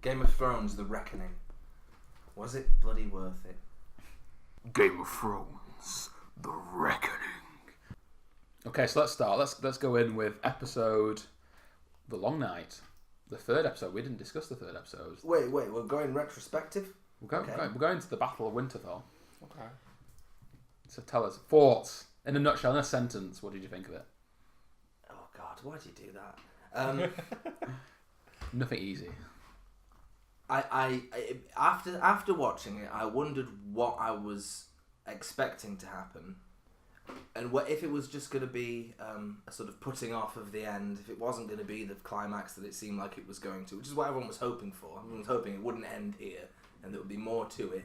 Game of Thrones: The Reckoning. Was it bloody worth it? Game of Thrones: The Reckoning. Okay, so let's start. Let's go in with episode The Long Night. The third episode. We didn't discuss the third episode. Wait, we're going retrospective? We're going to the Battle of Winterfell. Okay. So tell us, thoughts, in a nutshell, in a sentence, what did you think of it? Oh God, why'd you do that? Nothing easy. I after watching it, I wondered what I was expecting to happen, and what if it was just going to be a sort of putting off of the end. If it wasn't going to be the climax that it seemed like it was going to, which is what everyone was hoping for. Everyone was hoping it wouldn't end here, and there would be more to it.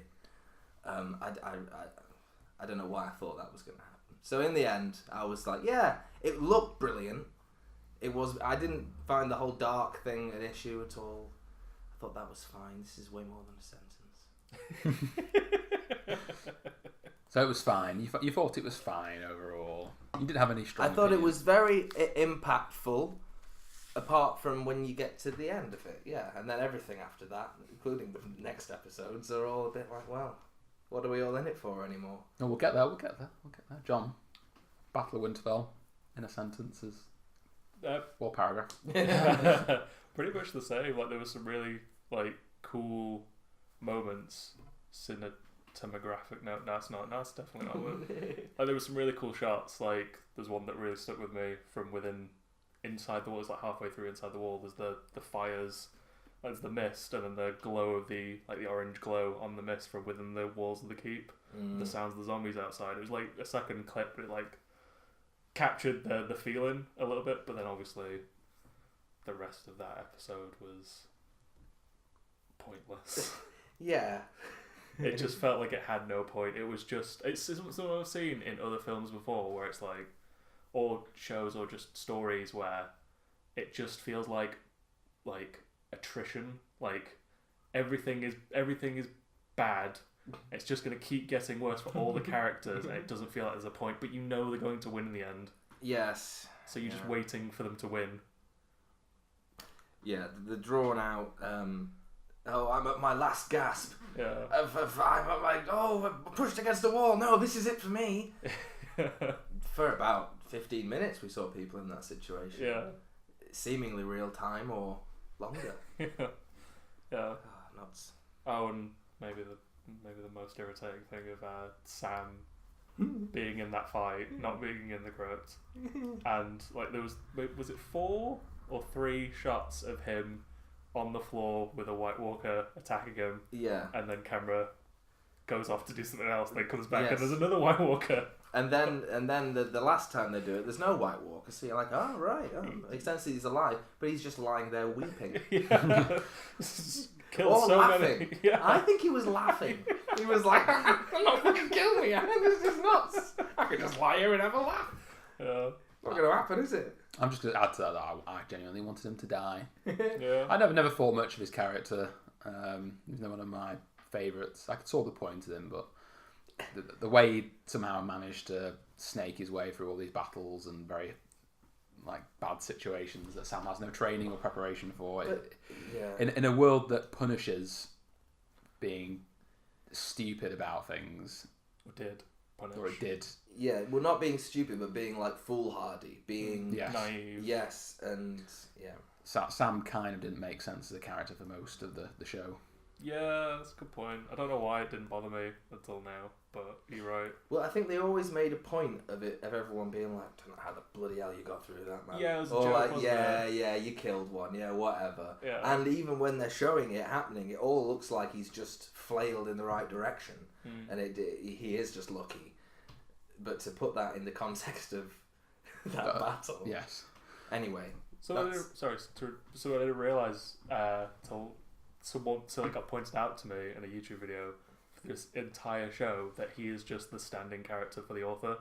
I don't know why I thought that was going to happen. So in the end, I was like, yeah, it looked brilliant. It was. I didn't find the whole dark thing an issue at all. I thought that was fine. This is way more than a sentence. So it was fine. You thought it was fine overall. You didn't have any strong. I thought it opinions. was very impactful, apart from when you get to the end of it. Yeah, and then everything after that, including the next episodes, are all a bit like, well, what are we all in it for anymore? No, we'll get there. John, Battle of Winterfell, in a sentence is or paragraph. Pretty much the same. Like there were some really cool moments. Cinematographic. No, that's not. That's definitely not a word. There were some really cool shots. Like there's one that really stuck with me from inside the wall. It's like halfway through inside the wall. There's the fires. There's the mist, and then the glow of the orange glow on the mist from within the walls of the keep. The sounds of the zombies outside. It was like a second clip, but it captured the feeling a little bit. But then obviously, the rest of that episode was pointless. Yeah. It just felt like it had no point. It was just it's something I've seen in other films before, where it's or shows or just stories where it just feels like attrition. Everything is bad. It's just going to keep getting worse for all the characters, and it doesn't feel like there's a point. But you know they're going to win in the end. Yes. So you're just waiting for them to win. Yeah, the drawn out. I'm at my last gasp. Yeah. I'm like, I'm pushed against the wall. No, this is it for me. For about 15 minutes, we saw people in that situation. Yeah. Seemingly real time or longer. Yeah. Oh, nuts. Oh, and maybe the most irritating thing of Sam being in that fight, not being in the crypt, and there was it 4 or 3 shots of him on the floor with a White Walker attacking him. Yeah. And then camera goes off to do something else, then comes back Yes. and there's another White Walker. And then the last time they do it, there's no White Walker, so you're like, oh right, makes sense that he's alive, but he's just lying there weeping. Yeah. Killed Or so laughing. many. Yeah. I think he was laughing. He was like, I'm not fucking kill me. This is nuts. I could just lie here and have a laugh. Yeah. Not going to happen, is it? I'm just going to add to that I genuinely wanted him to die. Yeah. I never thought much of his character. He's never one of my favourites. I could saw the point of him, but the way he somehow managed to snake his way through all these battles and very bad situations that Sam has no training or preparation for. In a world that punishes being stupid about things, Or did punish. or it did. Yeah, well, not being stupid, but being foolhardy, being Yes. Naive. yes, and yeah. Sam kind of didn't make sense as a character for most of the show. Yeah, that's a good point. I don't know why it didn't bother me until now, but you're right. Well, I think they always made a point of everyone being like, "Don't know how the bloody hell you got through that, man." Yeah, it was a or joke, like, wasn't yeah, you killed one, yeah, whatever. Yeah. And even when they're showing it happening, it all looks like he's just flailed in the right direction, and he is just lucky. But to put that in the context of that battle, Yes. Anyway, So I didn't realise till it got pointed out to me in a YouTube video for this entire show that he is just the standing character for the author.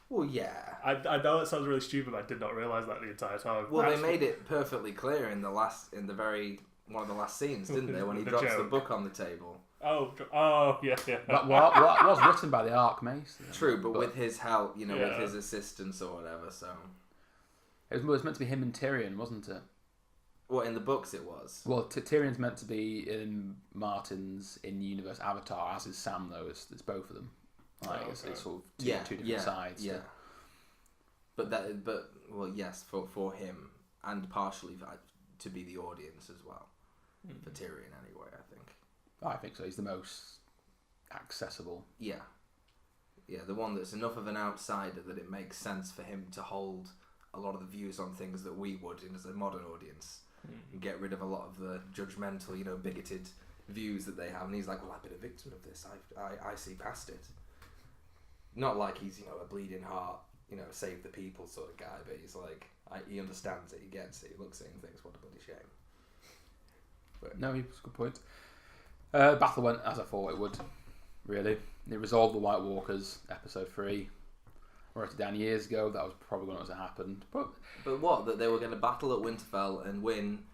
well, yeah. I know it sounds really stupid, but I did not realise that the entire time. Well, they made it perfectly clear in one of the last scenes, didn't they? When he The drops the joke. book on the table. Oh, yeah. But what was written by the Archmaester. True, but with his help, with Yeah. his assistance or whatever. So It was meant to be him and Tyrion, wasn't it? What, in the books it was? Well, Tyrion's meant to be in Martin's in-universe avatar, as is Sam, though. It's both of them. Like, it's sort of two different sides. Yeah. But yes, for him, and partially to be the audience as well. For Tyrion, anyway, I think. I think so. He's the most accessible. Yeah. Yeah, the one that's enough of an outsider that it makes sense for him to hold a lot of the views on things that we would as a modern audience. And get rid of a lot of the judgmental, bigoted views that they have. And he's like, well, I've been a victim of this. I see past it. Not like he's, a bleeding heart, save the people sort of guy, but he's like, he understands it, he gets it, he looks at it and thinks, what a bloody shame. But no, it's a good point. Battle went as I thought it would, really. It resolved the White Walkers, episode 3. I wrote it down years ago, that was probably when it was happened. But what, that they were going to battle at Winterfell and win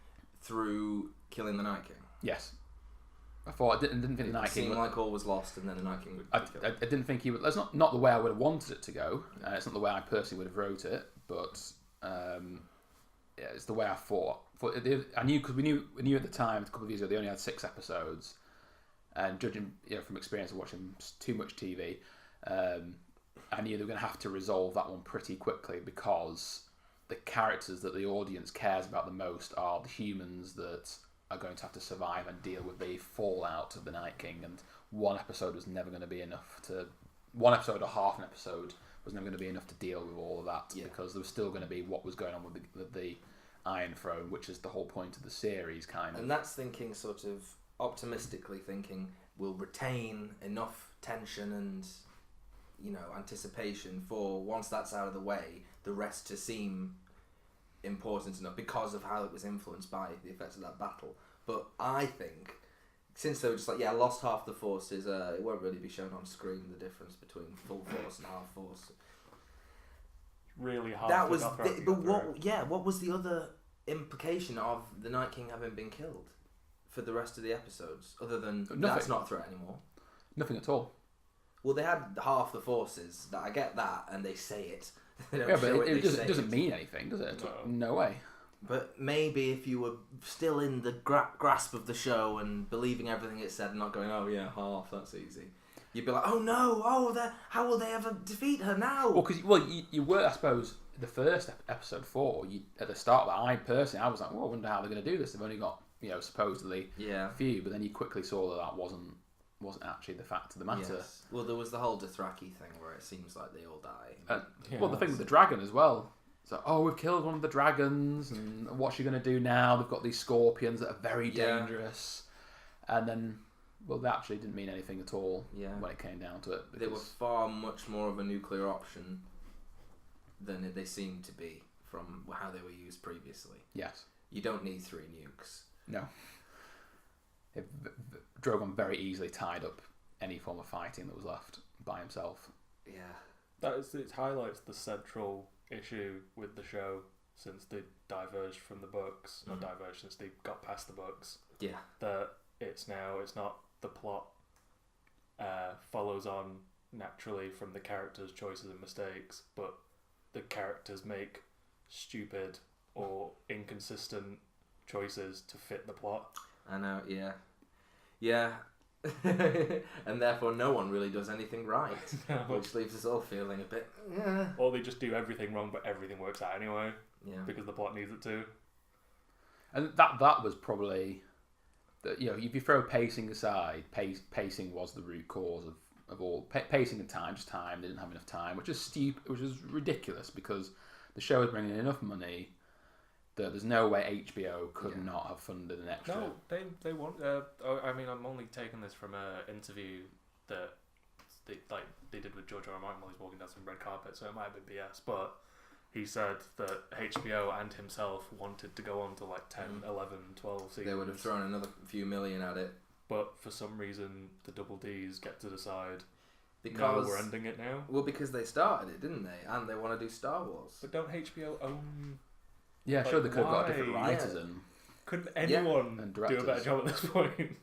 through killing the Night King? Yes. I thought, I didn't think the Night King... It seemed like all was lost and then the Night King would be killed. I didn't think he would... That's not the way I would have wanted it to go. It's not the way I personally would have wrote it, but it's the way I thought. I knew, because we knew at the time, a couple of years ago, they only had 6 episodes. And judging from experience of watching too much TV, I knew they were going to have to resolve that one pretty quickly, because the characters that the audience cares about the most are the humans that are going to have to survive and deal with the fallout of the Night King, and one episode was never going to be enough to... One episode or half an episode was never going to be enough to deal with all of that, because there was still going to be what was going on with the Iron Throne, which is the whole point of the series, kind of. And that's thinking, sort of optimistically thinking, we'll retain enough tension and, anticipation for, once that's out of the way, the rest to seem important enough because of how it was influenced by the effects of that battle. But I think, since they were just like, lost half the forces, it won't really be shown on screen, the difference between full force and half force. Really hard. That was, what was the other implication of the Night King having been killed for the rest of the episodes, other than Nothing. That's not a threat anymore? Nothing at all. Well, they had half the forces. I get that, and they say it. They don't Yeah, but show it they doesn't mean anything, does it? No way. But maybe if you were still in the grasp of the show and believing everything it said, and not going, oh yeah, half, that's easy, you'd be like, oh no, how will they ever defeat her now? Well, because you were, I suppose, the first episode 4. At the start of that, I was like, well, I wonder how they're going to do this. They've only got supposedly a few, but then you quickly saw that wasn't actually the fact of the matter. Yes. Well, there was the whole Dothraki thing where it seems like they all die. Well, the thing with the dragon as well. So, we've killed one of the dragons, and what's she going to do now? They've got these scorpions that are very dangerous. And then, that actually didn't mean anything at all when it came down to it. They were far much more of a nuclear option than they seemed to be from how they were used previously. Yes. You don't need 3 nukes. No. Drogon very easily tied up any form of fighting that was left by himself. Yeah. It highlights the central issue with the show since they diverged from the books. Not diverged, since they got past the books. Yeah. That it's not the plot follows on naturally from the characters' choices and mistakes, but the characters make stupid or inconsistent choices to fit the plot. I know, yeah. Yeah. And therefore no one really does anything right. Which leaves us all feeling a bit, Or they just do everything wrong, but everything works out anyway. Yeah. Because the plot needs it to. And that was probably... if you throw pacing aside, pacing was the root cause of all... Pacing and time, just time. They didn't have enough time, which is stupid, which is ridiculous, because the show is bringing in enough money that there's no way HBO could not have funded an extra. No, they want. I'm only taking this from an interview that they did with George R. R. Martin while he's walking down some red carpet, so it might have been BS. But he said that HBO and himself wanted to go on to 10, 11, 12 seasons. They would have thrown another few million at it. But for some reason, the Double Ds get to decide. Because we're ending it now. Well, because they started it, didn't they? And they want to do Star Wars. But don't HBO own? Yeah, sure. They could have got different why? writers in. Couldn't anyone And do a better job at this point?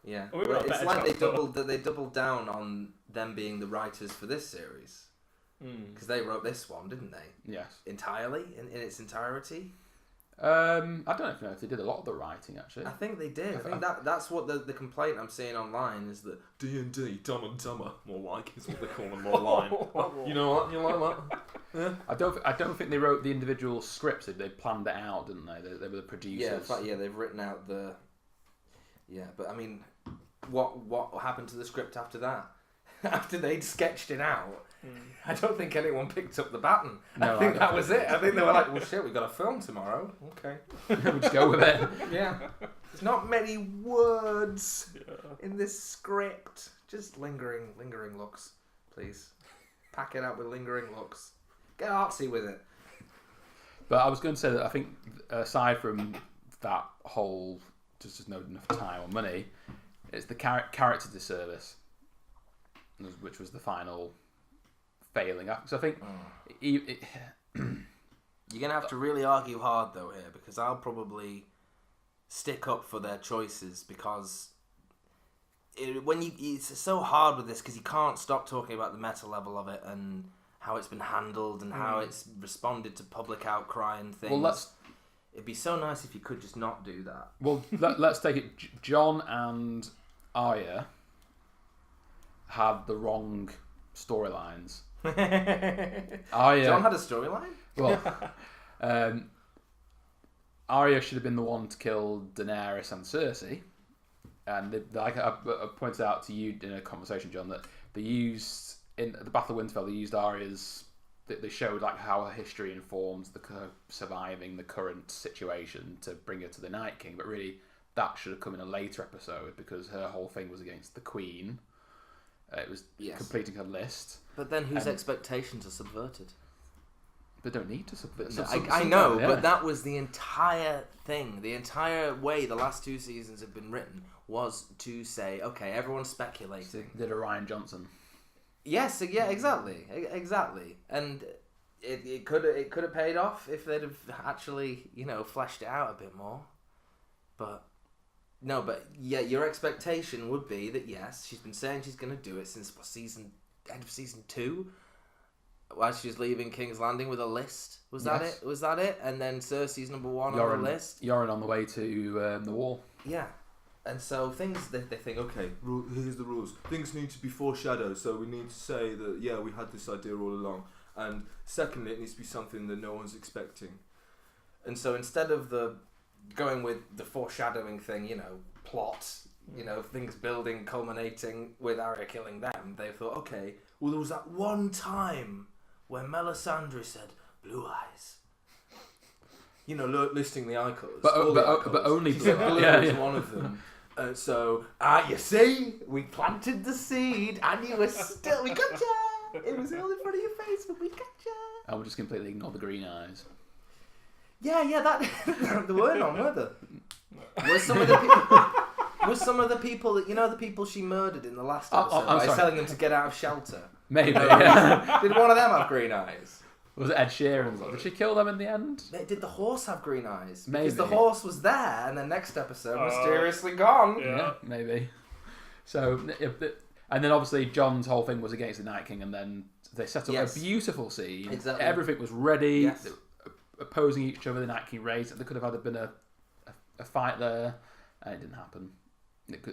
Yeah, Well, well, it's better like job, they doubled down on them being the writers for this series because they wrote this one, didn't they? Yes. Entirely in its entirety. I don't know if they did a lot of the writing actually. I think they did. I think that's what the complaint I'm seeing online is that D&D, Dumb and Dumber, more like is what they call them online. You know what? You like that? Yeah. I don't think they wrote the individual scripts. They planned it out, didn't they? They were the producers. yeah, in fact, yeah, they've written out the but I mean, what happened to the script after that? After they'd sketched it out, I don't think anyone picked up the baton. No, I think that was it. I think they were like, well, shit, we got a film tomorrow. Okay. We'll just go with it. Yeah. There's not many words in this script. Just lingering looks, please. Pack it out with lingering looks. Get artsy with it. But I was going to say that I think aside from that whole just not enough time or money, it's the character disservice, which was the final failing. So I think you're gonna have to really argue hard though here, because I'll probably stick up for their choices, because it's so hard with this, because you can't stop talking about the meta level of it and how it's been handled and how it's responded to public outcry and things. Well, it'd be so nice if you could just not do that. Well, let's take it. John and Arya had the wrong storylines. John had a storyline? Well, Arya should have been the one to kill Daenerys and Cersei. And like I pointed out to you in a conversation, John, that they used, in the Battle of Winterfell, they used Arya's... They showed like how her history informs her surviving the current situation to bring her to the Night King. But really, that should have come in a later episode, because her whole thing was against the Queen. It was completing her list. But then whose expectations are subverted? They don't need to subvert. I know, but that was the entire thing. The entire way the last 2 seasons have been written was to say, okay, everyone's speculating. Did a Ryan Johnson. Yes, yeah, exactly, and it could have paid off if they'd have actually fleshed it out a bit more, but no, your expectation would be that yes, she's been saying she's going to do it since end of season 2, while she was leaving King's Landing with a list. Was that it? And then Cersei's number 1 on the list. Yoren on the way to the wall. Yeah. And so things, they think, okay, Here's the rules. Things need to be foreshadowed, so we need to say that, yeah, we had this idea all along. And secondly, it needs to be something that no one's expecting. And so instead of going with the foreshadowing thing, plot, things building, culminating with Arya killing them, they thought, okay, well, there was that one time where Melisandre said, blue eyes. Listing the icons. But only blue. Blue is one of them. So, you see, we planted the seed, and we gotcha. It was all in front of your face, but we gotcha. And we just completely ignore the green eyes. Yeah, that they weren't on, were they? Was some of the people that the people she murdered in the last episode by telling them to get out of shelter? Maybe. Did one of them have green eyes? Was it Ed Sheeran? Did she kill them in the end? Did the horse have green eyes? Maybe. Because the horse was there, and the next episode mysteriously gone. Yeah, maybe. So, and then obviously John's whole thing was against the Night King, and then they set up a beautiful scene. Exactly. Everything was ready. Yes. Opposing each other, the Night King raised. There could have been a fight there, and it didn't happen. That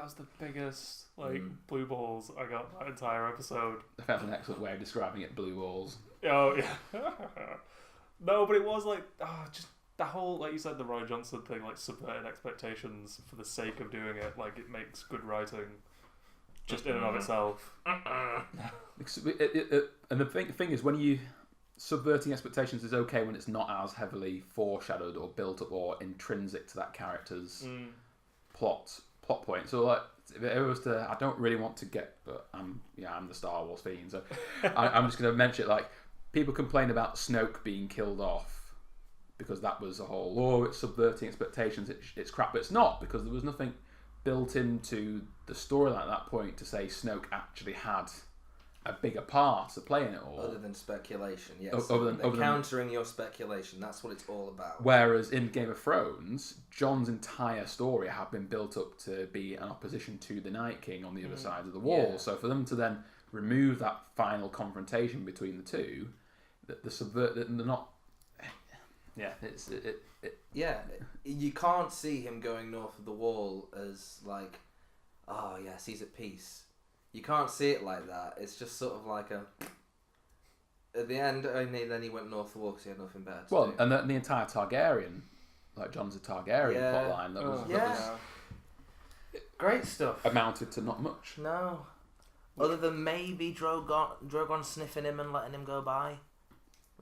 was the biggest blue balls I got that entire episode. I found an excellent way of describing it: blue balls. Oh yeah. No, but it was just the whole, like you said, the Ryan Johnson thing, subverting expectations for the sake of doing it. It makes good writing, just in and of itself. And the thing is, when you subverting expectations is okay when it's not as heavily foreshadowed or built up or intrinsic to that character's plot point. So if it was to, I don't really want to get, but I'm the Star Wars fiend, so I'm just going to mention it. People complain about Snoke being killed off because that was a whole, it's subverting expectations, it's crap, but it's not, because there was nothing built into the storyline at that point to say Snoke actually had a bigger part to play in it all. Other than speculation, yes. Countering your speculation, that's what it's all about. Whereas in Game of Thrones, Jon's entire story had been built up to be an opposition to the Night King on the other side of the wall. Yeah. So for them to then remove that final confrontation between the two, they're not... Yeah, Yeah, you can't see him going north of the wall as like, oh yes, he's at peace. You can't see it like that. It's just sort of like a. At the end, only then he went north of the wall because he had nothing better to do. and the entire Targaryen, like Jon's a Targaryen plotline that was Great stuff. amounted to not much. No, other than maybe Drogon sniffing him and letting him go by.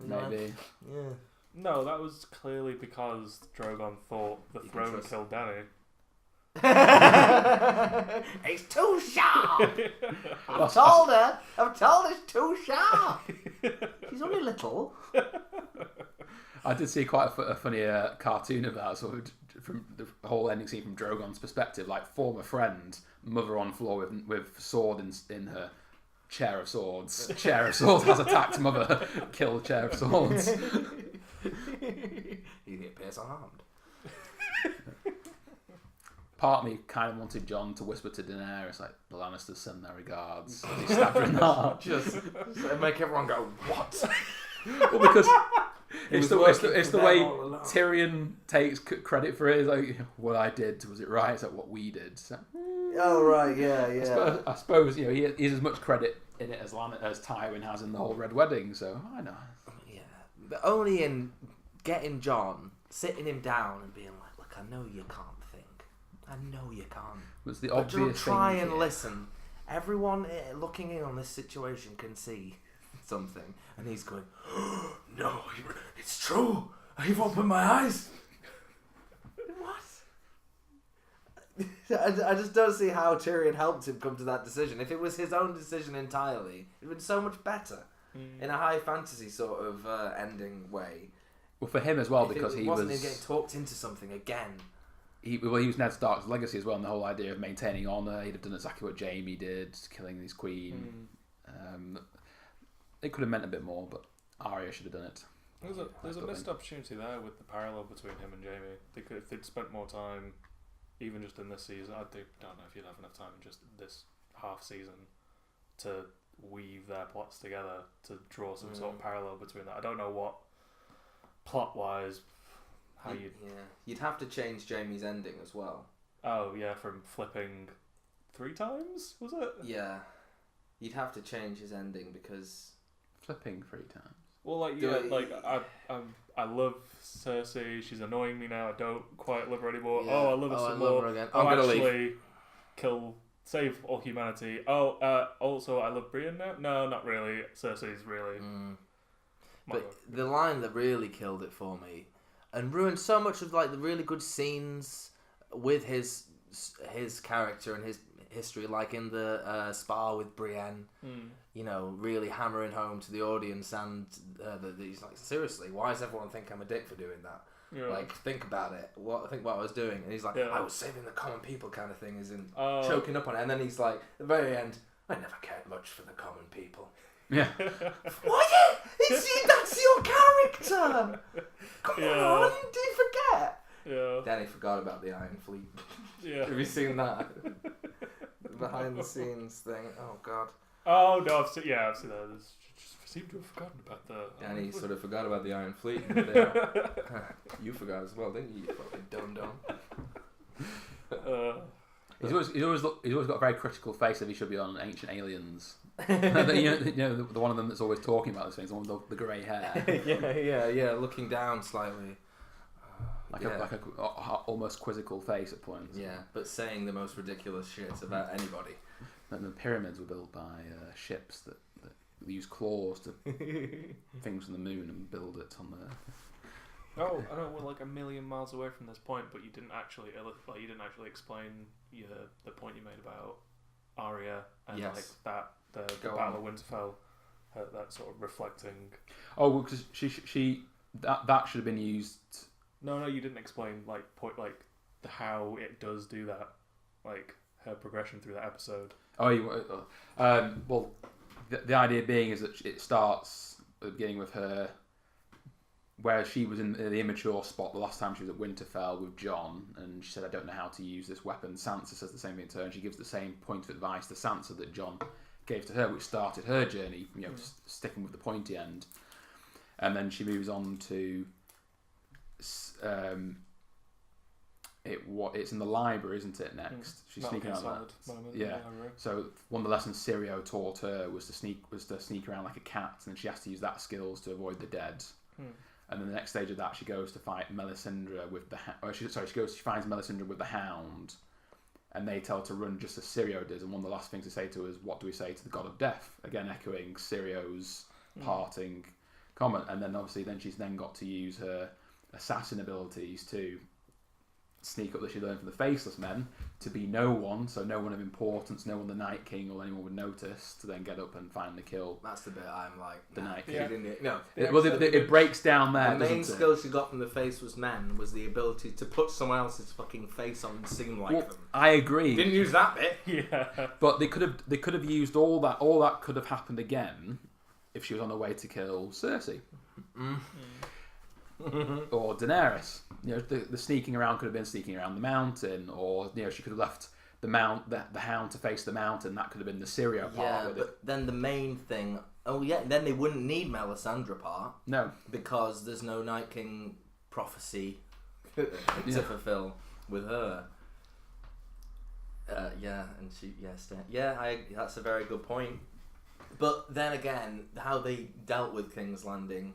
Maybe. Yeah. No, that was clearly because Drogon thought the You can throne trust- killed Dany. It's too sharp. I've told her it's too sharp. She's only little. I did see quite a funny cartoon about sort of from the whole ending scene from Drogon's perspective, like former friend, mother on floor with sword in her chair of swords. Chair of swords has attacked mother, killed chair of swords. You get Pierce unarmed. Part of me kind of wanted Jon to whisper to Daenerys, like, the Lannisters send their regards. As he stabbed her in the heart. Just make everyone go, what? Well, because it's the them way all along. Tyrion takes credit for it. It's like, what I did, was it right? It's like, what we did. So, Oh, right, yeah. I suppose he has as much credit in it as Tywin has in the whole Red Wedding, so I know. Yeah. But only in getting Jon, sitting him down and being like, look, I know you can't think. I know you can't. It's the But obvious just try thing and here. listen. Everyone looking in on this situation can see something. And he's going, no, it's true. I've opened my eyes. What? I just don't see how Tyrion helped him come to that decision. If it was his own decision entirely, it would have been so much better. In a high fantasy sort of ending way. Well, for him as well, If because it he wasn't was... him getting talked into something again. He was Ned Stark's legacy as well, and the whole idea of maintaining honour. He'd have done exactly what Jaime did, killing his queen. It could have meant a bit more, but Arya should have done it. There's a missed opportunity there with the parallel between him and Jaime. If they'd spent more time, even just in this season, I don't know if you'd have enough time in just this half season to weave their plots together to draw some sort of parallel between that. I don't know what plot-wise how you'd have to change Jaime's ending as well. Oh yeah, from flipping 3 times, was it? Yeah, you'd have to change his ending because Flipping 3 times. Well, like I love Cersei. She's annoying me now. I don't quite love her anymore. Yeah. Oh, I love her I some love more. her again. Oh, I'm gonna actually, save all humanity. Oh, also I love Brienne now. No, not really. Cersei's really. But the line that really killed it for me and ruined so much of like the really good scenes with his character and his history, like in the spa with Brienne, you know, really hammering home to the audience and that he's like, seriously, why does everyone think I'm a dick for doing that? Yeah. Like, think about it. Think what I was doing. And he's like, Yeah. I was saving the common people kind of thing, as in choking up on it. And then he's like, at the very end, I never cared much for the common people. Yeah. What? That's your character! Come on, do you forget? Yeah. Then he forgot about the Iron Fleet. Yeah. Have you seen that? Behind the scenes thing. Oh, God. Oh no, I've seen that. Just seem to have forgotten about that. Danny sort of forgot about the Iron Fleet. You forgot as well, didn't you? You fucking dum-dum. He's always got a very critical face if he should be on Ancient Aliens. you know the one of them that's always talking about this thing, the one with the grey hair. yeah, looking down slightly. Like a almost quizzical face at points. Yeah, but saying the most ridiculous shit about anybody. And the pyramids were built by ships that use claws to things from the moon and build it on the... Oh, I know we're like a million miles away from this point, but you didn't actually explain the point you made about Arya and Yes. like that the Go Battle on. of Winterfell, that sort of reflecting. Oh, well, because that should have been used. No, you didn't explain how it does do that, like her progression through that episode. Well, the idea being is that it starts at the beginning with her, where she was in the immature spot the last time she was at Winterfell with Jon, and she said, I don't know how to use this weapon. Sansa says the same thing to her, and she gives the same point of advice to Sansa that Jon gave to her, which started her journey, sticking with the pointy end. And then she moves on to it's in the library, isn't it? Next, she's Metal sneaking Gear around. Solid moment in Yeah. the library. So one of the lessons Sirio taught her was to sneak around like a cat, and she has to use that skills to avoid the dead. And then the next stage of that, she goes to fight Melisandre with the she finds Melisandre with the Hound, and they tell her to run just as Sirio did. And one of the last things they say to her is, "What do we say to the God of Death?" Again, echoing Sirio's parting comment. And then obviously, she's then got to use her assassin abilities to sneak up that she learned from the Faceless Men to be no one, so no one of importance, no one the Night King or anyone would notice, to then get up and finally kill That's the bit I'm like, the Night she King. Yeah. didn't- No, It breaks down there. the main doesn't it? skill she got from the Faceless Men was the ability to put someone else's fucking face on and seem like Well, them. I agree, Didn't use that bit. Yeah. but they could have used all that. All that could have happened again if she was on her way to kill Cersei. Or Daenerys. The sneaking around could have been sneaking around the mountain, or she could have left the Hound to face the mountain. That could have been the Sirio part. Yeah, but then the main thing. Oh yeah, then they wouldn't need Melisandre part No, because there's no Night King prophecy to fulfill with her. And she that's a very good point. But then again, how they dealt with King's Landing,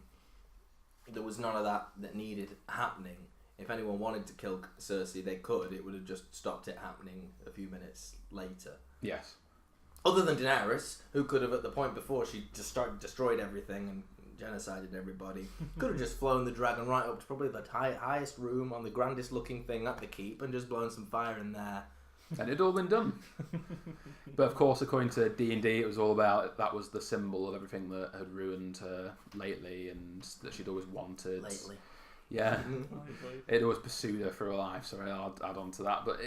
there was none of that needed happening. If anyone wanted to kill Cersei, they could. It would have just stopped it happening a few minutes later. yes, Other than Daenerys, who could have, at the point before she just destroyed everything and genocided everybody, could have just flown the dragon right up to probably the highest room on the grandest looking thing at the keep and just blown some fire in there. and it'd all been done. But of course, according to D&D, it was all about that was the symbol of everything that had ruined her lately, and that she'd always wanted. Lately. Yeah. It always pursued her for her life. Sorry, I'll add on to that. But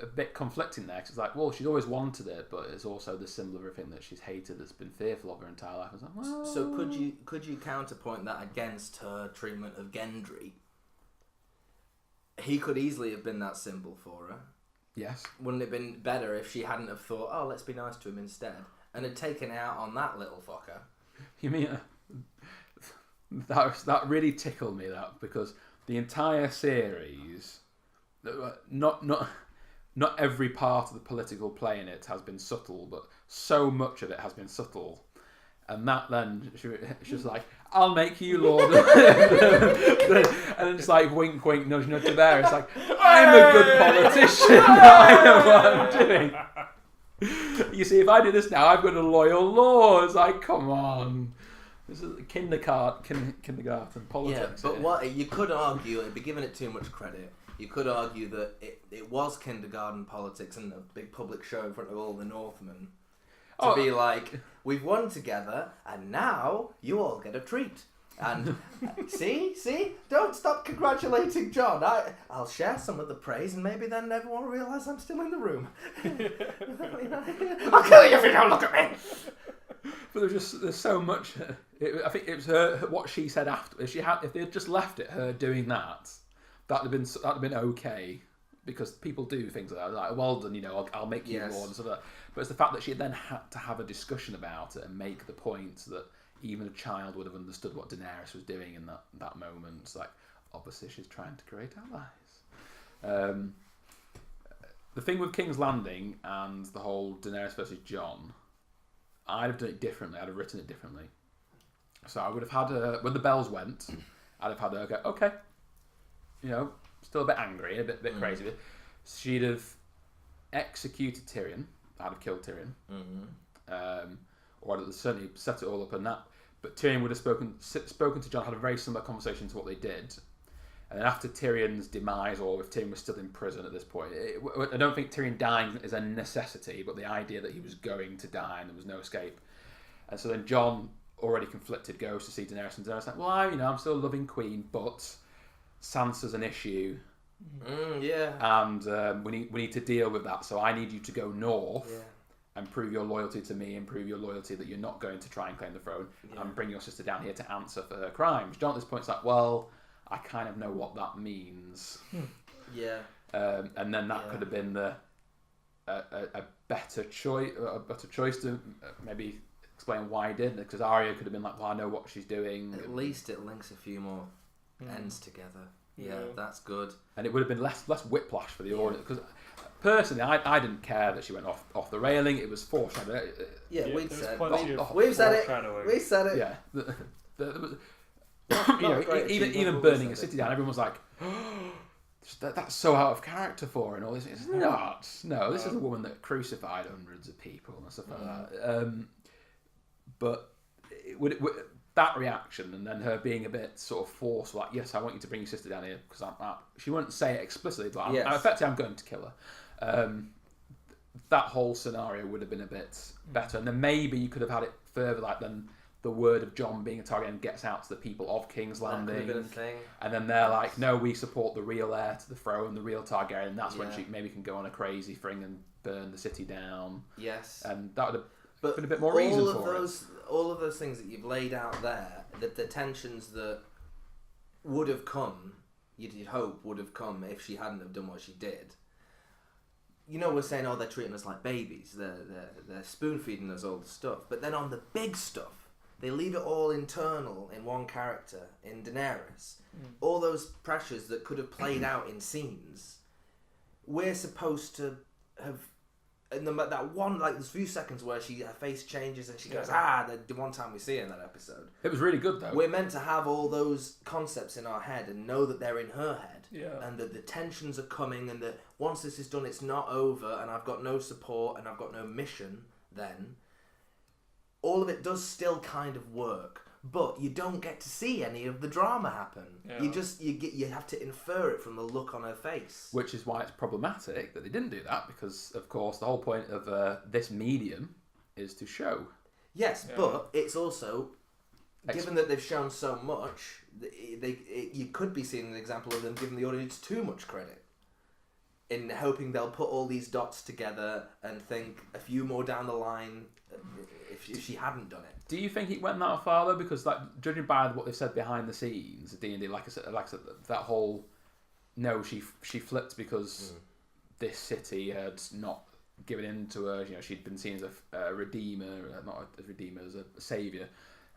a bit conflicting there, 'cause it's like, well, she's always wanted it, but it's also the symbol of everything that she's hated, that's been fearful of her entire life. I was like, well... So could you counterpoint that against her treatment of Gendry? He could easily have been that symbol for her. Yes. Wouldn't it have been better if she hadn't have thought, oh, let's be nice to him instead, and had taken it out on that little fucker? You mean... That really tickled me, that, because the entire series, not every part of the political play in it has been subtle, but so much of it has been subtle. And that then, she was like, I'll make you Lord. And then just like wink, wink, nudge, nudge to there. It's like, I'm a good politician. I know what I'm doing. You see, if I do this now, I've got a loyal law. It's like, come on. This is kindergarten politics. Yeah, but what you could argue, it'd be giving it too much credit. You could argue that it was kindergarten politics and a big public show in front of all the Northmen to be like, we've won together, and now you all get a treat. And see, don't stop congratulating John. I'll share some of the praise, and maybe then everyone will realise I'm still in the room. I'll kill you if you don't look at me. But there's so much. I think it was her what she said after. If they had just left it her doing that, that'd have been okay, because people do things like that. Like, well done, I'll make you Lord and stuff like that. But it's the fact that she then had to have a discussion about it and make the point that even a child would have understood what Daenerys was doing in that moment. It's like, obviously she's trying to create allies. The thing with King's Landing and the whole Daenerys versus Jon, I'd have done it differently. I'd have written it differently. So I would have had her, when the bells went, I'd have had her go, okay, still a bit angry, a bit crazy. She'd have executed Tyrion. I'd have killed Tyrion. Or I'd have certainly set it all up and that. But Tyrion would have spoken to Jon, had a very similar conversation to what they did. And then after Tyrion's demise, or if Tyrion was still in prison at this point, I don't think Tyrion dying is a necessity, but the idea that he was going to die and there was no escape. And so then Jon, already conflicted, goes to see Daenerys, and Daenerys like, well, I'm still a loving queen, but Sansa's an issue. And we need to deal with that, so I need you to go north and prove your loyalty to me, and prove your loyalty that you're not going to try and claim the throne, and bring your sister down here to answer for her crimes. Jon at this point is like, well, I kind of know what that means. And then that could have been a better choice to maybe explain why he did, because Arya could have been like, well, I know what she's doing. At least it links a few more ends together. Yeah, Yeah. that's good. And it would have been less whiplash for the audience. Because personally, I didn't care that she went off the railing. It was foreshadowing. Yeah, Yeah, we'd there's said. plenty Oh, of We've said it. foreshadowing. We said it. Yeah. Not You know, a great even achievement, but we burning a said city it. down, everyone was like, that's so out of character for her and all this. It's not. No, this is a woman that crucified hundreds of people and stuff like that. But that reaction and then her being a bit sort of forced, like, yes, I want you to bring your sister down here because she wouldn't say it explicitly, but Yes. effectively I'm going to kill her. That whole scenario would have been a bit better, and then maybe you could have had it further, like then the word of Jon being a target and gets out to the people of King's That could Landing, have been a thing. and then they're like, no, we support the real heir to the throne, the real Targaryen, and that's when Yeah. she maybe can go on a crazy thing and burn the city down, Yes. and that would have But been a bit more reason all for of those things that you've laid out there, the tensions that would have come, you'd hope would have come if she hadn't have done what she did. You know, we're saying, oh, they're treating us like babies. They're spoon feeding us all the stuff. But then on the big stuff, they leave it all internal in one character, in Daenerys. All those pressures that could have played out in scenes, we're supposed to have. And that one, like, there's a few seconds where her face changes and she goes, the one time we see her in that episode. It was really good though. We're meant to have all those concepts in our head and know that they're in her head. Yeah. And that the tensions are coming and that once this is done, it's not over and I've got no support and I've got no mission then. All of it does still kind of work. But you don't get to see any of the drama happen. Yeah. You have to infer it from the look on her face. Which is why it's problematic that they didn't do that, because of course the whole point of this medium is to show. Yes, Yeah. but it's also, given that they've shown so much, you could be seeing an example of them giving the audience too much credit, in hoping they'll put all these dots together and think a few more down the line if she hadn't done it. Do you think it went that far though? Because like, judging by what they've said behind the scenes, D&D, like I said, that whole she flipped because this city had not given in to her. You know, she'd been seen as a redeemer, not a redeemer, as a saviour.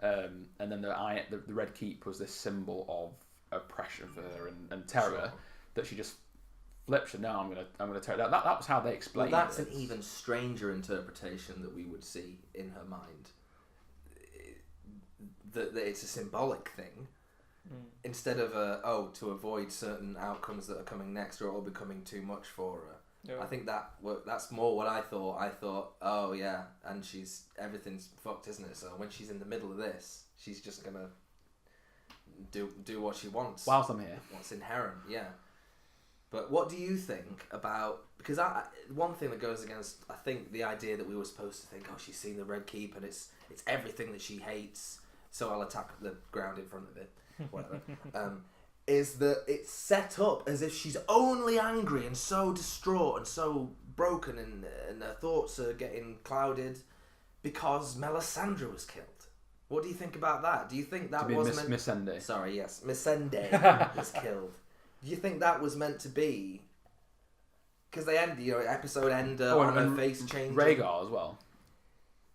And then the Red Keep was this symbol of oppression for her and terror that she just flipped. And now I'm gonna tear it down. That was how they explained. Well, that's it. an even stranger interpretation that we would see in her mind. That it's a symbolic thing instead of to avoid certain outcomes that are coming next or all becoming too much for her. Yeah. I think that's more what I thought. I thought, oh yeah, and everything's fucked, isn't it? So when she's in the middle of this, she's just gonna do what she wants. Whilst I'm here, What's inherent, yeah. But what do you think about? Because one thing that goes against, I think, the idea that we were supposed to think, oh, she's seen the Red Keep and it's everything that she hates, so I'll attack the ground in front of it, whatever. Is that it's set up as if she's only angry and so distraught and so broken and her thoughts are getting clouded because Melisandre was killed. What do you think about that? Do you think that was meant... Missandei? Sorry, yes, Missandei was killed. Do you think that was meant to be? Because they end, episode end on her face changing. Rhaegar as well.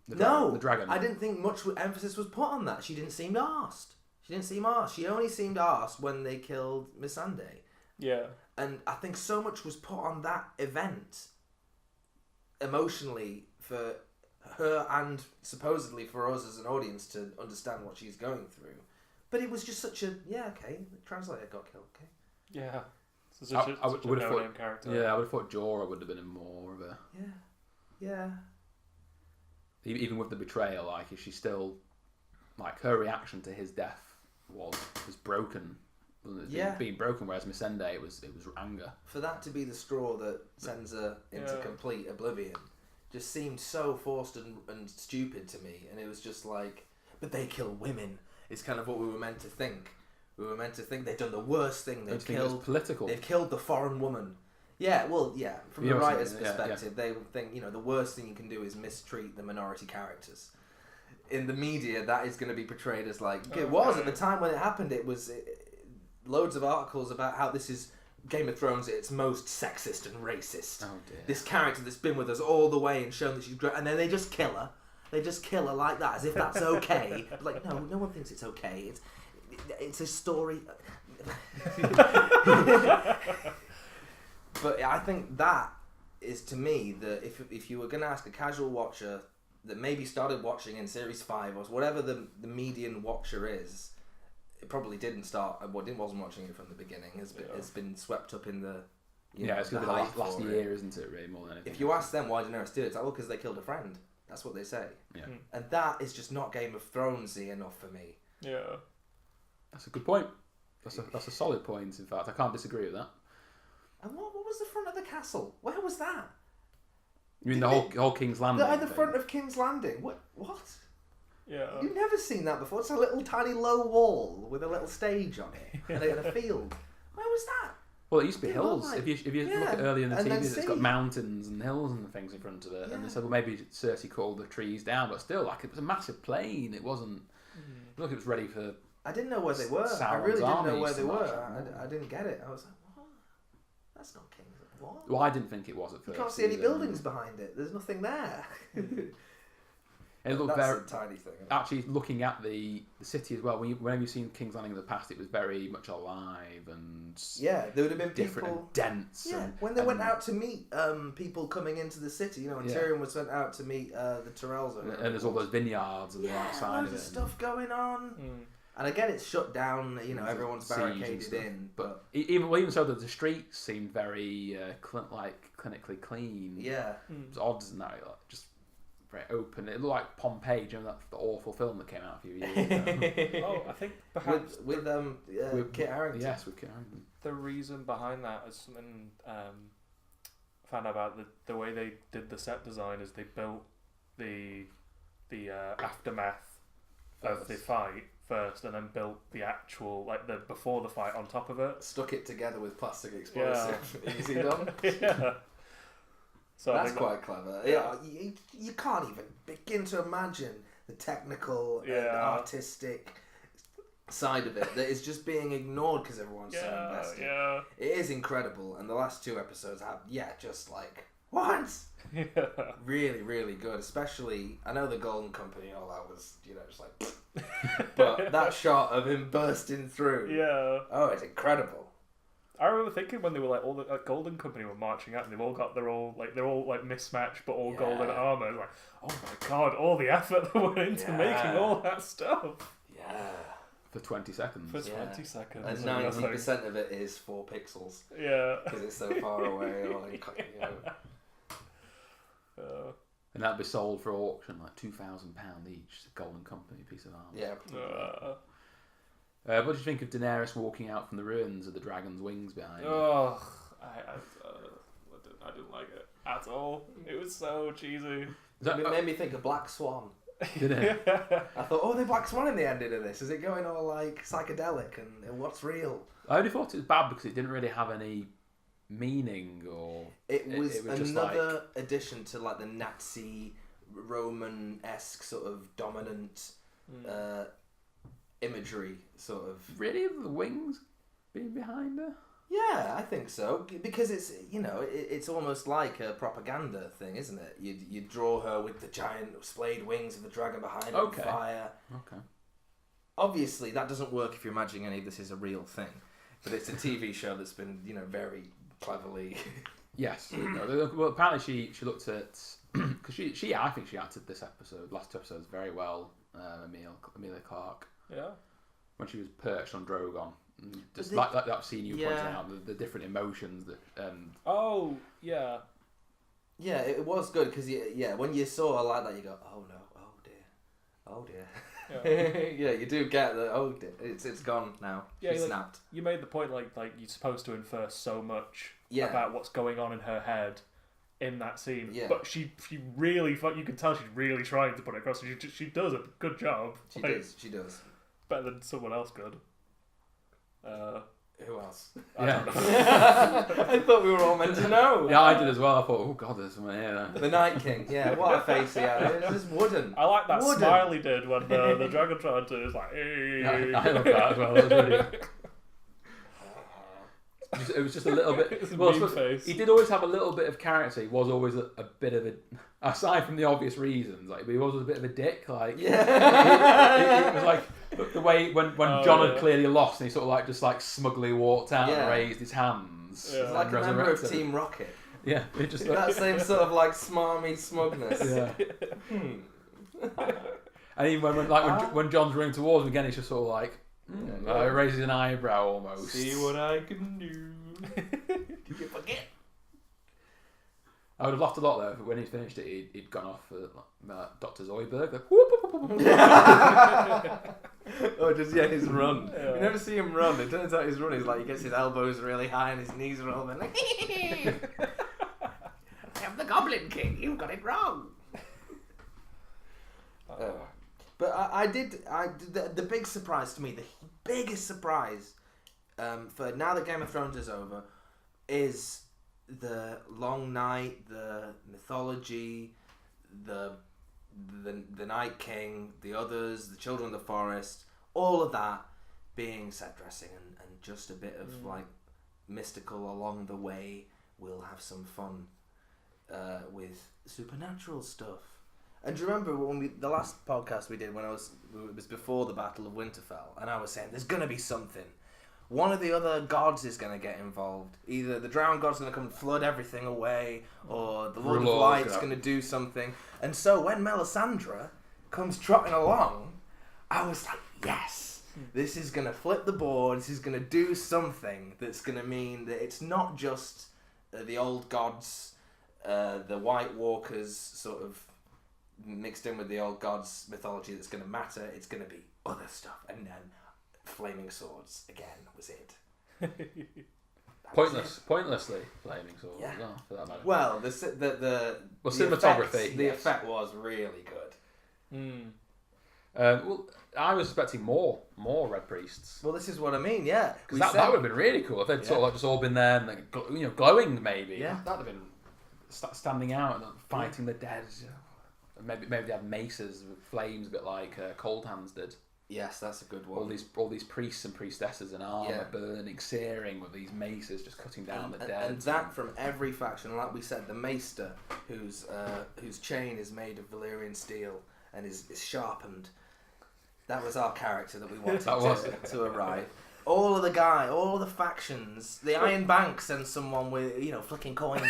The dragon. I didn't think much emphasis was put on that. She didn't seem arsed. She only seemed arsed when they killed Missandei. Yeah. And I think so much was put on that event emotionally for her and supposedly for us as an audience to understand what she's going through. But it was just such a, okay, the translator got killed, okay. Yeah. So such a no-name character. Yeah, I would have thought Jorah would have been more of a... Yeah. Even with the betrayal, like, is she still... Like, her reaction to his death was broken. Being broken, whereas Missandei, it was anger. For that to be the straw that sends her into complete oblivion just seemed so forced and stupid to me. And it was just like, but they kill women. It's kind of what we were meant to think. We were meant to think they've done the worst thing. They've killed political. They've killed the foreign woman. Yeah, well, yeah. From the writer's perspective, they think the worst thing you can do is mistreat the minority characters. In the media, that is going to be portrayed as like it was at the time when it happened. It was loads of articles about how this is Game of Thrones at its most sexist and racist. Oh dear. This character that's been with us all the way and shown that she's great, and then they just kill her. They just kill her like that, as if that's okay. Like, no one thinks it's okay. It's a story. But I think that is, to me, that if you were going to ask a casual watcher that maybe started watching in Series 5 or whatever the median watcher is, it probably didn't start, wasn't watching it from the beginning, has been swept up in the, it's going to be hype the last for year, isn't it, really, more than anything? If you ask them why Daenerys did it, it's like, because they killed a friend. That's what they say. Yeah. And that is just not Game of Thronesy enough for me. Yeah. That's a good point. That's a solid point, in fact. I can't disagree with that. And what was the front of the castle? Where was that? You mean the whole King's Landing? At the thing? front of King's Landing. What? Yeah. You've never seen that before. It's a little tiny low wall with a little stage on it and a field. Where was that? Well, it used to be Didn't look hills. like- If you yeah, look at earlier in the and TV, then it's got sea. mountains and hills and things in front of it. And they Yeah. said, well, maybe Cersei cut all the trees down, but still, like, it was a massive plain. It wasn't. Look, it was ready for. I didn't know where they were. I Sauron's really didn't know armies where they to march were. on. I didn't get it. I was like, what? That's not King's. What? Well, I didn't think it was at You first. can't see any either. buildings behind it. There's nothing there. It looked That's very. a tiny thing. Actually, looking at the city as well, whenever you've seen King's Landing in the past, it was very much alive and Yeah, there would have been different people. and dense. Yeah, and, when they went and- out to meet people coming into the city, and Yeah. Tyrion was sent out to meet the Tyrells. And there's all those vineyards and the yeah, outside loads of of it. stuff going on. Mm. And again, it's shut down. There's Everyone's siege and barricaded stuff. in. But even so, the streets seemed very clinically clean. yeah, It was odd, isn't that? Like, just very open. It looked like Pompeii. Do you know the awful film that came out a few years ago? Oh, I think perhaps with Kit Harington. Yes, with Kit Harington. the reason behind that is something found out about the way they did the set design is they built the aftermath of the fight first, and then built the actual the before the fight on top of it. Stuck it together with plastic explosive. Easy done. Yeah. So I That's think quite clever. Yeah, you can't even begin to imagine the technical and artistic side of it that is just being ignored because everyone's so invested. Yeah. It is incredible, and the last 2 episodes have just like what? Yeah. Really, really good. Especially, I know the Golden Company and all that was just like, but that shot of him bursting through. Yeah. Oh, it's incredible. I remember thinking when they were all the Golden Company were marching out, and they've all got they're all mismatched but all golden armor. Like, oh my god, all the effort that went into making all that stuff. Yeah. For 20 seconds. For 20 seconds. And I was like, 90% of it is 4 pixels yeah. because it's so far away. Or And that'd be sold for auction, like £2,000 each. The Golden Company piece of armor. Yeah. What did you think of Daenerys walking out from the ruins of the dragon's wings behind her? Oh, I didn't like it at all. It was so cheesy. It made me think of Black Swan. Did it? I thought, oh, they Black Swan in the ending of this. Is it going all like psychedelic and what's real? I only thought it was bad because it didn't really have any meaning, or It was just another addition to like the Nazi Roman-esque sort of dominant imagery, sort of. really the wings being behind her. Yeah, I think so because it's it's almost like a propaganda thing, isn't it? You draw her with the giant splayed wings of the dragon behind her on fire. Okay. Obviously, that doesn't work if you're imagining any of this is a real thing, but it's a TV show that's been very cleverly. Yes. Well, apparently she looked at because she I think she acted this last 2 episodes very well. Emilia Clarke. Yeah. When she was perched on Drogon. Just But like that scene you pointed Yeah. out, the different emotions that. Oh, yeah. Yeah, it was good because when you saw her like that, you go, oh no, oh dear. Yeah. Yeah, you do get that. Oh dear, it's gone now. Yeah, She like- snapped. You made the point like you're supposed to infer so much Yeah. about what's going on in her head in that scene. Yeah. But she really, you can tell she's really trying to put it across. She does a good job. She does. Better than someone else could. Who else? Yeah. I thought we were all meant to know. Yeah, I did as well. I thought, oh god, there's someone here. The Night King. Yeah, what a face he had. It was just wooden. I like that Wooden. smile he did when the dragon tried to. It's like, hey. I love that as well. That was really. It was just a little bit. It's a Well, I mean suppose face. he did always have a little bit of character. He was always a bit of a, aside from the obvious reasons, like he was a bit of a dick. Like Yeah. he was like The way when John had clearly lost and he sort of like just like smugly walked out and raised his hands. Yeah. It's like and a member of resurrected. Team Rocket. Yeah, it just That same sort of like smarmy smugness. yeah. And even when John's running towards him again, he's just sort of like raises an eyebrow almost. See what I can do. Did you forget? I would have laughed a lot though if when he finished it, he'd gone off for Dr. Zoidberg. Like, Or just his run. Yeah. You never see him run. It turns out his run is like he gets his elbows really high and his knees are all like, I'm the Goblin King. You've got it wrong. But I did. The big surprise to me, the biggest surprise, for now that Game of Thrones is over, is the Long Night, the mythology, the Night King, the others, the Children of the Forest, all of that being set dressing and just a bit of like mystical along the way. We'll have some fun with supernatural stuff. And do you remember when the last podcast we did when it was before the Battle of Winterfell, and I was saying there's gonna be something. One of the other gods is going to get involved. Either the Drowned God's going to come and flood everything away, or the Lord of Light's going to do something. And so when Melisandre comes trotting along, I was like, yes, this is going to flip the board. This is going to do something that's going to mean that it's not just the old gods, the White Walkers sort of mixed in with the old gods mythology that's going to matter. It's going to be other stuff. And then flaming swords again was it. Pointlessly flaming swords. Yeah. As well, for that matter. Well, the cinematography. The effect was really good. Well, I was expecting more Red Priests. Well, this is what I mean. Yeah, Because that would have been really cool if they'd sort of like just all been there and like, glowing maybe. Yeah. That'd have been standing out and fighting the dead. Maybe they had maces with flames, a bit like Cold Hands did. Yes, that's a good one. All these priests and priestesses in armor Yeah. burning, searing with these maces, just cutting down the dead. And that from every faction, like we said, the Maester, whose chain is made of Valyrian steel and is sharpened. That was our character that we wanted to arrive. All of the factions, the Iron Bank sends someone with flicking coins.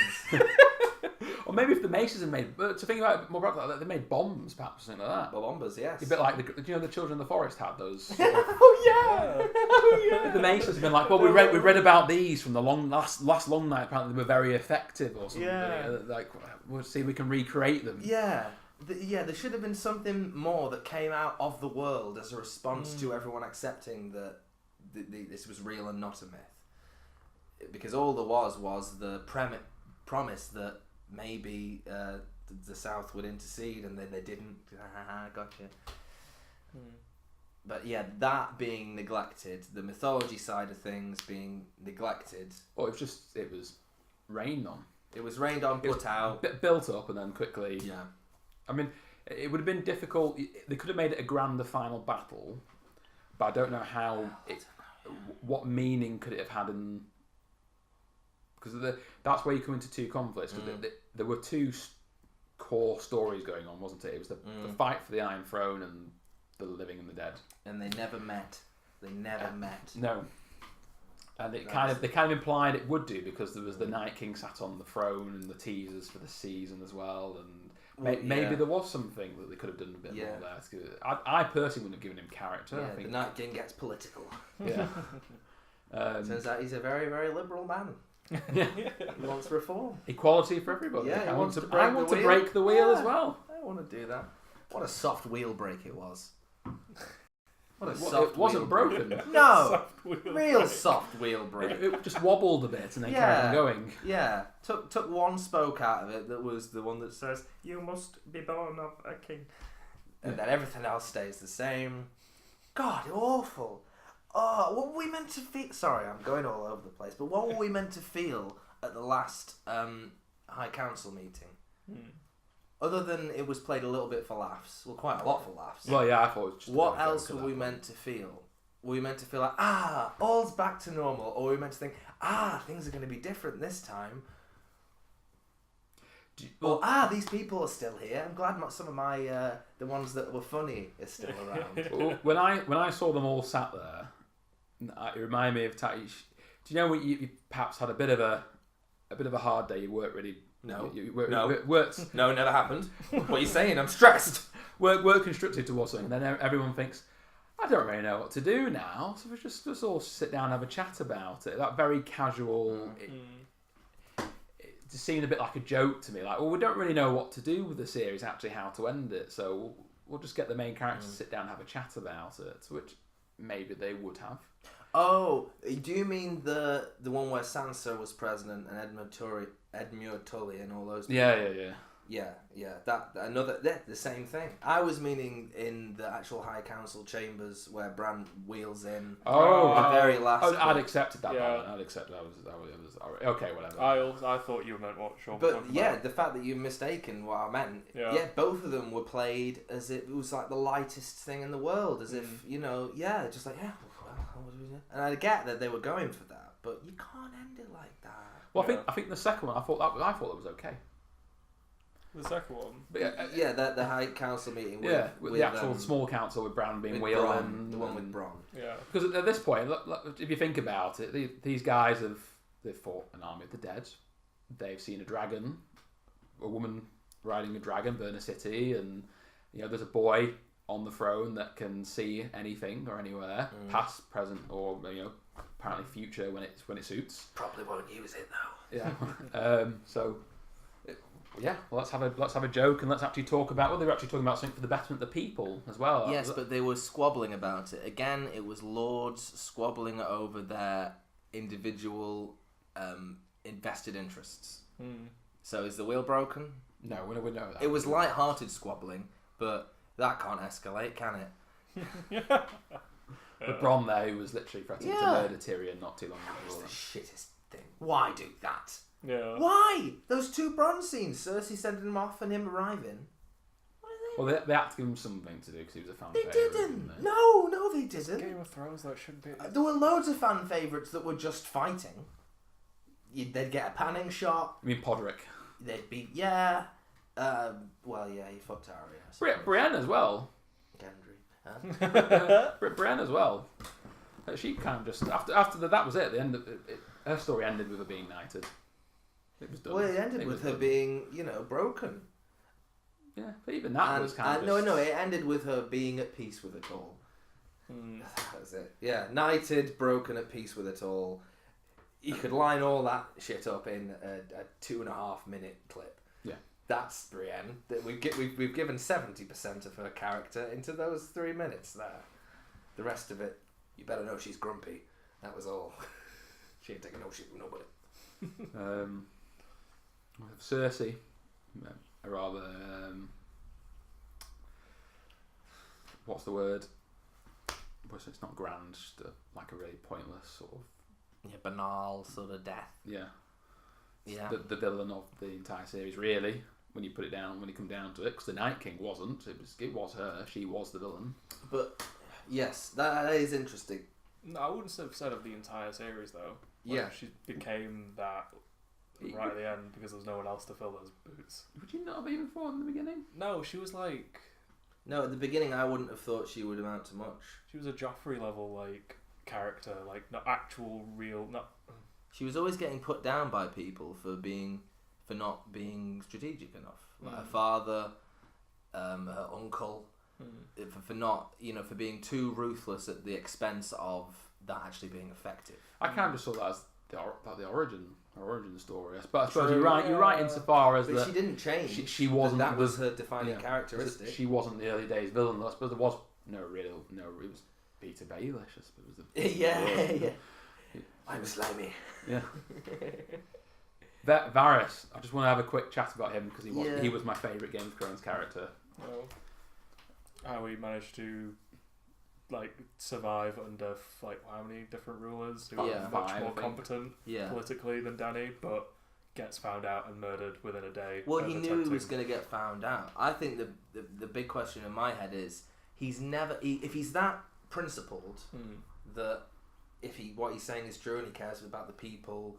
Or maybe if the maces had made, to think about it more practically, they made bombs, perhaps, something like that. Bombers, yes. A bit like the Children of the Forest had those. Sort of, Oh yeah. the maces have been like, well, we read about these from the last Long Night. Apparently, they were very effective or something. Yeah. Like, we'll see if we can recreate them. Yeah. There should have been something more that came out of the world as a response to everyone accepting that this was real and not a myth. Because all there was the promise that maybe the South would intercede, and then they didn't. Gotcha. But yeah, that being neglected, the mythology side of things being neglected. Well, it was rained on. It was rained on, put out. Built up and then quickly. Yeah. I mean, it would have been difficult. They could have made it a grander final battle, but I don't know how. What meaning could it have had in? Because that's where you come into two conflicts. Because there were two core stories going on, wasn't it? It was the fight for the Iron Throne and the living and the dead. And they never met. Met. No. And they kind of implied it would do, because there was the Night King sat on the throne and the teasers for the season as well, and maybe there was something that they could have done a bit more there. I personally wouldn't have given him character. Yeah, I think the Night King gets political. Yeah. Turns out he's a very, very liberal man. He wants reform. Equality for everybody. Yeah, I want to break break the wheel as Yeah. well. I want to do that. What a soft wheel break it was. What a It soft wasn't wheel broken. break. No, Soft wheel real break. soft wheel break. It just wobbled a bit and then carried on going. Yeah, took one spoke out of it that was the one that says "You must be born of a king," and then everything else stays the same. God, awful. Oh, what were we meant to feel? Sorry, I'm going all over the place. But what were we meant to feel at the last High Council meeting? Other than it was played a little bit for laughs. Well, quite a lot for laughs. Well, yeah, I thought it was just What else were we meant to feel? Were we meant to feel like, all's back to normal? Or were we meant to think, things are going to be different this time? these people are still here. I'm glad some of my the ones that were funny are still around. Well, when I saw them all sat there, it reminded me of Do you know when you perhaps had a bit of a hard day? You weren't really. No. Worked. No, it never happened. What are you saying? I'm stressed. Work constructed towards something. And then everyone thinks, I don't really know what to do now, so let's all sit down and have a chat about it. That very casual. It just seemed a bit like a joke to me. Like, well, we don't really know what to do with the series, actually, how to end it. So we'll just get the main characters to sit down and have a chat about it, which maybe they would have. Oh, do you mean the one where Sansa was president and Edmure Tully and all those people? Yeah. They're the same thing. I was meaning in the actual High Council chambers where Bran wheels in. The very last. I'd accepted that. Yeah. I'd accept that. Was okay, whatever. I thought you meant what Sean was But talking yeah, about. the fact that you've mistaken what I meant. Yeah. Both of them were played as if it was like the lightest thing in the world, as if just like what do we do? And I get that they were going for that, but you can't end it like that. Well, I think the second one, I thought that was okay. The second one. But, the High Council meeting. With the actual small council with Bran being with wheeled Bronn, in. the one with Bronn. Yeah. Because at this point, if you think about it, these guys they've fought an army of the dead. They've seen a dragon, a woman riding a dragon burn a city, and there's a boy on the throne that can see anything or anywhere, past, present, or apparently future when it suits. Probably won't use it though. Yeah. Let's have a joke and let's actually talk about. Well, they were actually talking about something for the betterment of the people as well. Yes, but they were squabbling about it. Again, it was lords squabbling over their individual invested interests. So is the wheel broken? No, we know that. It was light-hearted squabbling, but that can't escalate, can it? But Bronn there, who was literally threatening to murder Tyrion not too long That ago. was the shittest thing. Why do that? Yeah. Why? Those two Bronn scenes, Cersei sending him off and him arriving. Well, they had to give him something to do because he was a fan They favourite. didn't. They? No, they didn't. Game of Thrones, that shouldn't be. There were loads of fan favourites that were just fighting. They'd get a panning shot. I mean, Podrick. They'd be he fucked Arya. Brienne as well. Gendry. Brienne as well. She kind of just after that was it. The end of it. Her story ended with her being knighted. It was done. Well, it ended with her being, broken. Yeah, but even that was kind of. No, it ended with her being at peace with it all. That was it. Yeah, knighted, broken, at peace with it all. You could line all that shit up in a 2.5 minute clip. Yeah, that's Brienne. We've given 70% of her character into those 3 minutes there. The rest of it, you better know she's grumpy. That was all. She ain't taking no shit from nobody. Cersei, a rather what's the word? Well, it's not grand, just like a really pointless sort of banal sort of death. Yeah. The villain of the entire series, really, when you come down to it, because the Night King wasn't. It was her. She was the villain. But yes, that is interesting. No, I wouldn't have said of the entire series though. She became that right at the end because there was no one else to fill those boots. Would you not have even thought in the beginning? No, she was like. No, at the beginning, I wouldn't have thought she would amount to much. She was a Joffrey level character, not actual real. Not. She was always getting put down by people for not being strategic enough. Like her father, her uncle, for not for being too ruthless at the expense of that actually being effective. I kind of just saw that as the origin story. But I suppose you're right insofar as but she didn't change. She wasn't. That was her defining characteristic. She wasn't the early days villain. I suppose there was no. It was Peter Baelish. I suppose. Yeah. I'm slimy. Yeah. Varys. I just want to have a quick chat about him because he was my favourite Game of Thrones character. Well, how he managed to survive under how many different rulers who are much more competent politically than Dany, but gets found out and murdered within a day. Well, he knew he was going to get found out. I think the big question in my head is if he's that principled that if what he's saying is true and he cares about the people,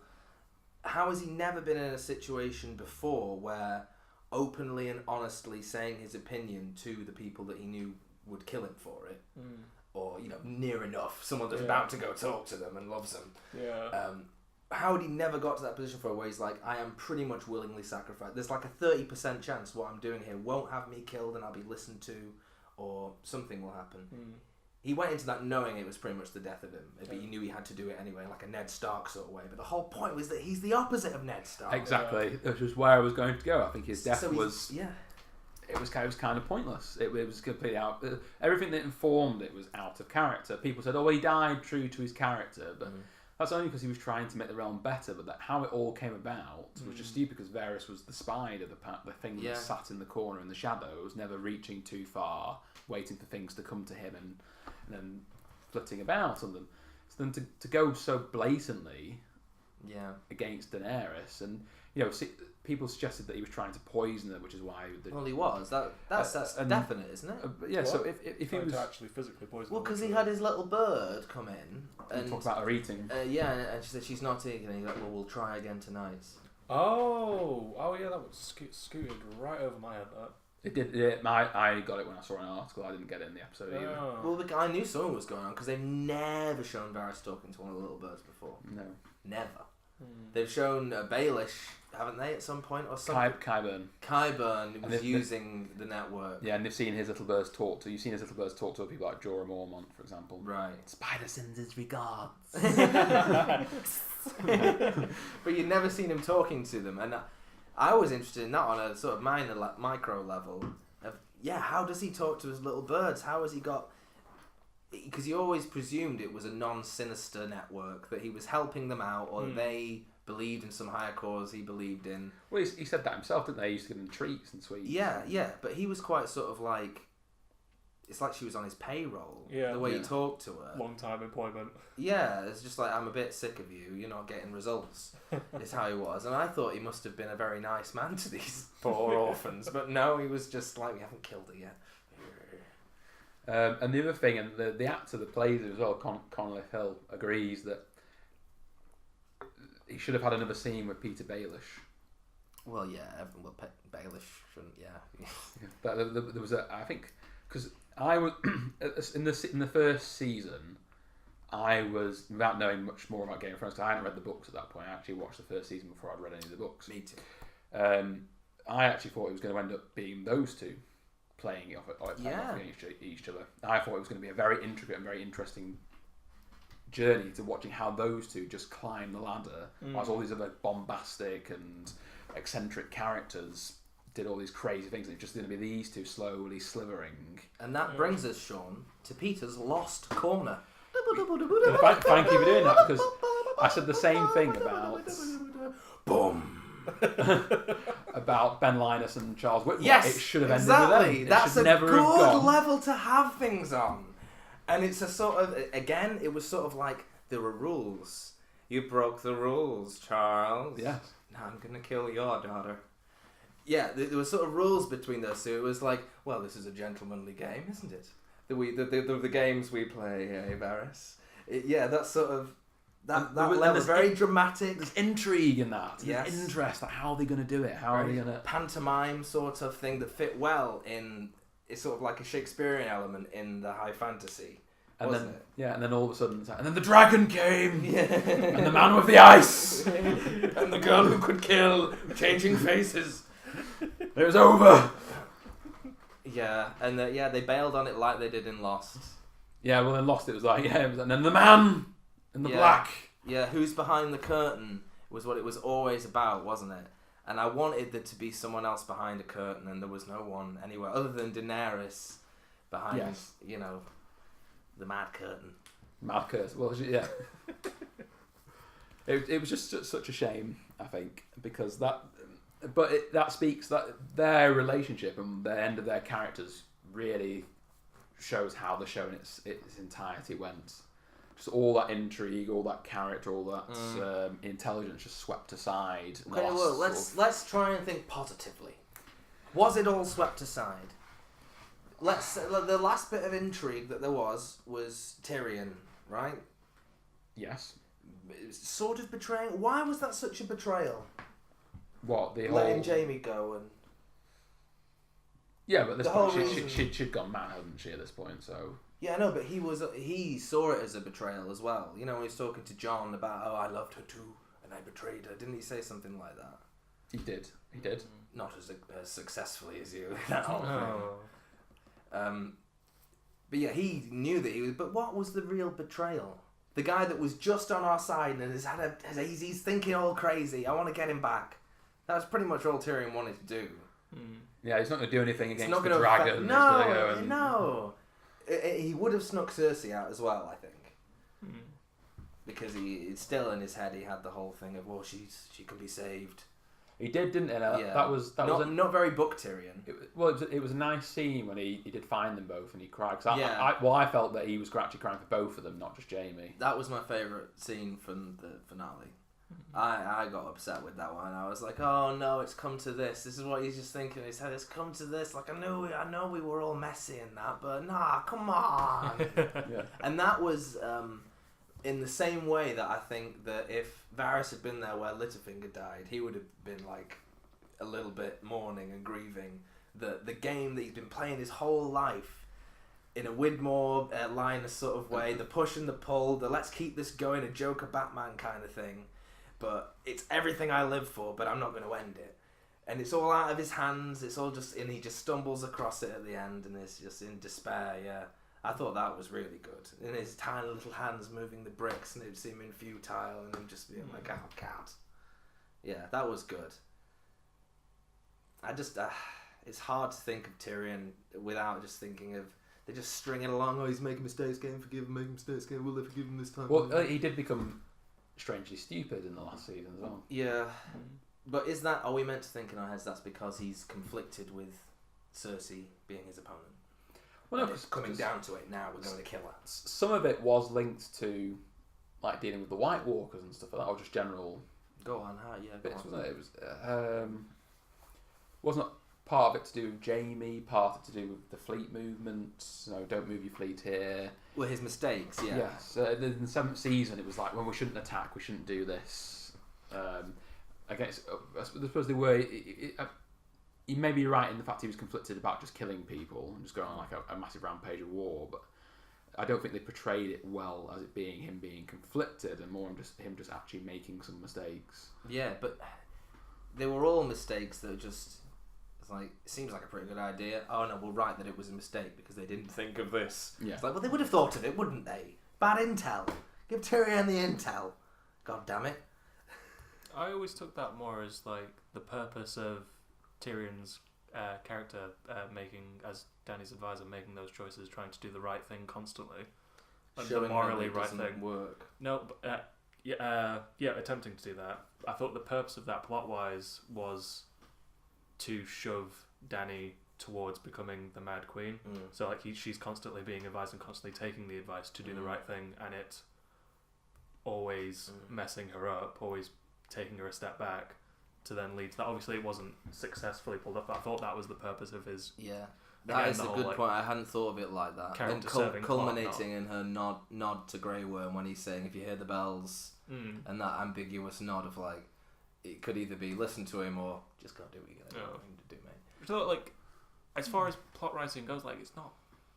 how has he never been in a situation before where openly and honestly saying his opinion to the people that he knew would kill him for it, or near enough, someone that's about to go talk to them and loves them. Yeah. How had he never got to that position for where he's like, I am pretty much willingly sacrificed. There's like a 30% chance what I'm doing here won't have me killed and I'll be listened to, or something will happen. He went into that knowing it was pretty much the death of him, but he knew he had to do it anyway, like a Ned Stark sort of way. But the whole point was that he's the opposite of Ned Stark. Exactly, which was where I was going to go. I think his death was... Yeah. It was kind of pointless. It was completely out... Everything that informed it was out of character. People said, oh, he died true to his character, but... That's only because he was trying to make the realm better, but how it all came about was just stupid because Varys was the spider, the thing that sat in the corner in the shadows, never reaching too far, waiting for things to come to him and then flitting about on them. So then to go so blatantly against Daenerys, and people suggested that he was trying to poison her, which is why... Well, he was. That's definite, isn't it? So if he was... to actually physically poison Well, because he had his little bird come in and... Talk about her eating. And she said she's not eating, and he's like, well, we'll try again tonight. Oh yeah, that was scooted right over my head, that. It did. I got it when I saw an article. I didn't get it in the episode either. Well, I knew something was going on because they've never shown Varys talking to one of the little birds before. No. Never. They've shown Baelish, haven't they, at some point or something? Qyburn was using the network. Yeah, and they've seen his little birds talk to. You've seen his little birds talk to people like Jorah Mormont, for example. Right. Spider sends his regards. But you'd never seen him talking to them, and I was interested in that on a sort of micro level. Of how does he talk to his little birds? How has he got? Because you always presumed it was a non-sinister network, that he was helping them out, or that they believed in some higher cause he believed in. Well, he said that himself, didn't they? He used to give them treats and sweets. Yeah, but he was quite sort of like... It's like she was on his payroll, the way he talked to her. Long-time employment. Yeah, it's just like, I'm a bit sick of you, you're not getting results, is how he was. And I thought he must have been a very nice man to these poor orphans, but no, he was just like, we haven't killed her yet. And the other thing, and the actor that plays it as well, Connolly Hill, agrees that he should have had another scene with Peter Baelish. Well, Baelish shouldn't, But there was I think, because I was in the first season, I was, without knowing much more about Game of Thrones, because I hadn't read the books at that point. I actually watched the first season before I'd read any of the books. Me too. I actually thought it was going to end up being those two playing off against each other. I thought it was going to be a very intricate and very interesting journey to watching how those two just climb the ladder, as all these other bombastic and eccentric characters did all these crazy things. It's just going to be these two slowly slithering. And that brings us, Sean, to Peter's lost corner. Thank you for doing that, because I said the same thing about Boom. about Ben Linus and Charles Whitmore. Yes, it should have ended exactly. with them. That's a never good level to have things on. And it's a sort of, again, it was sort of like, there were rules. You broke the rules, Charles. Yes. Now I'm going to kill your daughter. Yeah, there were sort of rules between those two. It was like, well, this is a gentlemanly game, isn't it? The games we play, Varys. That's sort of... That level, very dramatic. There's intrigue in that. Yes. There's interest. Like, how are they going to do it? How are they going to... Pantomime sort of thing that fit well in... It's sort of like a Shakespearean element in the high fantasy. And wasn't then, it? and then all of a sudden, and then the dragon came, Yeah. and the man with the ice, and the girl who could kill, changing faces. It was over. Yeah, and they bailed on it like they did in Lost. Yeah, well, in Lost it was like, and then the man in the black. Yeah, who's behind the curtain was what it was always about, wasn't it? And I wanted there to be someone else behind a curtain, and there was no one anywhere other than Daenerys behind, the Mad Curtain. Mad Curtain. Well, yeah. it was just such a shame, I think, because that speaks that their relationship and the end of their characters really shows how the show in its entirety went. Just all that intrigue, all that character, all that intelligence just swept aside. Okay, well, let's try and think positively. Was it all swept aside? The last bit of intrigue that there was Tyrion, right? Yes. sort of betraying. Why was that such a betrayal? What the Letting whole? Jamie go and Yeah, but at this the whole point reason- she'd gone mad, hadn't she? At this point, so yeah, I know, but he saw it as a betrayal as well. You know, when he was talking to John about, oh, I loved her too, and I betrayed her. Didn't he say something like that? he did. He did. Not as successfully as you. That whole thing. Oh. But yeah, he knew that he was. But what was the real betrayal? The guy that was just on our side and he's thinking all crazy. I want to get him back. That was pretty much all Tyrion wanted to do. Yeah, he's not going to do anything It's against not the going to dragon. affect. He's gonna go and- No. He would have snuck Cersei out as well, I think, because it's still in his head. He had the whole thing of, well, she can be saved. He did, didn't he? Yeah. That was Not very book Tyrion. it was a nice scene when he did find them both and he cried. 'Cause Yeah. I felt that he was actually crying for both of them, not just Jamie. That was my favourite scene from the finale. I got upset with that one. I was like, oh no, it's come to this. This is what he's just thinking in his head. It's come to this. Like, I know we were all messy in that, but nah, come on. Yeah. And that was in the same way that I think that if Varys had been there where Littlefinger died, he would have been like a little bit mourning and grieving the game that he's been playing his whole life in a Widmore Linus sort of way, the push and the pull, the let's keep this going, a Joker Batman kind of thing. But it's everything I live for, but I'm not going to end it. And it's all out of his hands. It's all just, and he just stumbles across it at the end, and is just in despair. Yeah, I thought that was really good. And his tiny little hands moving the bricks, and it seeming futile, and him just being like, "Oh God." Yeah, that was good. I just, it's hard to think of Tyrion without just thinking of they're just stringing along. Oh, he's making mistakes. Get him, forgive him. Making mistakes. Get him. Will they forgive him this time? Well, he did become strangely stupid in the last season as well. Yeah, but is that, are we meant to think in our heads that's because he's conflicted with Cersei being his opponent? Well, And no, it's coming down to it now, we're going to kill her. some of it was linked to like dealing with the White Walkers and stuff like that, or just general Go on, how? Yeah, go bits, on. wasn't it? It was wasn't part of it to do with Jamie, part of it to do with the fleet movements. You know, don't move your fleet here. Well, his mistakes, yeah. Yes, in the 7th season, it was like, when we shouldn't attack, we shouldn't do this. I guess I suppose they were. He may be right in the fact he was conflicted about just killing people and just going on like a massive rampage of war, but I don't think they portrayed it well as it being him being conflicted, and more him just actually making some mistakes. Yeah, but they were all mistakes that just, it's like, it seems like a pretty good idea. Oh no, we'll write that it was a mistake because they didn't think of this. Yeah. It's like, well, they would have thought of it, wouldn't they? Bad intel. Give Tyrion the intel. God damn it. I always took that more as like the purpose of Tyrion's character making, as Dany's advisor, making those choices, trying to do the right thing constantly, like the Showing morally that it right doesn't thing. work. No, but, attempting to do that. I thought the purpose of that plot-wise was to shove Dany towards becoming the Mad Queen. So like she's constantly being advised and constantly taking the advice to do the right thing, and it always messing her up, always taking her a step back, to then lead to that. Obviously, it wasn't successfully pulled off, but I thought that was the purpose of his. Yeah. Again, That is the a whole, good like, point. I hadn't thought of it like that. And character-serving plot, culminating in her nod to Grey Worm when he's saying, if you hear the bells, and that ambiguous nod of like, it could either be listen to him or just go do what you're going to do, mate. I thought, like, as far as plot writing goes, like, it's not.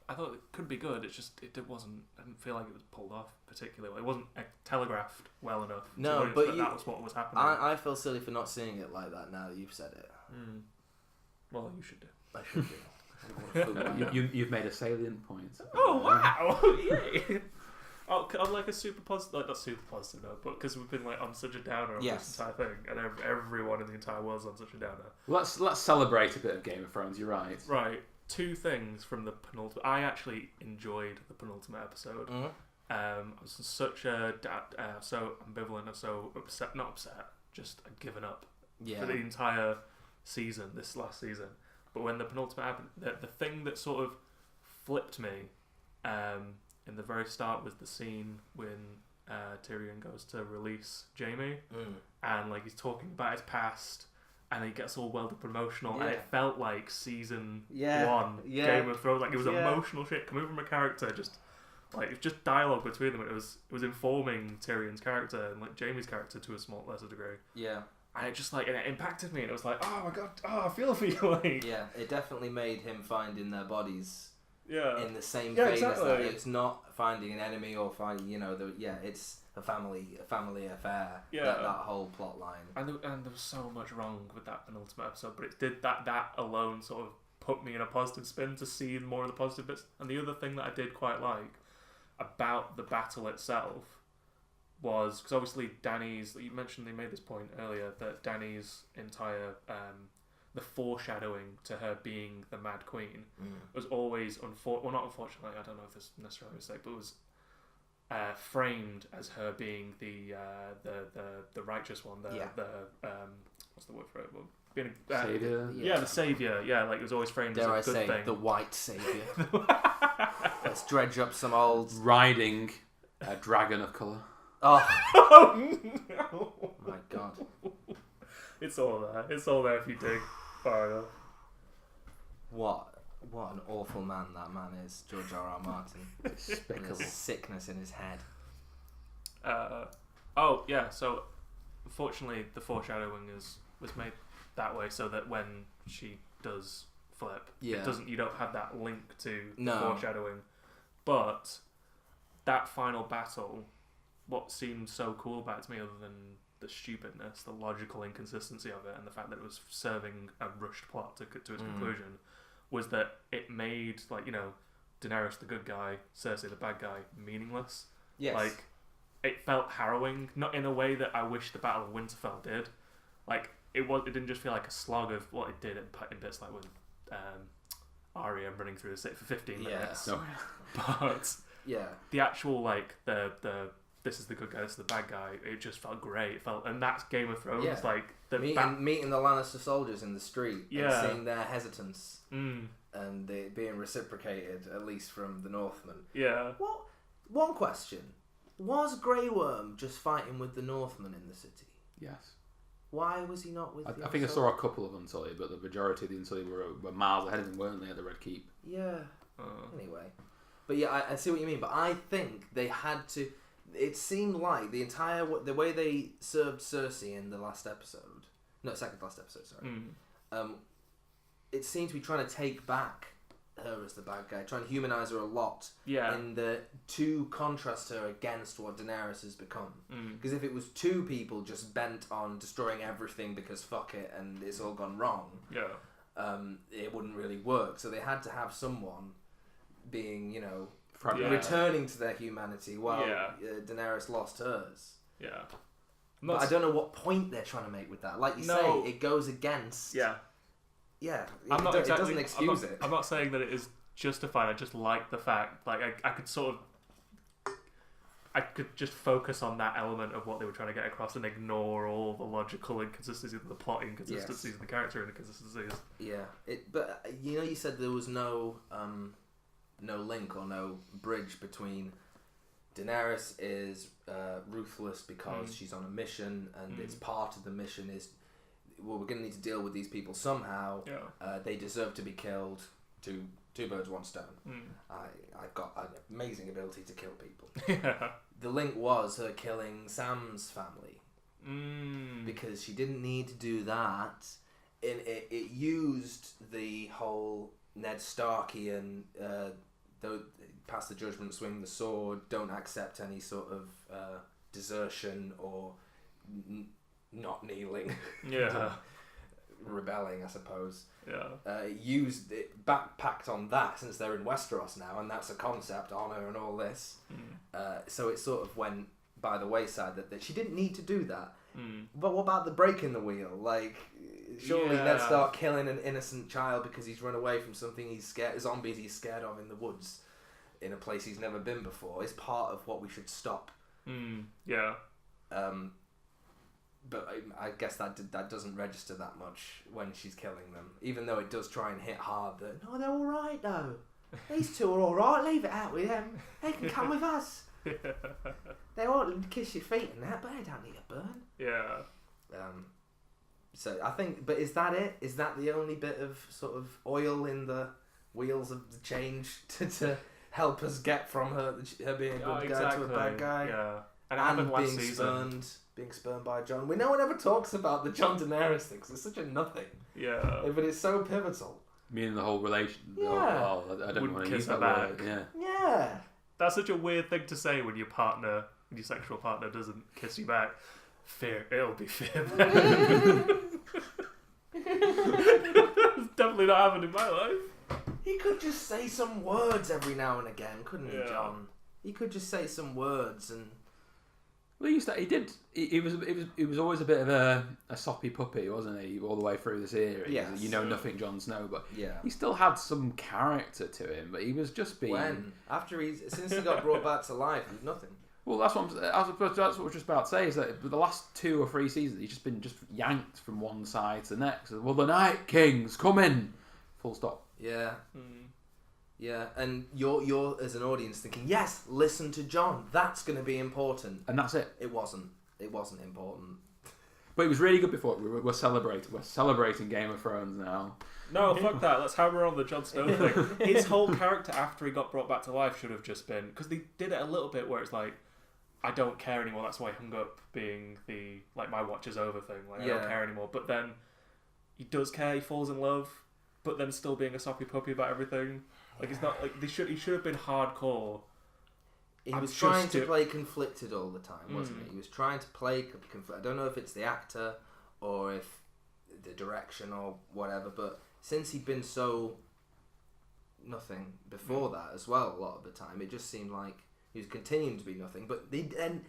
I thought it could be good. It's just it wasn't. I didn't feel like it was pulled off particularly. It wasn't telegraphed well enough. No, to but that was what was happening. I feel silly for not seeing it like that now that you've said it. Well, you should do. I should do. You've made a salient point. Oh wow! Yay! On like a super positive, like not super positive note, but because we've been like on such a downer on Yes. this entire thing, and everyone in the entire world's on such a downer. Let's celebrate a bit of Game of Thrones. You're right. Right. Two things from the penultimate. I actually enjoyed the penultimate episode. I was such a so ambivalent and so upset. Not upset, just given up for the entire season. This last season, but when the penultimate happened, the thing that sort of flipped me in the very start was the scene when Tyrion goes to release Jaime, and like he's talking about his past. And he gets all welled up and emotional, and it felt like season 1 Game of Thrones. Like it was emotional shit coming from a character just Like, it's just dialogue between them. It was informing Tyrion's character and like Jaime's character to a small lesser degree. Yeah. And it just like it impacted me, and it was like, oh my god, I feel for you. Like, Yeah, it definitely made him finding their bodies yeah, in the same Yeah, vein as that. exactly. It's not finding an enemy or finding, it's a family affair. Yeah. That whole plot line. and there was so much wrong with that penultimate episode, but it did that alone sort of put me in a positive spin to see more of the positive bits. And the other thing that I did quite like about the battle itself was, because obviously Dany's, you mentioned, they made this point earlier, that Dany's entire the foreshadowing to her being the Mad Queen was always not unfortunately, I don't know if this is necessarily a mistake, but was framed as her being the righteous one, Yeah. what's the word for it? Well, being Savior. yeah, the savior. Yeah, like it was always framed Dare I as a good say, thing. the white savior. Let's dredge up some old. Riding a dragon of colour. Oh Oh no! my god. It's all there. It's all there if you dig far enough. What an awful man that man is, George R.R. Martin. Despicable. There's sickness in his head. Oh yeah. So unfortunately, the foreshadowing was made that way so that when she does flip, Yeah. it doesn't. You don't have that link to the No. foreshadowing. But that final battle, what seemed so cool about it to me, other than the stupidness, the logical inconsistency of it, and the fact that it was serving a rushed plot to its conclusion, was that it made, like, Daenerys the good guy, Cersei the bad guy, meaningless. Yes. Like, it felt harrowing, not in a way that I wish the Battle of Winterfell did. Like, it didn't just feel like a slog of what it did in bits like with Arya running through the city for 15 minutes. No. But yeah. the actual, like, the this is the good guy, this is the bad guy, it just felt great. It felt, and that's Game of Thrones. Yeah. Like the Meeting the Lannister soldiers in the street Yeah. and seeing their hesitance Mm, and it being reciprocated, at least from the Northmen. yeah. One question. Was Grey Worm just fighting with the Northmen in the city? Yes. Why was he not with I the think I other saw a couple of Unsullied, but the majority of the Unsullied were miles ahead of them, weren't they, at the Red Keep? Yeah. Uh, Anyway. But yeah, I see what you mean. But I think they had to... It seemed like the way they served Cersei in the last episode... No, second to last episode, sorry. It seemed to be trying to take back her as the bad guy, trying to humanise her a lot, yeah. to contrast her against what Daenerys has become. Mm. Because if it was two people just bent on destroying everything because fuck it and it's all gone wrong, Yeah. it wouldn't really work. So they had to have someone being, Fragile. Yeah. returning to their humanity while Yeah. Daenerys lost hers. Yeah. But I don't know what point they're trying to make with that. Like you No. say, it goes against... Yeah. Yeah, I'm not it exactly. doesn't excuse it. I'm not saying that it is justified. I just like the fact, like, I could sort of, I could just focus on that element of what they were trying to get across and ignore all the logical inconsistencies, the plot inconsistencies, Yes. and the character inconsistencies. Yeah, but you said there was no link or no bridge between Daenerys is ruthless because she's on a mission, and it's part of the mission is, well, we're going to need to deal with these people somehow. Yeah. They deserve to be killed. Two birds, one stone. Mm. I've got an amazing ability to kill people. Yeah. The link was her killing Sam's family. Mm. Because she didn't need to do that. It used the whole Ned Starkian, pass the judgment, swing the sword, don't accept any sort of desertion or not kneeling, Yeah. rebelling, I suppose. Yeah. Used it, backpacked on that since they're in Westeros now, and that's a concept, honour and all this. So it sort of went by the wayside that she didn't need to do that. But what about the break in the wheel? Like, surely Yeah. Ned Stark killing an innocent child because he's run away from something he's scared, zombies he's scared of in the woods, in a place he's never been before, is part of what we should stop. Yeah. But I guess that doesn't register that much when she's killing them, even though it does try and hit hard that, no, they're all right though. These two are all right. Leave it out with them. They can come with us. They won't kiss your feet and that, but they don't need a burn. Yeah. So I think, but is that it? Is that the only bit of sort of oil in the wheels of the change to help us get from her being a good guy to a bad guy. Yeah, and it And happened last being season. being spurned by John. We no one ever talks about the John Daenerys thing because it's such a nothing, Yeah, but it's so pivotal. Meaning the whole relation. Yeah. I don't Wouldn't want to kiss use her that word. back. Yeah. Yeah. that's such a weird thing to say when your sexual partner doesn't kiss you back. It'll be fear. It's definitely not happened in my life. He could just say some words every now and again, couldn't he, Yeah. John? He could just say some words and. Well, he did. He was always a bit of a soppy puppy, wasn't he? All the way through the series. Yes. You know nothing, Jon Snow, but Yeah. he still had some character to him. But he was just being. When? Since he got brought back to life, he's nothing. Well, that's what that's what I was just about to say. Is that the last 2 or 3 seasons, he's just been yanked from one side to the next. Well, the Night King's coming. Full stop. Yeah. Yeah, and you're as an audience thinking, yes, listen to John. That's going to be important. And that's it. It wasn't. It wasn't important. But it was really good before. We're celebrating. We're celebrating Game of Thrones now. No, fuck that. Let's hammer on the Jon Snow thing. His whole character after he got brought back to life should have just been, because they did it a little bit where it's like, I don't care anymore. That's why I hung up being the my watch is over thing. Like I don't care anymore. But then he does care. He falls in love, but then still being a soppy puppy about everything. Like it's not like he should have been hardcore. He was trying to play conflicted all the time, wasn't he? He was trying to play conflicted. I don't know if it's the actor or if the direction or whatever, but since he'd been so nothing before that as well, a lot of the time, it just seemed like he was continuing to be nothing. But he then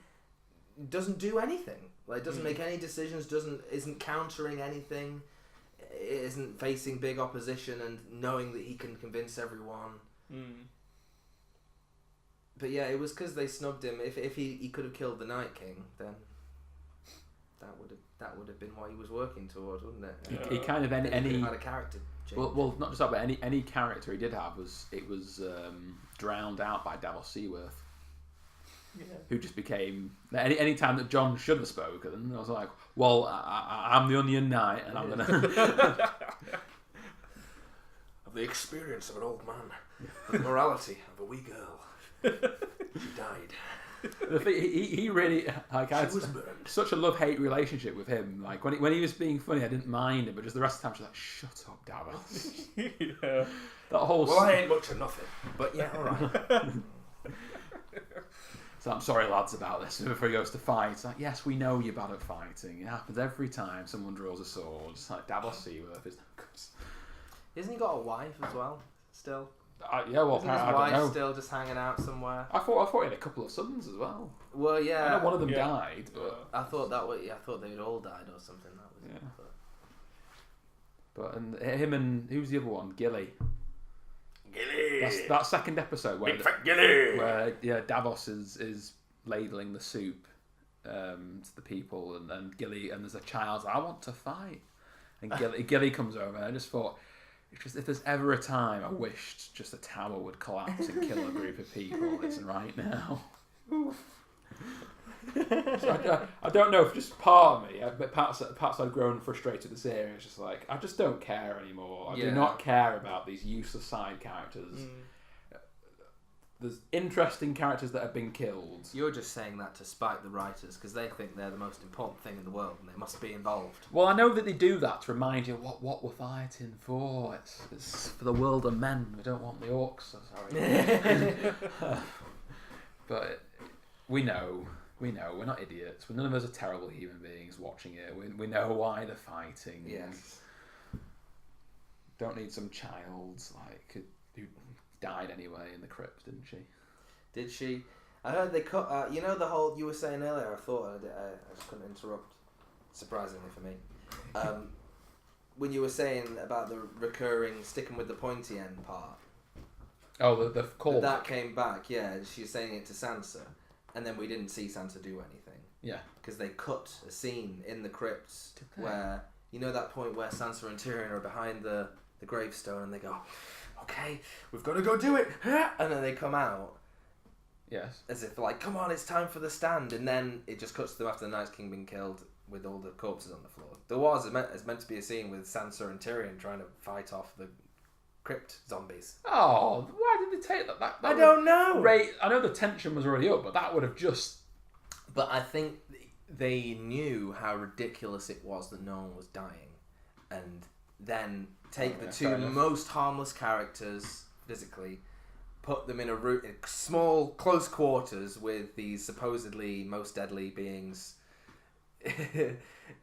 doesn't do anything. Like doesn't make any decisions. Isn't countering anything. Isn't facing big opposition and knowing that he can convince everyone. But yeah, it was because they snubbed him. If he could have killed the Night King, then that would have been what he was working towards, wouldn't it? He kind of Then he could any. have had a character change. Well, not just that, but any character he did have was drowned out by Davos Seaworth, who just became any time that John should have spoken. I was like, well, I'm the Onion Knight, and I'm gonna Of the experience of an old man, the morality of a wee girl. She died. The thing, he really like I had She was burned. such a love-hate relationship with him. Like when he was being funny, I didn't mind it, but just the rest of the time, she's like, "Shut up, Davos." Yeah. That whole. Well, I ain't much of nothing. But yeah, all right. So I'm sorry, lads, about this. Before he goes to fight, it's like, yes, we know you're bad at fighting. It happens every time someone draws a sword. It's like Davos Seaworth is. Isn't he got a wife as well? Still, Yeah, well, isn't his I don't wife know. still just hanging out somewhere? I thought he had a couple of sons as well. Well, I yeah. know one of them Yeah. died, but I thought I thought they'd all died or something. That was Yeah. it. but and him and who's the other one? Gilly. Gilly! That's that second episode where Big fat Gilly! where Davos is ladling the soup to the people, and Gilly, and there's a child. I want to fight, and Gilly comes over. And I just thought, it's just if there's ever a time I wished just a tower would collapse and kill a group of people, it's right now. So I don't know if just part of me, but perhaps I've grown frustrated with the series. Just like I just don't care anymore. I do Yeah. not care about these useless side characters. There's interesting characters that have been killed. You're just saying that to spite the writers because they think they're the most important thing in the world and they must be involved. Well, I know that they do that to remind you what we're fighting for. It's for the world of men. We don't want the orcs. Sorry. But we know. We're not idiots. None of us are terrible human beings watching it. We know why they're fighting. Yes. Don't need some child who died anyway in the crypt, didn't she? Did she? I heard they cut. You know the whole you were saying earlier. I thought I just couldn't interrupt. Surprisingly for me, when you were saying about the recurring sticking with the pointy end part. Oh, the call. That came back. Yeah, she was saying it to Sansa, and then we didn't see Sansa do anything. Yeah. Because they cut a scene in the crypts Did they? where you know that point where Sansa and Tyrion are behind the gravestone and they go, "Okay, we've got to go do it," and then they come out. Yes. As if like, come on, it's time for the stand, and then it just cuts to them after the Night's King being killed with all the corpses on the floor. There was it's meant to be a scene with Sansa and Tyrion trying to fight off the crypt zombies. Oh, why did they take that? I don't know. I know the tension was already up, but that would have just... But I think they knew how ridiculous it was that no one was dying, and then take the two most harmless characters physically, put them in in small, close quarters with these supposedly most deadly beings,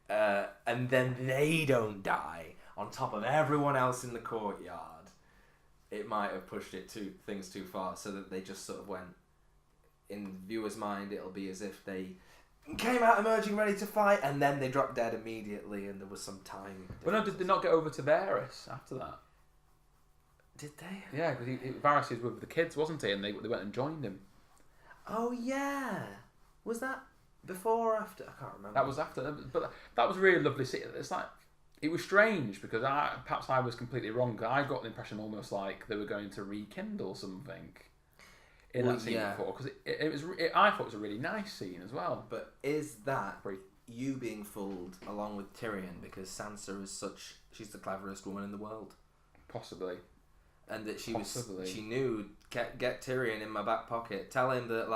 and then they don't die on top of everyone else in the courtyard. It might have pushed things too far, so that they just sort of went, in viewers' mind, it'll be as if they came out emerging ready to fight, and then they dropped dead immediately, and there was some time. But no, did they not get over to Varys after that? Did they? Yeah, because Varys was with the kids, wasn't he? And they went and joined him. Oh yeah, was that before or after? I can't remember. That was after, but that was really lovely. It's like it was strange because perhaps I was completely wrong. I got the impression almost like they were going to rekindle something in that scene before, because I thought it was a really nice scene as well. But is that you being fooled along with Tyrion, because Sansa is she's the cleverest woman in the world, possibly, and that she knew get Tyrion in my back pocket, tell him that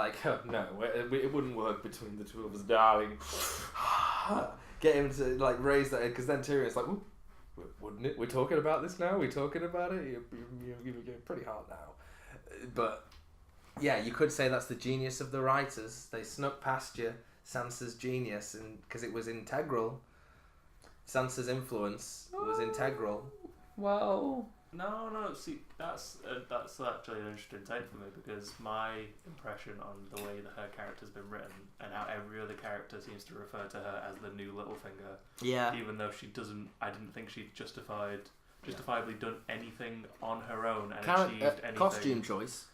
no, it wouldn't work between the two of us, darling. Get him to raise that, because then Tyrion's like, wouldn't it? We're talking about this now. We're talking about it. You're pretty hard now, but. Yeah, you could say that's the genius of the writers. They snuck past you Sansa's genius, and because it was integral. Sansa's influence was integral. Well, no. See, that's actually an interesting take for me, because my impression on the way that her character's been written and how every other character seems to refer to her as the new Littlefinger. Yeah. Even though she doesn't, I didn't think she'd justifiably done anything on her own and achieved anything. Costume choice.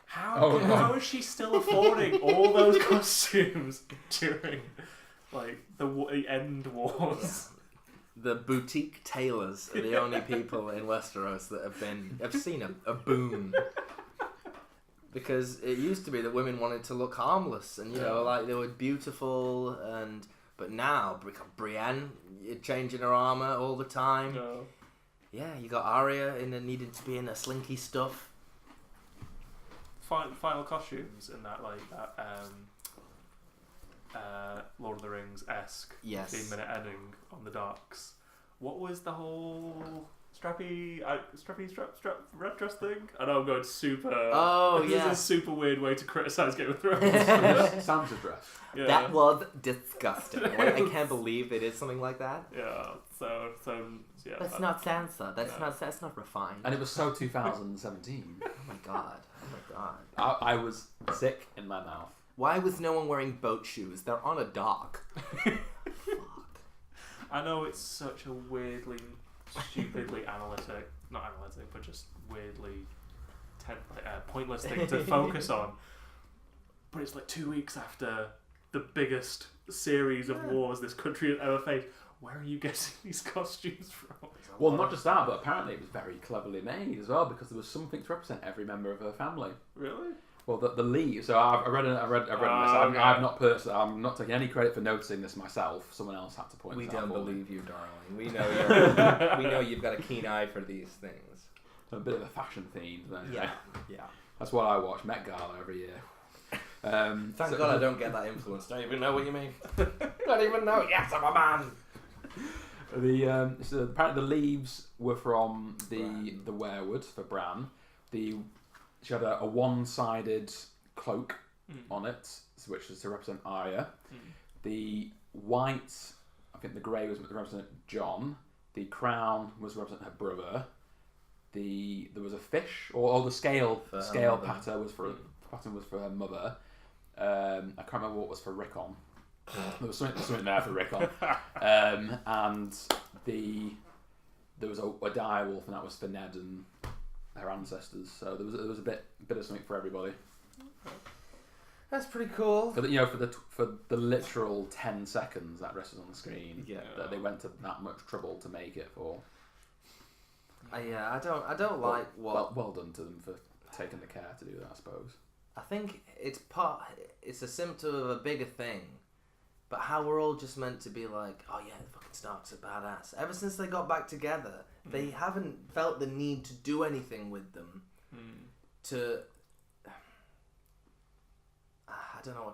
How is she still affording all those costumes during the end wars? Yeah. The boutique tailors are the only people in Westeros that have seen a boom. Because it used to be that women wanted to look harmless and they were beautiful, but now Brienne changing her armor all the time. No. Yeah, you got Arya needed to be in her slinky stuff. Final costumes in that Lord of the Rings-esque 15-minute ending on the docks. What was the whole strappy red dress thing? I know I'm going super. Oh this yeah. is a super weird way to criticize Game of Thrones. Sansa's dress. Yeah. That was disgusting. I can't believe they did something like that. Yeah. So yeah. That's not Sansa. That's not refined. And it was so 2017. Oh my god. I was sick in my mouth. Why was no one wearing boat shoes? They're on a dock. Fuck. I know it's such a weirdly, stupidly not analytic, but just weirdly pointless thing to focus on. But it's 2 weeks after the biggest series of wars this country has ever faced. Where are you getting these costumes from? Well, not just that, but apparently it was very cleverly made as well, because there was something to represent every member of her family. Really? Well, the lead. So I read this. I've not personally. I'm not taking any credit for noticing this myself. Someone else had to point. We this out don't for me. believe you, darling. We know we know you've got a keen eye for these things. So a bit of a fashion theme. Yeah. That's what I watch. Met Gala every year. Thank God I don't get that influence. Don't even know what you mean. Don't even know. Yes, I'm a man. So apparently the leaves were from the werewood for Bran. She had a one-sided cloak on it, which was to represent Arya. The white, I think the grey was to represent Jon. The crown was to represent her brother. There was a fish, or the scale pattern was for her mother. I can't remember what was for Rickon. There was something there for Rickon. And there was a dire wolf, and that was for Ned and her ancestors. So there was a bit of something for everybody. That's pretty cool. For the literal 10 seconds that dress was on the screen, that they went to that much trouble to make it for. I don't like what. Well done to them for taking the care to do that, I suppose. I think it's a symptom of a bigger thing, but how we're all just meant to be like, oh yeah, the fucking Starks are badass. Ever since they got back together, they haven't felt the need to do anything with them. To I don't know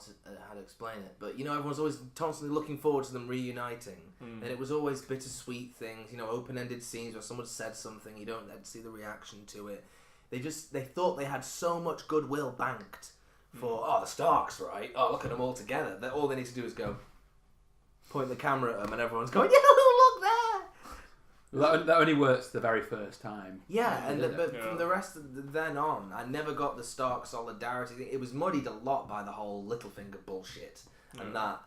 how to explain it, but everyone's always constantly looking forward to them reuniting, and it was always bittersweet things, open-ended scenes where someone said something, you don't see the reaction to it. They thought they had so much goodwill banked for the Starks, right? Oh, look at them all together. That all they need to do is go point the camera at them, and everyone's going, yeah, look there. That only works the very first time. Yeah, but from the rest of then on, I never got the Stark solidarity thing. It was muddied a lot by the whole Littlefinger bullshit, and that.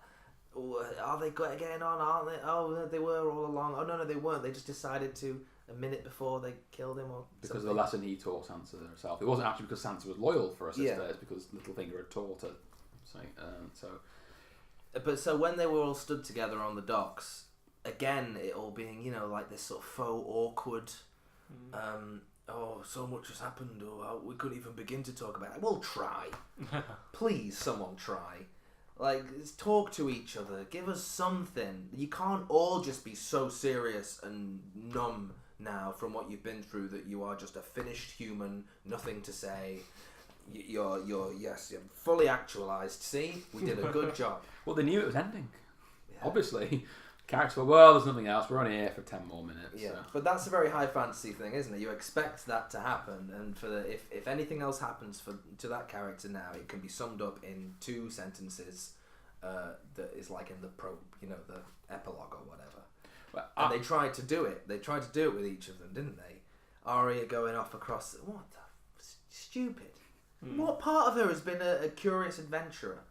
Are they getting on? Aren't they? Oh, they were all along. Oh no, they weren't. They just decided to a minute before they killed him, or because of the lesson he taught Sansa herself. It wasn't actually because Sansa was loyal for her sister. It's because Littlefinger had taught her. But so when they were all stood together on the docks, again, it all being like this sort of faux awkward. Oh, so much has happened, or we couldn't even begin to talk about it. Well, try, please, someone try. Like, talk to each other. Give us something. You can't all just be so serious and numb now from what you've been through that you are just a finished human, nothing to say. You're fully actualized. See, we did a good job. Well, they knew it was ending. Yeah. Obviously, characters were, well, there's nothing else. We're only here for 10 more minutes. Yeah, so. But that's a very high fantasy thing, isn't it? You expect that to happen, and if anything else happens to that character now, it can be summed up in 2 sentences. That is like in the the epilogue or whatever. Well, and they tried to do it. They tried to do it with each of them, didn't they? Arya going off across. What the stupid. What part of her has been a curious adventurer?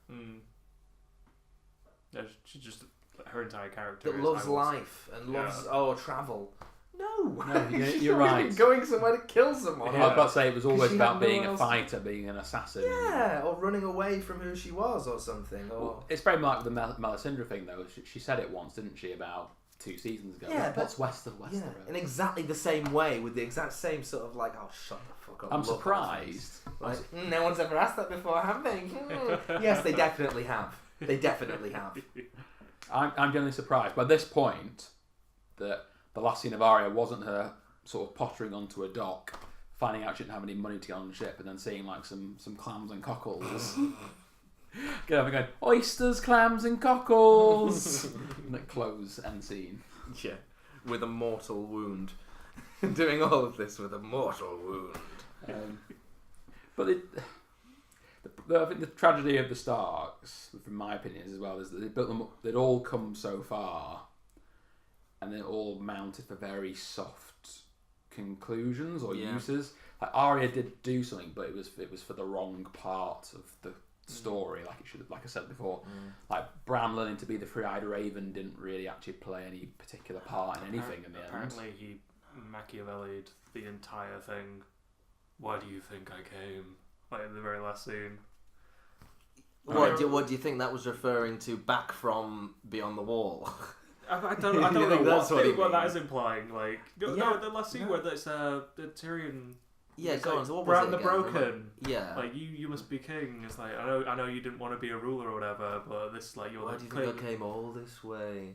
Yeah, she just her entire character that loves life and loves travel. No, you're right. Going somewhere to kill someone. Yeah. I was about to say it was always about being a fighter, being an assassin. Yeah, or running away from who she was or something. Or well, it's very much the Melisandre thing, though. She said it once, didn't she, about 2 seasons ago? Yeah, what's west of Westeros? Yeah, in exactly the same way, with the exact same sort of like, oh, shut the fuck up. I'm surprised. Like, no one's ever asked that before, have they? Yes, they definitely have. They definitely have. I'm genuinely surprised. By this point, that the last scene of Arya wasn't her sort of pottering onto a dock, finding out she didn't have any money to get on the ship, and then seeing like some clams and cockles. Get up and going, oysters, clams and cockles! And it close end scene. Yeah, with a mortal wound. Doing all of this with a mortal wound. But I think the tragedy of the Starks, from my opinion as well, is that they built them up, they'd all come so far, and they all mounted for very soft conclusions or uses. Like Arya did do something, but it was for the wrong part of the story. Like it should have, like I said before, like Bran learning to be the Three-Eyed Raven didn't really actually play any particular part in anything in the end. Apparently, he Machiavelli'd the entire thing. Why do you think I came? Like in the very last scene. What do you think that was referring to? Back from Beyond the Wall. I don't know what that is implying. Like no, the last scene where there's the Tyrion. Yeah, go on. So what Bran was it the again? Broken. Yeah. Like you must be king. It's like I know you didn't want to be a ruler or whatever, but this like you're. Why do you think I came all this way?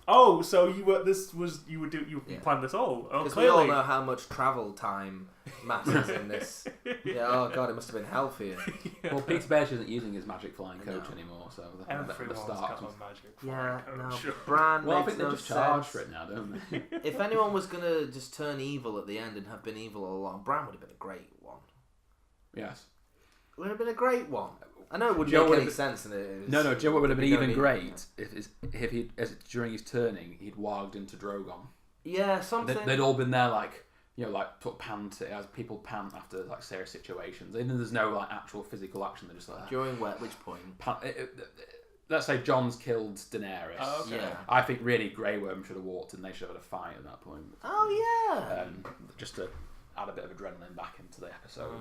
Oh, so you planned this all? Oh, because clearly. we all know how much travel time matters in this. Yeah. Oh god, it must have been hell for you. Well, Peter Baelish isn't using his magic flying coach anymore, so Everyone's got Starks. a magic Yeah, flying no. coach. Bran Well, I makes think they no just charge sense. for it now, don't they? If anyone was gonna just turn evil at the end and have been evil all along, Bran would have been a great one. Yes. Would have been a great one. I know it wouldn't Joe make would any have sense in it. No, Joe would have been we even don't great if he during his turning he'd warged into Drogon. Yeah, something. They'd all been there like like sort of pant as people pant after like serious situations. Even though there's no like actual physical action, they're just like During which point? let's say Jon's killed Daenerys. Oh, okay. Yeah. I think really Grey Worm should have walked and they should have had a fight at that point. Oh yeah. Just to add a bit of adrenaline back into the episode.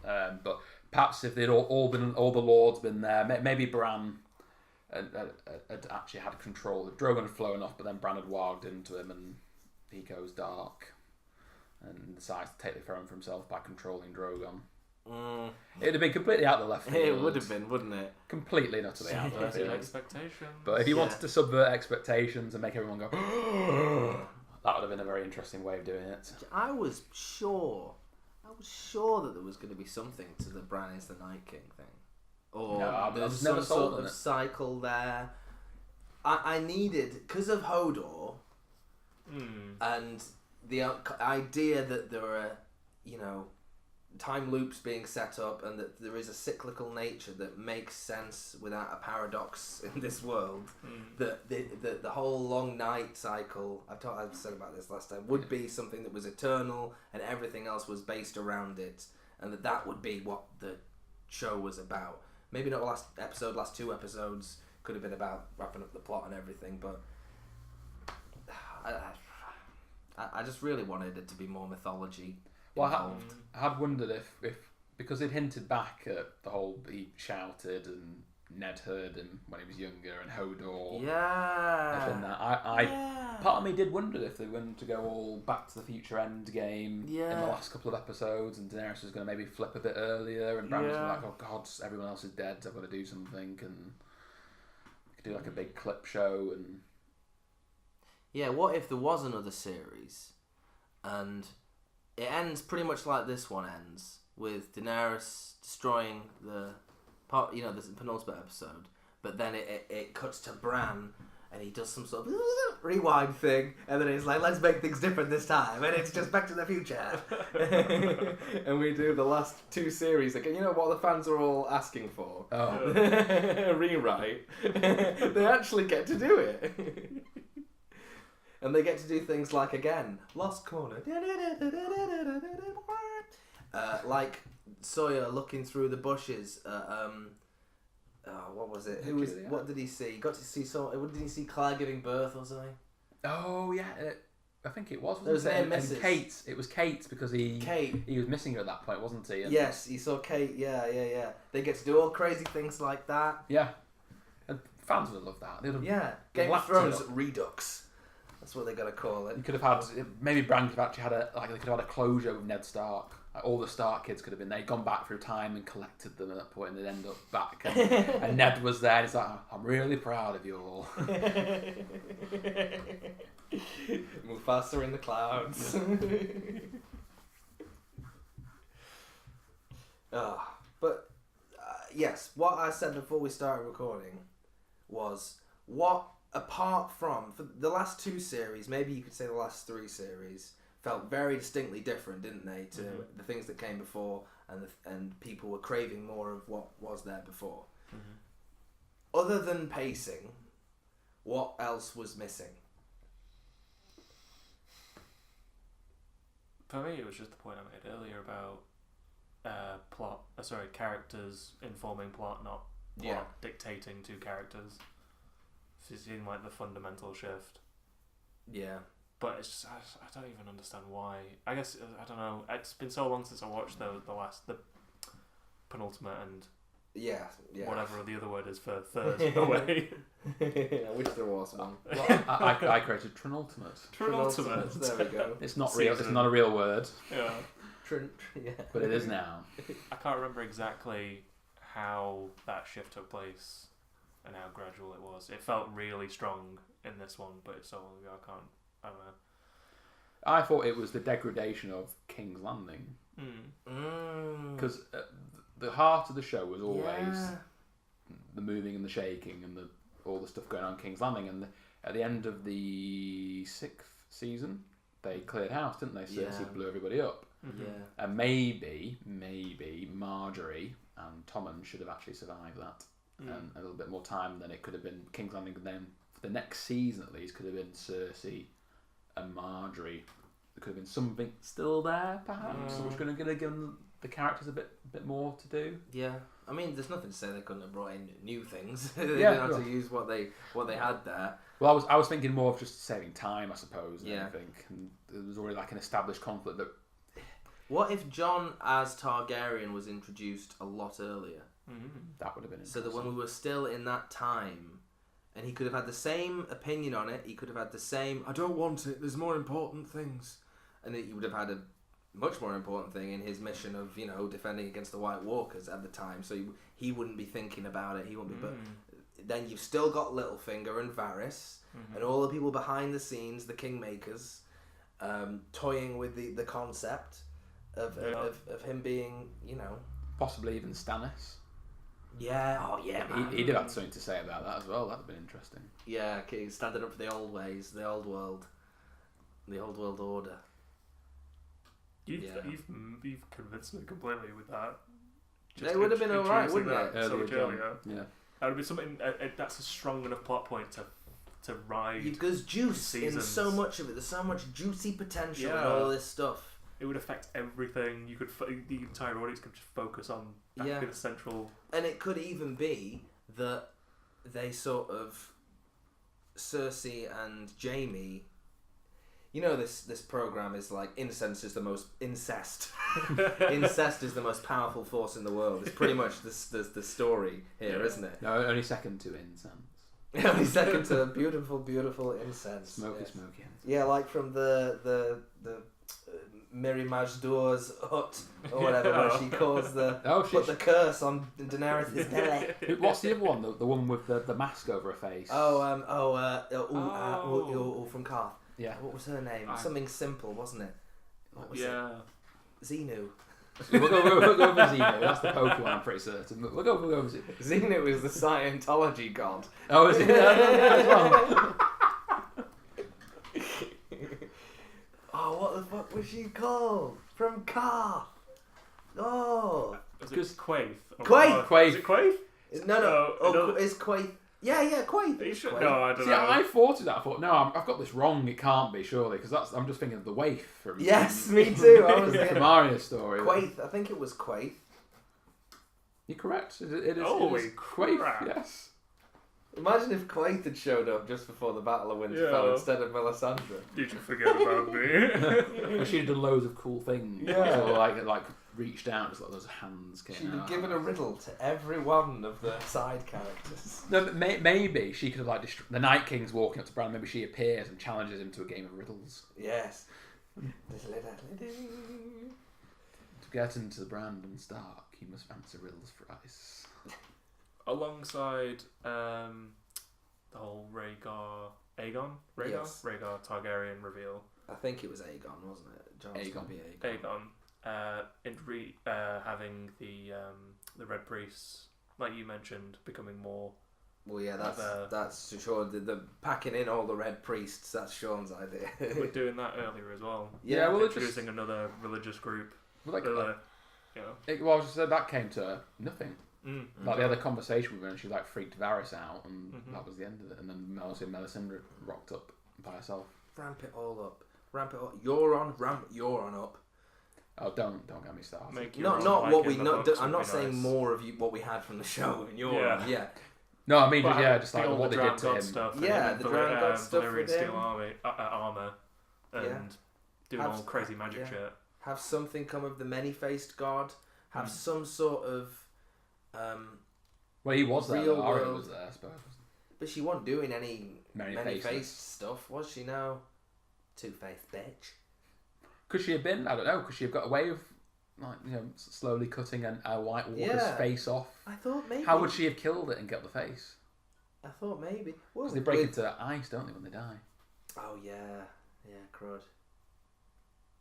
But perhaps if they'd all the lords been there, maybe Bran had actually had control. Drogon had flown off, but then Bran had warged into him, and he goes dark and decides to take the throne for himself by controlling Drogon. It would have been completely out of the left field. It would have been, wouldn't it? Completely and utterly out of the left Subverting field. expectations. But if you Yeah. wanted to subvert expectations and make everyone go, that would have been a very interesting way of doing it. I was sure that there was going to be something to the Bran is the Night King thing, or No, I there's was never some sold sort on of it. cycle there. I needed, because of Hodor and the idea that there are, time loops being set up and that there is a cyclical nature that makes sense without a paradox in this world. That the whole long night cycle, I've said about this last time, would be something that was eternal and everything else was based around it, and that would be what the show was about. Maybe not last two episodes could have been about wrapping up the plot and everything, but I just really wanted it to be more mythology Well, involved. I had wondered if because he'd hinted back at the whole he shouted and Ned heard him when he was younger and Hodor. Yeah. And that, part of me did wonder if they wanted to go all Back to the Future end game in Yeah. the last couple of episodes, and Daenerys was going to maybe flip a bit earlier, and Bran was Yeah. like, "Oh God, everyone else is dead. I've got to do something," and we could do like a big clip show and. Yeah, what if there was another series and it ends pretty much like this one ends, with Daenerys destroying the penultimate episode, but then it cuts to Bran and he does some sort of rewind thing, and then he's like, let's make things different this time, and it's just Back to the Future. And we do the last two series again. You know what the fans are all asking for? Oh, A rewrite. They actually get to do it. And they get to do things like, again, Lost Corner. Like Sawyer looking through the bushes. What was it? What did he see? He got to see what did he see? Claire giving birth or something? oh yeah, I think it was. There was Wasn't it? their And missus. Kate. It was Kate because Kate. he was missing her at that point, wasn't he? And Yes, he saw Kate. Yeah. They get to do all crazy things like that. Yeah. And fans would have loved that. They'd have, Yeah. Game of lapped it Thrones up. Redux. That's what they're gonna call it. You could have had maybe Bran could have actually had they could have had a closure with Ned Stark. Like, all the Stark kids could have been there. He'd gone back through time and collected them at that point, and they'd end up back. And Ned was there. And he's like, "I'm really proud of you all." Move faster in the clouds. But yes, what I said before we started recording was what, apart from for the last two series, maybe you could say the last three series, felt very distinctly different, didn't they, to the things that came before, and people were craving more of what was there before. Other than pacing, what else was missing? For me, it was just the point I made earlier about characters informing plot, not plot dictating to characters. It seemed like the fundamental shift. Yeah. But it's just, I don't even understand why. I guess, I don't know, it's been so long since I watched the penultimate and Yeah. whatever the other word is for third away. I wish there was one. Well, I created Trinultimate. Penultimate. There we go. It's not real. It's Season. not a real word, Yeah. Yeah. but it is now. I can't remember exactly how that shift took place and how gradual it was. It felt really strong in this one, but it's so long ago, I don't know. I thought it was the degradation of King's Landing, Because because the heart of the show was always yeah. the moving and the shaking and all the stuff going on in King's Landing. And at the end of the 6th season, they cleared house, didn't they? Cersei Yeah. blew everybody up. Yeah. And maybe Marjorie and Tommen should have actually survived that. And a little bit more time, then it could have been King's Landing. And then for the next season, at least, could have been Cersei and Marjorie. There could have been something still there, perhaps, which is going to give them the characters a bit more to do. Yeah. I mean, there's nothing to say they couldn't have brought in new things. They Yeah, didn't have yeah. to use what they had there. Well, I was thinking more of just saving time, I suppose. Than Yeah. anything. And there was already like an established conflict that. What if Jon as Targaryen was introduced a lot earlier? That would have been So interesting. that when we were still in that time, and he could have had the same opinion on it, he could have had the same, I don't want it, there's more important things. And he would have had a much more important thing in his mission of, you know, defending against the White Walkers at the time. So he wouldn't be thinking about it. He wouldn't be. But then you've still got Littlefinger and Varys and all the people behind the scenes, the Kingmakers, toying with the concept of him being, you know, Possibly even Stannis. yeah, oh yeah, man. He did have something to say about that as well. That'd been interesting. Yeah, okay, standing up for the old ways, the old world order. You've convinced me completely with that. They would have been alright, wouldn't it? it? So much earlier. Yeah. That would be something. That's a strong enough plot point to ride. There's juice in seasons. so much of it. There's so much juicy potential in Yeah. all this stuff. It would affect everything. You could the entire audience could just focus on that Yeah. being the central. And it could even be that they sort of Cersei and Jaime. You know, this program is like incest is the most incest. Incest is the most powerful force in the world. It's pretty much the story here, isn't it? No, only second to incense. Only second to beautiful, beautiful incense. Smoky. Yeah, like from the Miri Majdour's hut or whatever, where she calls put the curse on Daenerys' belly. What's the other one? The one with the mask over her face. From Karth. Yeah. What was her name? Something simple, wasn't it? What was it? Xenu. We'll go over Xeno. That's the Pokemon, I'm pretty certain. We'll go over Xeno. Xenu is the Scientology god. Oh, is it? That's wrong. Oh, what the fuck was she called? From Karth. Oh. Was it Quaithe? Quaithe. Is it Quaithe? No. It's Quaithe. Yeah, Quaithe. Are you sure? Quaithe. No, I don't See, know. I thought of that. I thought, no, I've got this wrong. It can't be, surely, because I'm just thinking of the waif from. Yes, me too. I was the thinking Mario story. Quaithe. I think it was Quaithe. You're correct. It is Holy Quaithe. crap. Yes. Imagine if Quaithe had showed up just before the Battle of Winterfell instead of Melisandre. Did you forget about me? She'd have done loads of cool things. Yeah. So like reached out, just like those hands came She'd out. have given a riddle to every one of the side characters. No, but maybe she could have like the Night King's walking up to Bran. Maybe she appears and challenges him to a game of riddles. Yes. To get into the Brandon Stark, he must answer riddles for ice. Alongside the whole Aegon Targaryen reveal. I think it was Aegon, wasn't it? Jon's Aegon. gonna be Aegon. Having the Red Priests, like you mentioned, becoming more. Well, yeah, that's Sean. The packing in all the Red Priests. That's Sean's idea. We're doing that earlier as well. Yeah, well, introducing another religious group. Well, Yeah. That came to nothing. Like they had a conversation with her and she like freaked Varys out and that was the end of it. And then Melisandre rocked up by herself. Ramp it all up. Ramp it up. Ramp Euron up. Oh, don't get me started. Not what we know. I'm not saying more of what we had from the show in Euron. Yeah. No, I mean But just like what they did to him. Stuff yeah, the Drowned God stuff Valyrian with steel him. armor, and doing all crazy magic shit. Have something come of the many-faced god. Have some sort of. Well, he was there. real Arya world. was there, I suppose. But she wasn't doing any Many-faced many-faced stuff, was she? No. Two-faced bitch. Could she have been? I don't know. Could she have got away with, like, slowly cutting a White Walker's face off? I thought maybe. How would she have killed it and got the face? I thought maybe. Because they break into ice, don't they, when they die? Oh yeah, crud.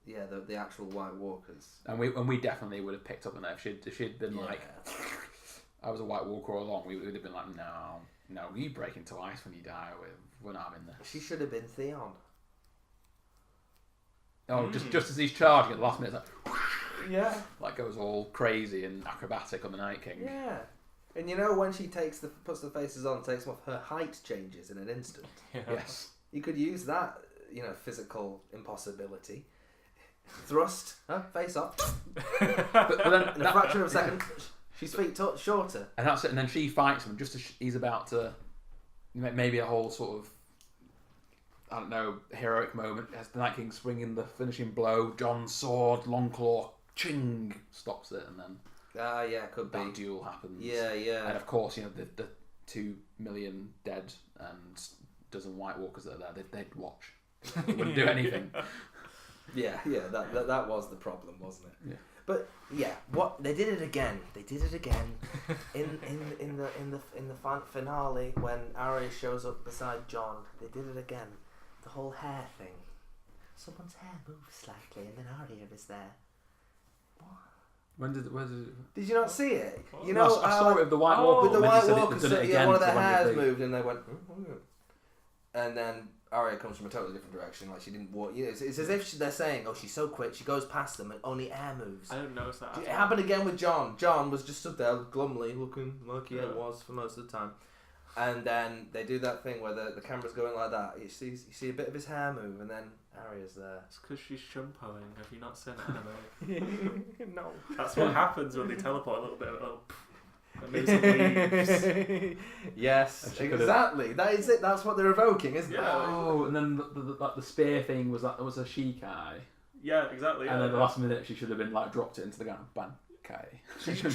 Yeah, the actual White Walkers. And we definitely would have picked up on that if she'd been like, I was a White Walker all along. We would have been like, no, you break into ice when you die. We're not having this. She should have been Theon. Oh, just as he's charging at the last minute, it's Yeah. like goes all crazy and acrobatic on the Night King. Yeah. And when she puts the faces on, takes them off, her height changes in an instant. Yeah. Yes. You could use that, physical impossibility. Thrust, face up. But then In a fraction of a second, she's feet shorter. And that's it. And then she fights him just as he's about to, maybe a whole sort of, I don't know, heroic moment as the Night King swinging the finishing blow. Jon's sword, Longclaw, ching, stops it, and then Could that be. duel happens. Yeah. And of course, the 2 million dead and dozen White Walkers that are there, they'd watch. They wouldn't do anything. Yeah, that was the problem, wasn't it? Yeah. But yeah, what they did it again. They did it again in the finale when Arya shows up beside Jon. They did it again. The whole hair thing. Someone's hair moves slightly, and then Arya is there. Where did it? Did you not see it? You No, know, I saw it with the White Walker. with the when they White said Walker, they'd done it yeah, again, one of their so when did hairs they- moved, and they went, and then Arya comes from a totally different direction. Like she didn't walk. You know, it's as if they're saying, "Oh, she's so quick." She goes past them, and only air moves. I didn't notice that. It happened again with Jon. Jon was just stood there glumly looking like he was for most of the time. And then they do that thing where the camera's going like that. You see a bit of his hair move, and then Arya's there. It's because she's shumpoing. Have you not seen anime? No. That's what happens when they teleport a little bit. And maybe some leaves. Yes, She could've- exactly. That is it. That's what they're evoking, isn't it? Yeah. Oh, and then the spear thing was that was a Shikai, Yeah, exactly. and then the last minute she should have been like dropped it into the ground. Bankai.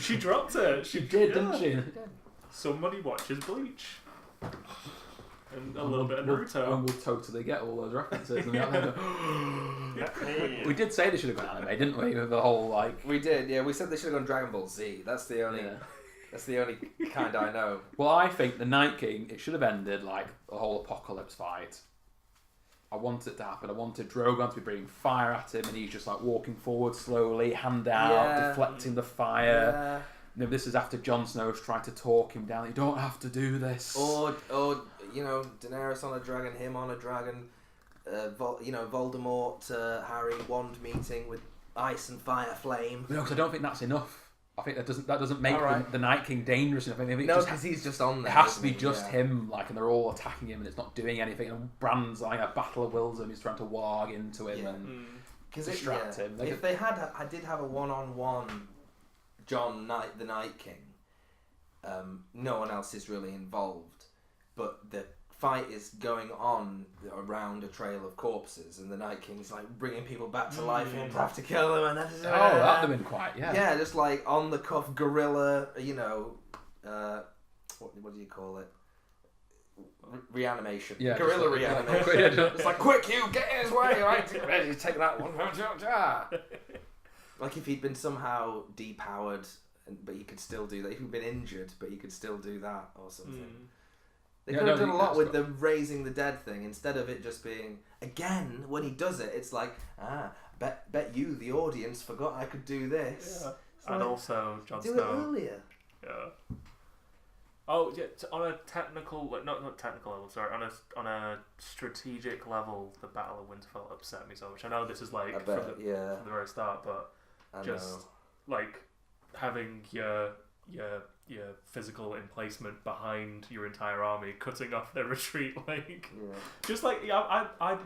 She dropped it. She did, yeah. didn't she? Somebody watches Bleach. And a little bit of Naruto. And we'll totally get all those references. And we did say they should have gone anime, didn't we? With the whole like. We did. Yeah, we said they should have gone Dragon Ball Z. That's the only. Yeah. That's the only kind I know. Well, I think the Night King, it should have ended like the whole apocalypse fight. I wanted it to happen. I wanted Drogon to be bringing fire at him, and he's just like walking forward slowly, hand out, Yeah. deflecting the fire. You know, this is after Jon Snow's tried to talk him down. You don't have to do this. Or you know, Daenerys on a dragon, him on a dragon. Voldemort to Harry wand meeting with ice and fire flame. No, because I don't think that's enough. I think that doesn't make Alright. the Night King dangerous enough. I think No, just because he's just on it there. has to be isn't he? just Yeah. him, like, and they're all attacking him, and it's not doing anything. And Bran's like a battle of wills, and he's trying to warg into him, Yeah. and Because distract him. They If they had, I did have a one-on-one Jon Knight, the Night King. No one else is really involved, but the fight is going on around a trail of corpses, and the Night King's like bringing people back to life, and you have to kill them, and that's oh, that'd have been quite yeah, just like on the cuff guerrilla, what do you call it? Reanimation. Yeah, Guerrilla just like- reanimation. Yeah. It's like, quick, you get in his way, right? Ready to take that one. Like if he'd been somehow depowered, but he could still do that. If he'd been injured, but he could still do that or something. They Yeah, could have no, done a that's lot with got- the raising the dead thing instead of it just being again when he does it. It's like bet you the audience forgot I could do this. Yeah. It's And like, also, Jon do it Snow. earlier. Yeah. Oh, yeah. On a technical, not technical level. Sorry, on a strategic level, the Battle of Winterfell upset me so much. I know this is like I bet, from yeah. the very start, but I just know. like having your physical emplacement behind your entire army, cutting off their retreat, like Yeah. just like I've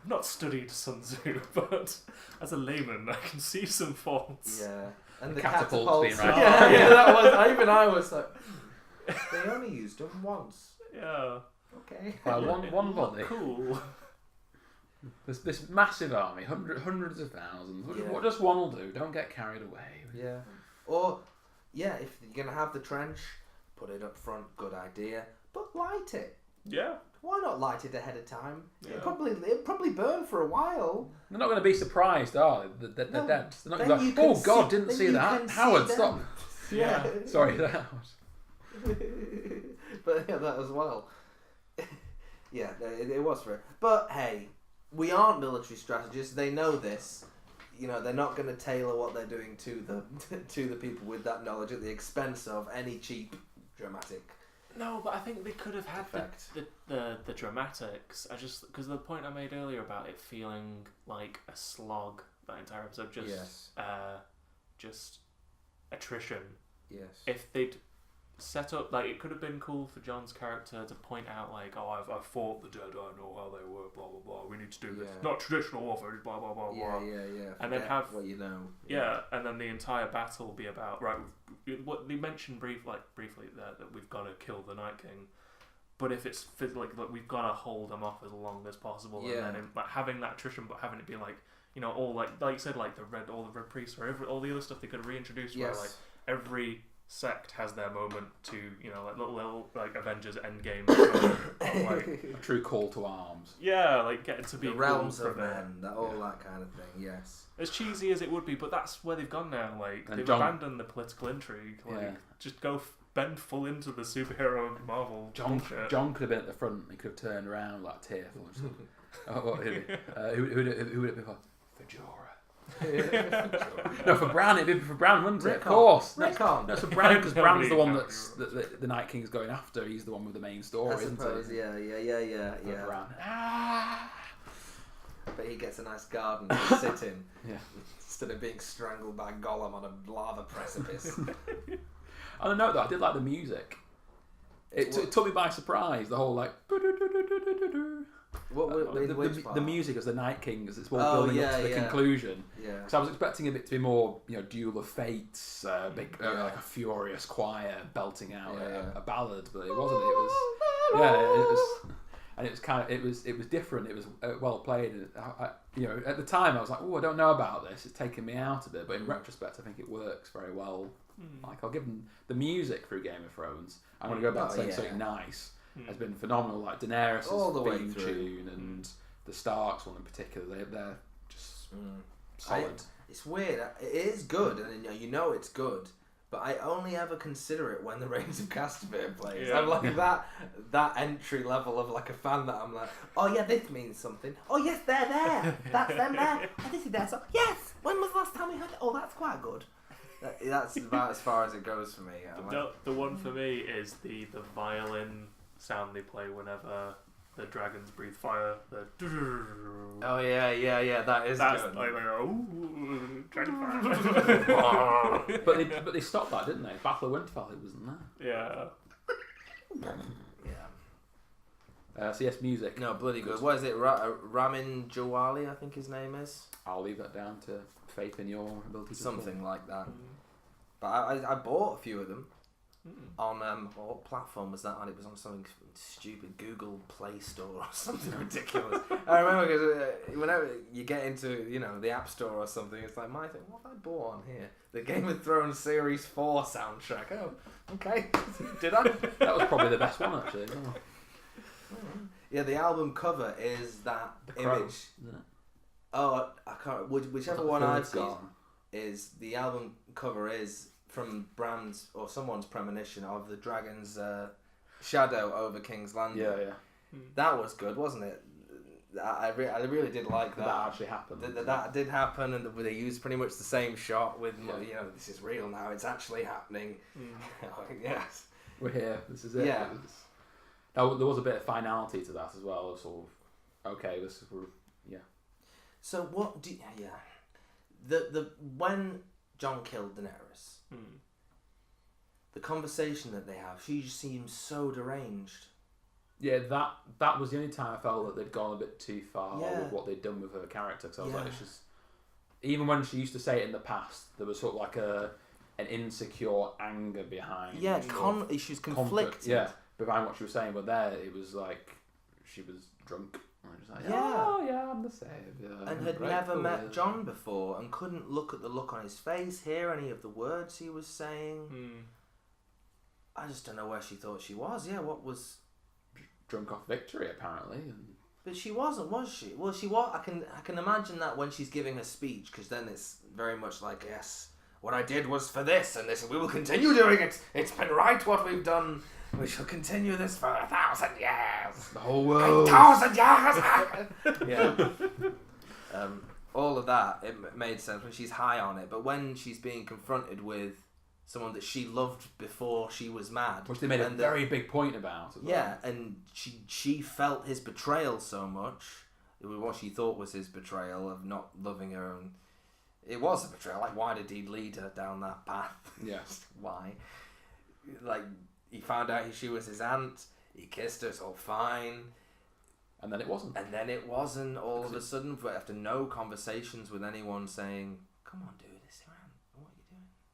not studied Sun Tzu, but as a layman, I can see some faults. Yeah. And the Catapults catapults. being right. Yeah, that was. Even I was like, they only used them once. Yeah. Okay. one body. Cool. This massive army, hundreds of thousands. Yeah. What just one will do? Don't get carried away. Yeah. Or, yeah, if you're gonna have the trench, put it up front. Good idea. But light it. Yeah. Why not light it ahead of time? Yeah. It'll probably burn for a while. They're not going to be surprised, are they? They're No, dead. They're not then going to you be like, can oh God, see- didn't then see you that. can see Howard, them. stop. Yeah. Sorry, that was... But yeah, that as well. Yeah, it was for it. But hey, we aren't military strategists. They know this. You know, they're not going to tailor what they're doing to the people with that knowledge at the expense of any cheap dramatic. No, but I think they could have had Effect. the dramatics. I just because the point I made earlier about it feeling like a slog that entire episode, just attrition. Yes. If they'd set up like it could have been cool for Jon's character to point out like, oh, I've fought the dead, I know how they were, blah blah blah. We need to do this. Yeah. Not traditional warfare, just blah blah blah Yeah. blah. And then Forget have- what you know. Yeah, and then the entire battle will be about right. What they mentioned briefly there that we've got to kill the Night King, but if it's like we've got to hold him off as long as possible, Yeah. and then like having that attrition, but having it be like all like you said, like all the red priests or all the other stuff they could have reintroduced, where like Yes. every Sect has their moment to, you know, like little like Avengers Endgame, like A true call to arms. yeah, like getting to be The realms cool of for a bit. men, all that kind of thing. Yes. As cheesy as it would be, but that's where they've gone now. Like And they've John- abandoned the political intrigue. Like Yeah. just go bend full into the superhero Marvel bullshit. John could have been at the front. He could have turned around like tearful. And just, oh, what, who would it be for? For Jorah. No, for Bran. It'd be for Bran, wouldn't it? Of Rickon. course. Rickon. No, it's for Bran because Bran's the one Nobody that's can the Night King's going after. He's the one with the main I story, isn't suppose. he? Yeah. For Bran. But he gets a nice garden to sit in. Yeah. Instead of being strangled by Gollum on a lava precipice. On a note though, I did like the music. It took me by surprise. The whole like Which part? the music as the Night King as it's all Oh, building up yeah, to the yeah. conclusion. Yeah. Because I was expecting it to be more, you know, Duel of Fates, big Yeah. like a furious choir belting out Yeah. a ballad, but it wasn't. It was and it was kind of it was different. It was well played. And you know, at the time I was like, oh, I don't know about this. It's taken me out of it. But in retrospect, I think it works very well. Like I'll give them the music through Game of Thrones. I'm going to go back to saying something nice. Has been phenomenal. Like Daenerys' All the way theme through. tune and the Starks one in particular. They're just solid. It's weird. It is good, and you know it's good. But I only ever consider it when the Reigns of Castamere plays. Yeah. I'm like that entry level of like a fan that I'm like, oh yeah, this means something. Oh yes, they're there. That's them there. Oh, this is their song. Yes. When was the last time we heard it? Oh, that's quite good. That's about as far as it goes for me. I'm like, The one for me is the violin sound they play whenever the dragons breathe fire. The oh yeah. That is that's good. like ooh, dragon fire. But they stopped that, didn't they? Battle of Winterfell, it wasn't there. Yeah. Yeah. So yes, music. No, bloody good. What is it? Ramin Djawadi, I think his name is. I'll leave that down to faith in your ability to Something like that. But I bought a few of them on what platform was that on? It was on something stupid, Google Play Store or something ridiculous. I remember because whenever you get into the App Store or something, it's like my thing. What have I bought on here? The Game of Thrones Series 4 soundtrack. Oh, okay. Did I? That was probably the best one actually. Oh. Yeah, the album cover is that Crow, image. isn't it? Oh, I can't. Whichever The one third I've seen gone. is the album cover is from Bran's or someone's premonition of the dragon's shadow over King's Landing. Yeah. That was good, wasn't it? I really did like that. That actually happened. That did happen, and they used pretty much the same shot with this is real now. It's actually happening. Yes. We're here. This is it. Yeah. There was a bit of finality to that as well. Of sort of, okay, yeah. So what do the when Jon killed Daenerys, the conversation that they have, she just seems so deranged. Yeah, that was the only time I felt that they'd gone a bit too far Yeah. with what they'd done with her character. Because I was like, it's just even when she used to say it in the past, there was sort of like an insecure anger behind. Yeah, sort of she's conflict, conflicted. yeah, behind what she was saying. But there, it was like she was drunk. And I was like, Yeah. oh yeah, I'm the savior. And I'm had grateful, never met yeah. Jon before and couldn't look at the look on his face, hear any of the words he was saying. I just don't know where she thought she was. Yeah, what was... Drunk off victory, apparently. And But she wasn't, was she? Well, she was. I can imagine that when she's giving her speech, because then it's very much like, yes, what I did was for this, and this, we will continue doing it. It's been right what we've done. We shall continue this for 1,000 years. the whole world. 1,000 years. Yeah. All of that, it made sense when she's high on it, but when she's being confronted with someone that she loved before she was mad, Which they made a and very big point about. As well. yeah, and she felt his betrayal so much. It was what she thought was his betrayal of not loving her, and it was a betrayal. Like, why did he lead her down that path? Yeah. Why? Like, he found out she was his aunt. He kissed her, it's all fine. And then it wasn't. And then it wasn't all of a sudden, after no conversations with anyone saying, come on, dude, it's your aunt. What are you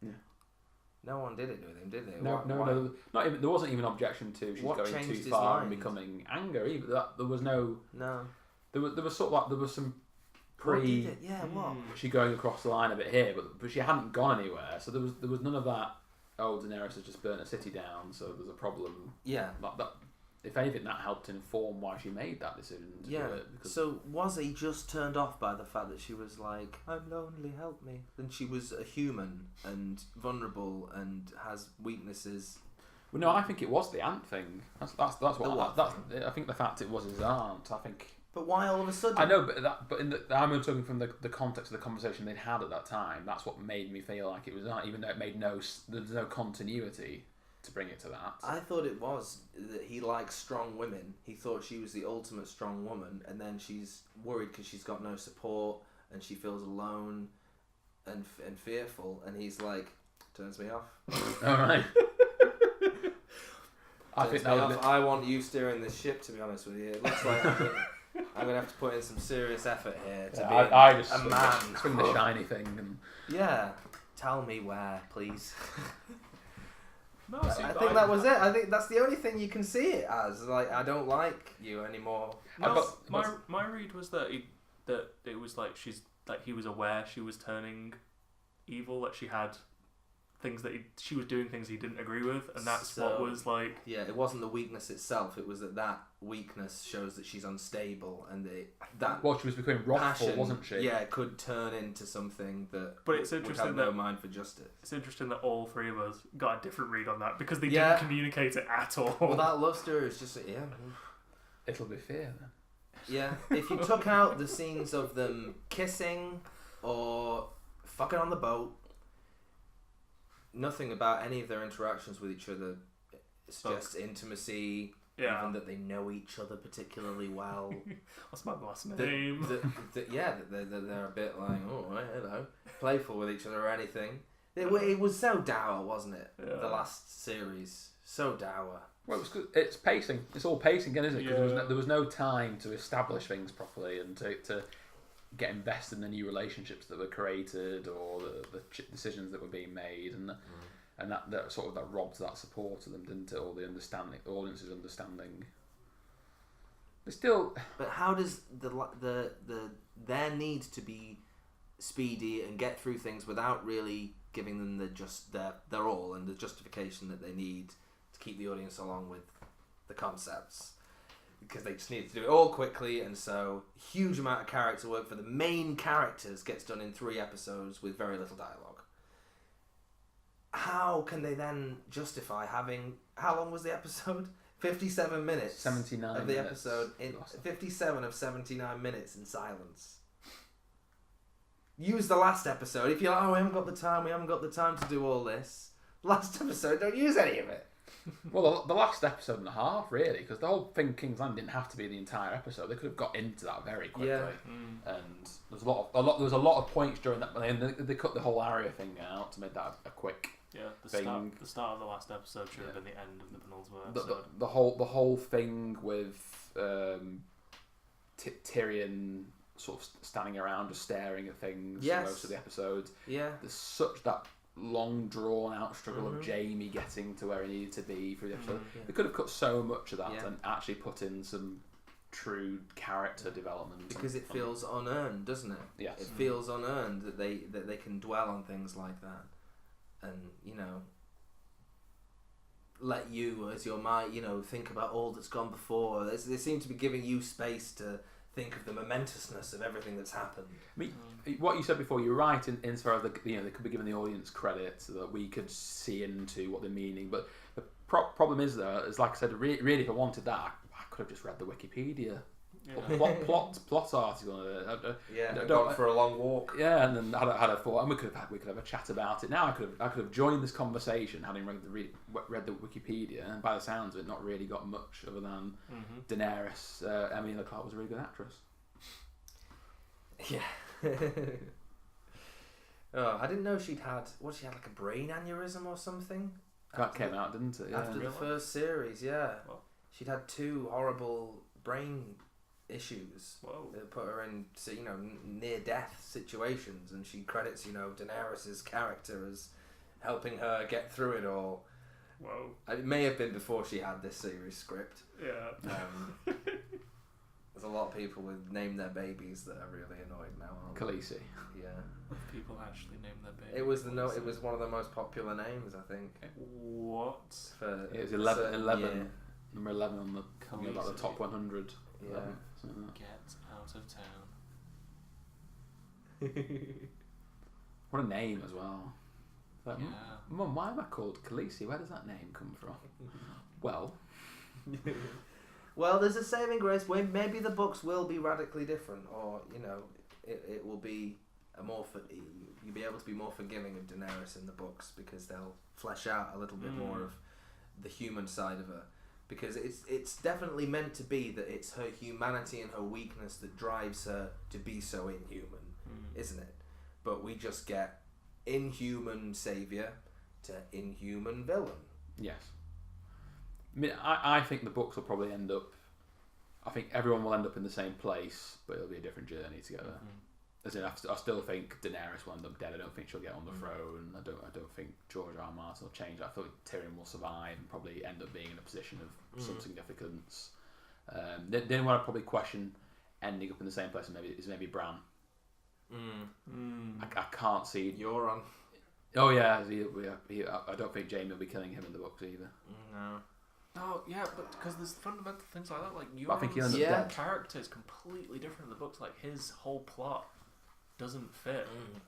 doing? Yeah. No one did it with him, did they? No, Why? not even. There wasn't even objection to she's What going changed too his far and mind? becoming anger. Either there was no. No. There was sort of like there was some What pre. did it? Yeah, what? She going across the line a bit here, but she hadn't gone anywhere, so there was none of that oh, Daenerys has just burnt a city down, so there's a problem. Yeah. That if anything, that helped inform why she made that decision to Yeah. do it. Because So was he just turned off by the fact that she was like, "I'm lonely, help me"? Then she was a human and vulnerable and has weaknesses. well, no, I think it was the aunt thing. That's what what I think the fact it was his aunt. I think But why all of a sudden? I know, but I'm talking from the context of the conversation they'd had at that time. That's what made me feel like it was not, even though it made there's no continuity to bring it to that. I thought it was that he likes strong women. He thought she was the ultimate strong woman, and then she's worried because she's got no support and she feels alone and fearful. And he's like, turns me off. All right. I Turns think me that off. was I want you steering this ship. To be honest with you, it looks like I'm gonna have to put in some serious effort here to be I just a man. swing the shiny thing and Yeah, tell me where, please. No, I think that was it. I think that's the only thing you can see it as. Like, I don't like you anymore. No, my read was that it was like he was aware she was turning evil, that she had things that she was doing things he didn't agree with, and that's what was like. Yeah, it wasn't the weakness itself. It was that weakness shows that she's unstable, and that well, she was becoming wrathful, passion, wasn't she? Yeah, it could turn into something that. But it's would interesting have that no mind for justice. It's interesting that all three of us got a different read on that because they Yeah. didn't communicate it at all. Well, that love story is just It'll be fair then. yeah. If you took out the scenes of them kissing or fucking on the boat, nothing about any of their interactions with each other suggests intimacy. Yeah. Even that they know each other particularly well. What's my last name? They're a bit like, oh, right, hello, playful with each other or anything. It was so dour, wasn't it? Yeah. The last series, so dour. Well, it's pacing. It's all pacing, isn't it? Because Yeah. there was no time to establish things properly and to get invested in the new relationships that were created or the decisions that were being made, and that sort of that robbed that support of them, didn't it? Or the audience's understanding. But still, But how does their need to be speedy and get through things without really giving them their all and the justification that they need to keep the audience along with the concepts? Because they just need to do it all quickly, and so huge amount of character work for the main characters gets done in 3 episodes with very little dialogue. How can they then justify having... How long was the episode? 57 minutes 79 of the minutes. episode. 57 of 79 minutes in silence. Use the last episode. If you're like, oh, we haven't got the time to do all this. Last episode, don't use any of it. Well, the last episode and a half, really, because the whole thing King's Landing didn't have to be the entire episode. They could have got into that very quickly. Yeah. And there was a lot of points during that, and they cut the whole Arya thing out to make that a quick. Yeah, the thing. start of the last episode should have been the end of the penultimate The, episode. the whole thing with Tyrion sort of standing around just staring at things Yes. for most of the episode. Yeah. There's such that long drawn out struggle of Jaime getting to where he needed to be through the episode. Yeah. They could have cut so much of that Yeah. and actually put in some true character development. Because it feels unearned, doesn't it? Yes. It feels unearned that they can dwell on things like that, and let you as your mind think about all that's gone before. They seem to be giving you space to think of the momentousness of everything that's happened. I mean, what you said before, you're right in as far as they could be giving the audience credit so that we could see into what they're meaning. But the problem is though, is like I said, really, if I wanted that, I could have just read the Wikipedia plot article. Gone for a long walk. Yeah, and then had a thought, and we could have a chat about it. Now I could have joined this conversation having read the Wikipedia, and by the sounds of it, not really got much other than Daenerys. Emilia Clarke was a really good actress. Yeah. Oh, I didn't know she had like a brain aneurysm or something. That came out, didn't it? Yeah. After the first series, yeah. What? She'd had 2 horrible brain issues. Whoa. That put her in, near death situations, and she credits, Daenerys' character as helping her get through it all. Whoa. It may have been before she had this series script. Yeah. There's a lot of people who name their babies that are really annoyed now, aren't they? Khaleesi. Yeah. People actually name their baby. It was It was one of the most popular names, I think. What? For It was a 11, certain 11 year. number 11 on the like the top 100. Yeah. 11, something like Get out of town. that. What a name as well. Like, Yeah. Mum, why am I called Khaleesi? Where does that name come from? Well, Well, there's a saving grace. Maybe the books will be radically different, or it will be a more. You'll be able to be more forgiving of Daenerys in the books because they'll flesh out a little bit more of the human side of her. Because it's definitely meant to be that it's her humanity and her weakness that drives her to be so inhuman, isn't it? But we just get inhuman savior to inhuman villain. yes. I mean, I think the books will probably end up. I think everyone will end up in the same place, but it'll be a different journey together. As in, I still think Daenerys will end up dead. I don't think she'll get on the throne. I don't think George R. R. Martin will change. I think Tyrion will survive and probably end up being in a position of some significance. The only one I'd probably question ending up in the same place is maybe Bran. I can't see. Euron. Oh yeah, I don't think Jaime will be killing him in the books either. No. Oh yeah, but because there's fundamental things like that, like But I think he'll Euron's end up dead. character is completely different in the books. Like his whole plot doesn't fit.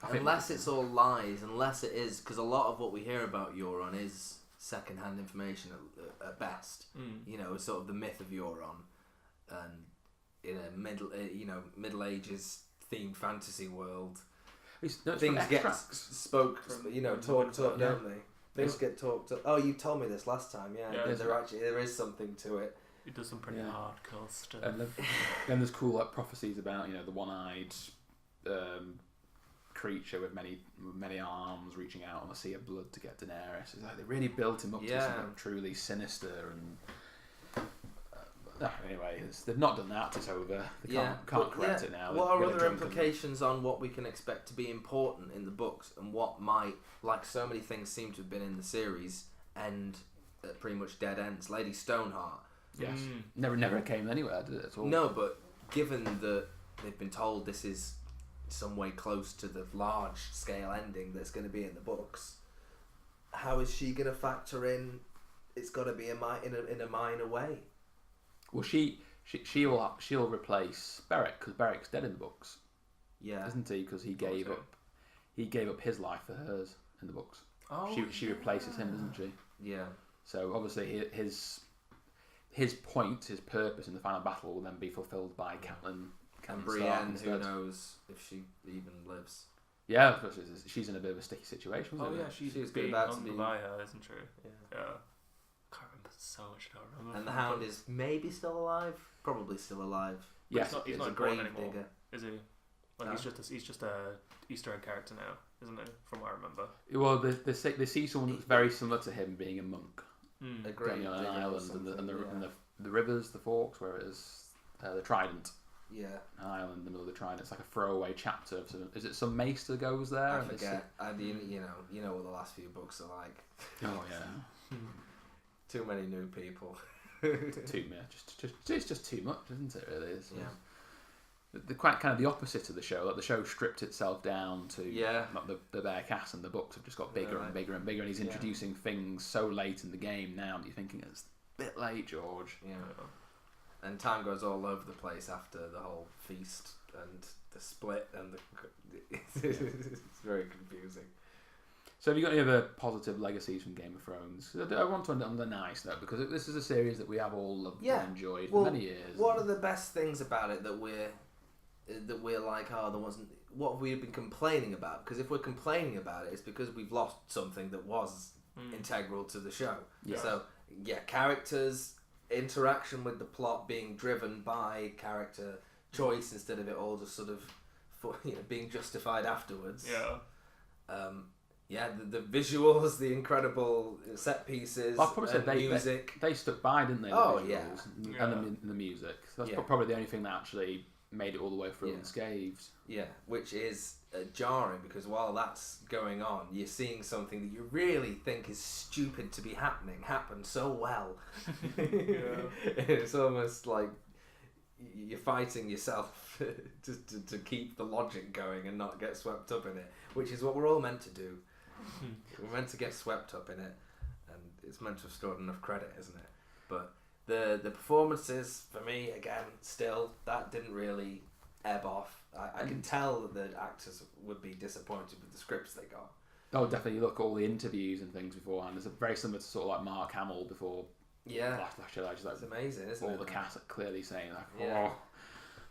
Unless it's all lies, unless it is, because a lot of what we hear about Euron is second-hand information at best. Sort of the myth of Euron, and in a Middle Ages themed fantasy world, things get talked up, don't they? Things get talked up. Oh, you told me this last time. Yeah, Yeah. there is something to it. He does some pretty hardcore stuff. And then there's cool like prophecies about the one-eyed creature with many arms reaching out on a sea of blood to get Daenerys. It's like they really built him up to something truly sinister and. Anyway, they've not done that. It's over. They can't correct it now. What are other implications on what we can expect to be important in the books, and what might, like so many things seem to have been in the series, end at pretty much dead ends? Lady Stoneheart. Yes. Never came anywhere, did it at all? No, but given that they've been told this is some way close to the large scale ending that's going to be in the books, how is she going to factor in? It's got to be in a minor way. Well, she'll replace Beric because Beric's dead in the books, Yeah. isn't he? Because he gave up his life for hers in the books. Oh, She replaces him, doesn't she? Yeah. So obviously his point, his purpose in the final battle will then be fulfilled by Catelyn And Stark Brienne, who instead. knows if she even lives. Yeah, she's in a bit of a sticky situation. Oh Isn't yeah, it? she's She's being about to hung be- by her, isn't she? Yeah. Yeah. Can't remember so much. I don't remember. And the Hound is maybe still alive, probably still alive. Yes, he's It's not a important grave anymore, digger. is he? Like No. he's just a Easter egg character now, isn't he? From what I remember. Well, they see someone that's very similar to him being a monk A grave going on an digger or island, something, and yeah. the rivers, the forks, where it is the Trident. Yeah, An island in the middle of the Trident. It's like a throwaway chapter. Of is it some maester goes there? I and they forget. You know what the last few books are like. Oh yeah, Too many new people. too much. It's just too much, isn't it? Really. Yeah. The quite kind of the opposite of the show. Like the show stripped itself down to like the bare cast, and the books have just got bigger and bigger and bigger. And he's introducing things so late in the game now that you're thinking it's a bit late, George. Yeah. And time goes all over the place after the whole feast and the split and it's very confusing. So have you got any other positive legacies from Game of Thrones? I want to end on the nice note because this is a series that we have all loved and enjoyed for many years. What are the best things about it that we're like, there wasn't? What have we been complaining about? Because if we're complaining about it, it's because we've lost something that was integral to the show. Yeah. So characters, interaction with the plot being driven by character choice instead of it all just sort of being justified afterwards. The visuals, the incredible set pieces, I'll probably say music. They stuck by, didn't they? The Oh, visuals yeah. and the music. So that's probably the only thing that actually made it all the way through unscathed. Yeah, which is jarring because while that's going on, you're seeing something that you really think is stupid to be happening happen so well. It's almost like you're fighting yourself to keep the logic going and not get swept up in it, which is what we're all meant to do. We're meant to get swept up in it, and it's meant to have stored enough credit, isn't it? But the performances, for me, again, still, that didn't really ebb off. I can tell that the actors would be disappointed with the scripts they got. Oh, definitely. You look at all the interviews and things beforehand. It's very similar to sort of like Mark Hamill before Yeah, Last Jedi. Just like it's amazing, isn't it? all the cast are clearly saying like, Yeah.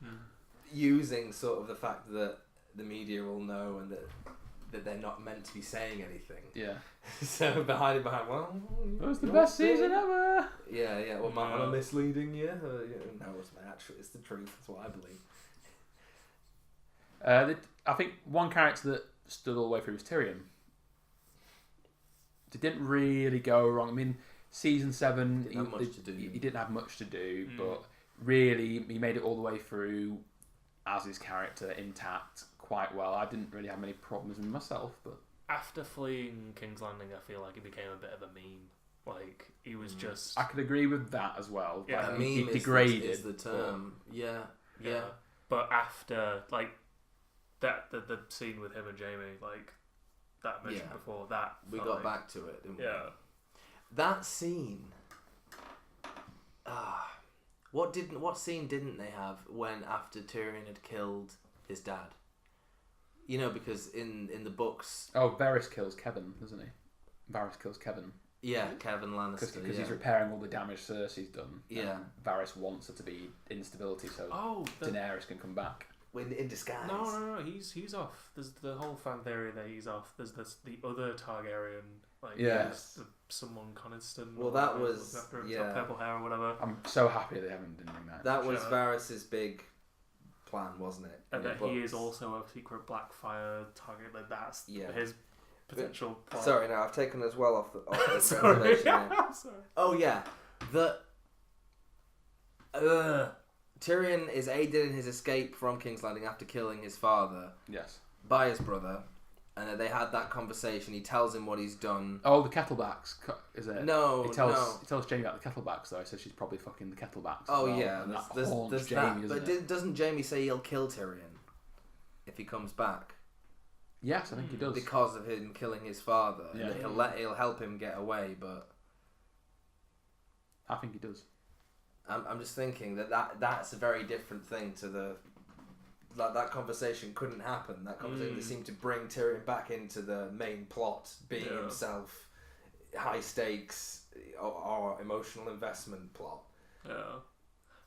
oh, Using sort of the fact that the media will know and that they're not meant to be saying anything. yeah, So behind, well, it was the you're best saying- season ever. Yeah. Well, Yeah. am I misleading you? No, it's the truth. That's what I believe. I think one character that stood all the way through was Tyrion. It didn't really go wrong. I mean, season 7, Didn't have much to do. he didn't have much to do, but really he made it all the way through as his character intact quite well. I didn't really have many problems with myself, but After fleeing King's Landing, I feel like he became a bit of a meme. Like, he was just... I could agree with that as well. Yeah. Like, A he meme degraded. is the term. Yeah. But after, like, the scene with him and Jamie, like, that mission Yeah. before that... We felt got like- back to it, didn't we? Yeah. That scene. What scene didn't they have when after Tyrion had killed his dad? You know, because in the books, Oh, Varys kills Kevin, doesn't he? Varys kills Kevin. yeah, Kevin Lannister, Because yeah. he's repairing all the damage Cersei's done. Yeah. And Varys wants her to be instability so Oh, Daenerys can come back. in disguise. No, he's off. There's the whole fan theory that he's off. There's the other Targaryen, like Yes. someone Coniston. Well, or that whatever, was- after him, yeah. purple hair or whatever. I'm so happy they haven't done that. That was Sure. Varys's big plan, wasn't it? And in that the he books? is also a secret Blackfire target. Like that's Yeah. his potential. Plot. Sorry, no, I've taken us well off the Sorry. revelation there. Sorry. Oh yeah, Tyrion is aided in his escape from King's Landing after killing his father Yes. by his brother, and they had that conversation. He tells him what he's done. Oh, the Kettlebacks, is it? No, He tells Jamie about the Kettlebacks, though. He says she's probably fucking the Kettlebacks. Oh as well, yeah, and there's haunts that. Jamie, But doesn't it? doesn't Jamie say he'll kill Tyrion if he comes back Yes, I think he does. because of him killing his father? Yeah. And he'll help him get away, but. I think he does. I'm just thinking that's a very different thing to the that conversation couldn't happen. That conversation they seemed to bring Tyrion back into the main plot, being Yeah. himself, high stakes or emotional investment plot. Yeah.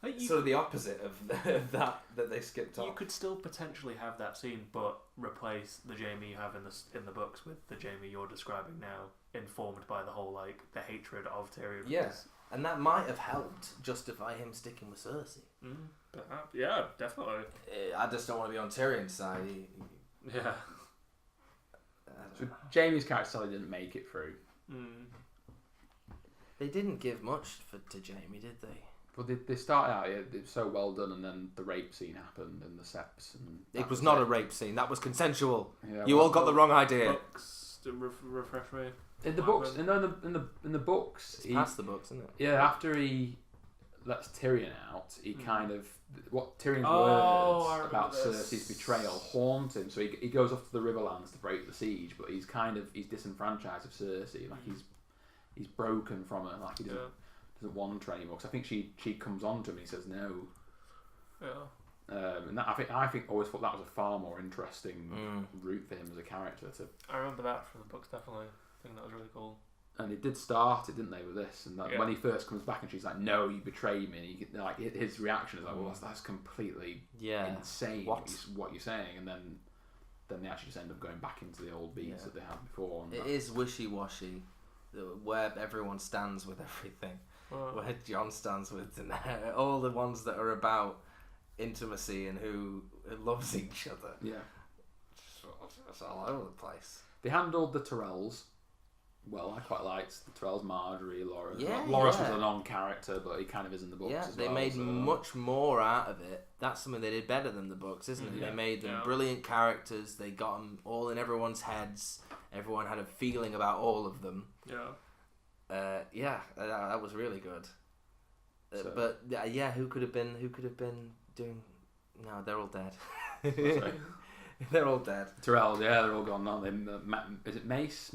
Like Sort of the opposite of that they skipped you off. could still potentially have that scene, but replace the Jamie you have in the books with the Jamie you're describing now, informed by the whole like the hatred of Tyrion. Yes, and that might have helped justify him sticking with Cersei. Perhaps. Yeah, definitely. I just don't want to be on Tyrion's side. Yeah. So Jamie's character sadly didn't make it through. They didn't give much to Jamie, did they? But they started out, it was so well done, and then the rape scene happened, and the sex. And It was not a rape scene. That was consensual. Yeah, You well, all got the wrong idea. Books. Refresh me. in the What books. happened? In the books, It's past the books, isn't it? yeah, after he lets Tyrion out, he kind of what Tyrion's Oh, I words remember about this. Cersei's betrayal haunt him. So he goes off to the Riverlands to break the siege, but he's disenfranchised of Cersei. Like he's broken from her. Like he doesn't want her anymore. Because I think she comes on to him and he says no. Yeah. And that, I think always thought that was a far more interesting route for him as a character. I remember that from the books definitely. I think that was really cool. And it did start it, didn't they, with this? And Yeah. when he first comes back and she's like, "No, you betrayed me," and his reaction is like, "Well, that's completely insane. What you're saying?" And then they actually just end up going back into the old beats that they had before. And It is wishy-washy where everyone stands with everything. Where Jon stands with Daenerys. All the ones that are about intimacy and who loves each other. Yeah, It's all over the place. they handled the Tyrells well. I quite liked the Tyrells, Marjorie, Loras. Yeah, Loras yeah. was a non-character, but he kind of is in the books. Yeah, as they well, made so- much more out of it. That's something they did better than the books, isn't it? Yeah. They made them Yeah. brilliant characters. They got them all in everyone's heads. Everyone had a feeling about all of them. Yeah. That was really good. So- But yeah, who could have been doing? No, they're all dead. Sorry. They're all dead. Tyrell, yeah, they're all gone now. Is it Mance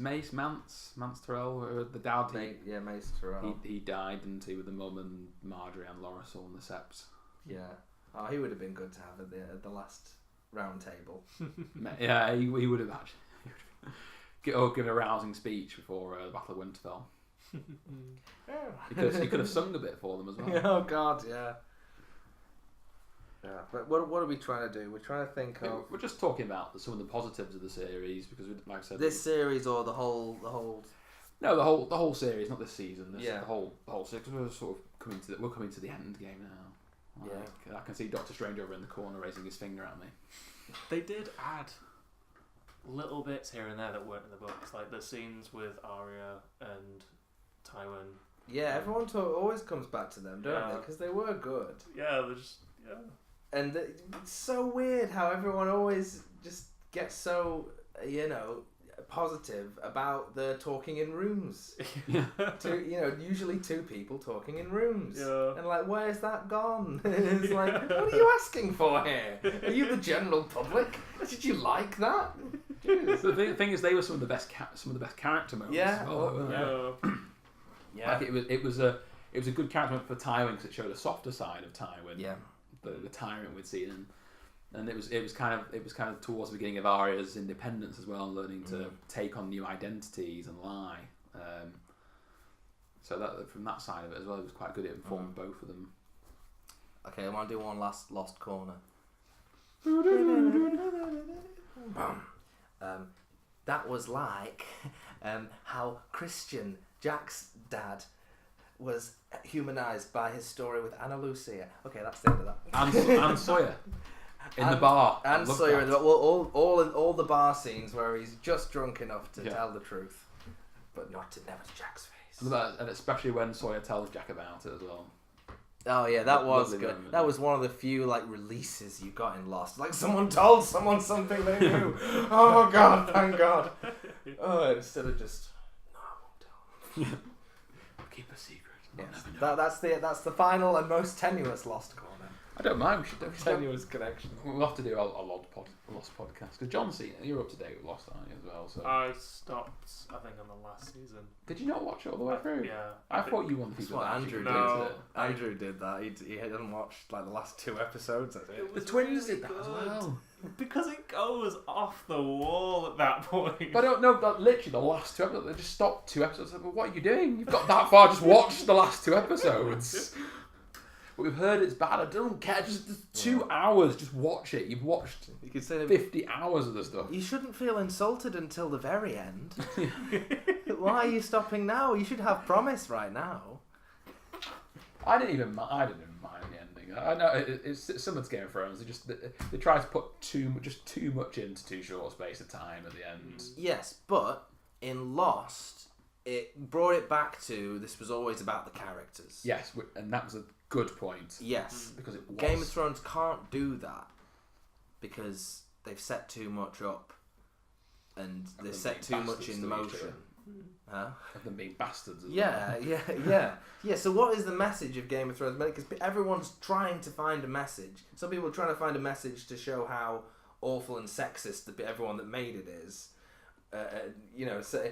Tyrell, the dad? Mace Tyrell. He died, didn't he, with the mum and Marjorie and Loris all in the seps. Yeah. Oh, he would have been good to have at the last round table. Yeah, he would have actually given a rousing speech before the Battle of Winterfell. He could have sung a bit for them as well. Oh God, yeah. Yeah, but what are we trying to do? We're trying to think of We're just talking about some of the positives of the series because, like I said, this series or the whole. No, the whole series, not this season. The whole series. Because we're sort of coming to the end game now. Like, I can see Doctor Strange over in the corner raising his finger at me. They did add little bits here and there that weren't in the books, like the scenes with Arya and Tywin. Yeah, everyone always comes back to them, don't Yeah. they? Because they were good. Yeah, they're just And it's so weird how everyone always just gets so, positive about the talking in rooms. Usually two people talking in rooms. Yeah. And like, where's that gone? It's like, what are you asking for here? Are you the general public? Did you like that? Jeez. So the thing is, they were some of the best character moments. Yeah. as well, weren't they? yeah. Like it was a good character moment for Tywin because it showed a softer side of Tywin. Yeah. The tyrant we'd seen, and it was kind of towards the beginning of Arya's independence as well, learning to take on new identities and lie. So that from that side of it as well, it was quite good. It informed both of them. Okay, I want to do one last lost corner. That was like how Christian, Jack's dad, was humanised by his story with Anna Lucia. Okay, that's the end of that. And Sawyer in the bar. And Loved Sawyer that. in the all the bar scenes where he's just drunk enough to tell the truth, but never to Jack's face. And especially when Sawyer tells Jack about it as well. Oh yeah, that was Lovely good. moment. That was one of the few releases you got in Lost. Like someone told someone something they knew. Oh God, thank God. Oh, instead of just no, I won't tell. Keep a secret. Yes. That's the final and most tenuous Lost corner. I don't mind. We should Tenuous connection. We'll have to do a Lost podcast because John Cena, you're up to date with Lost, aren't you as well? So I stopped, I think, on the last season. did you not watch it all the way through? Yeah. I thought you wanted That's people what that Andrew actually did. No. related it. Andrew did that. He hadn't watched the last 2 episodes. I think. It The was twins really did that as good. well. Because it goes off the wall at that point. But I don't know, but literally the last 2 episodes, they just stopped 2 episodes. But what are you doing? You've got that far, just watch the last 2 episodes. But we've heard it's bad, I don't care, just 2 hours, just watch it. You've watched You could say 50 hours of the stuff. you shouldn't feel insulted until the very end. Why are you stopping now? You should have promise right now. I didn't even mind the ending. I know it's similar to Game of Thrones. They try to put too much into too short a space of time at the end. Yes, but in Lost, it brought it back to this was always about the characters. Yes, and that was a good point. Yes. Because it was. Game of Thrones can't do that because they've set too much up and they them set too being much bastards in to each motion. other. Huh? Of them being bastards as Yeah, yeah. So what is the message of Game of Thrones? Because everyone's trying to find a message. Some people are trying to find a message to show how awful and sexist everyone that made it is. Say,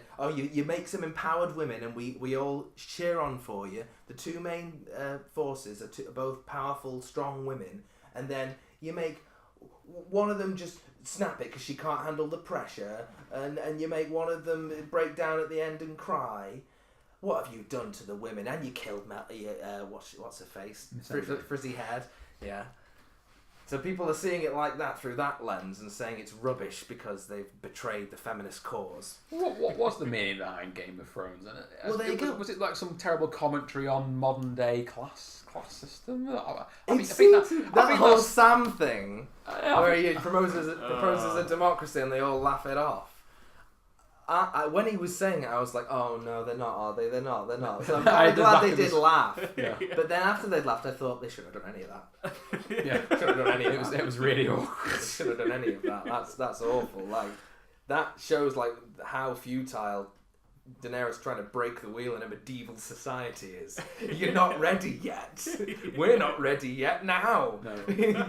you make some empowered women and we all cheer on for you. The 2 main forces are both powerful, strong women, and then you make one of them just snap it because she can't handle the pressure, and you make one of them break down at the end and cry. What have you done to the women? And you killed what's her face? Frizzy head. Yeah. So people are seeing it like that through that lens and saying it's rubbish because they've betrayed the feminist cause. What was the meaning behind Game of Thrones? Well, there you go. Was it like some terrible commentary on modern day class system? I That think whole that's- Sam thing, I where think- he proposes a democracy and they all laugh it off. When he was saying it, I was like, "Oh no, they're not, are they? They're not. They're not." So I'm I kind of did glad laugh they at did this- laugh. Yeah. But then after they'd laughed, I thought they should have done any of that. Yeah, Should have done any of it was that. it was really awkward. They should have done any of that. That's awful. Like that shows like how futile Daenerys trying to break the wheel in a medieval society is. You're not ready yet. We're not ready yet now. No.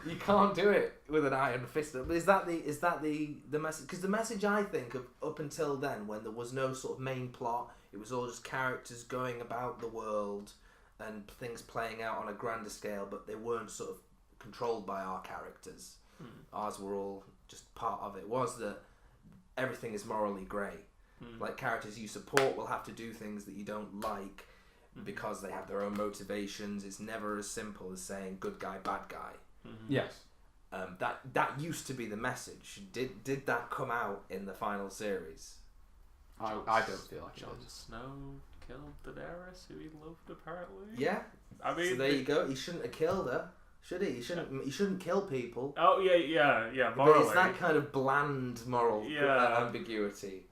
You can't do it with an iron fist. But is that the message? Because the message I think of up until then, when there was no sort of main plot, it was all just characters going about the world and things playing out on a grander scale, but they weren't sort of controlled by our characters. Ours were all just part of it. Was that everything is morally grey. Like characters you support will have to do things that you don't like because they have their own motivations. It's never as simple as saying good guy, bad guy. Yes. That used to be the message. Did that come out in the final series? I don't feel like Jon it is. Snow killed Daenerys, who he loved apparently. Yeah. I mean, So there you go. He shouldn't have killed her, should he? He shouldn't kill people. Oh yeah. But Morally, it's that kind of bland moral Yeah. ambiguity.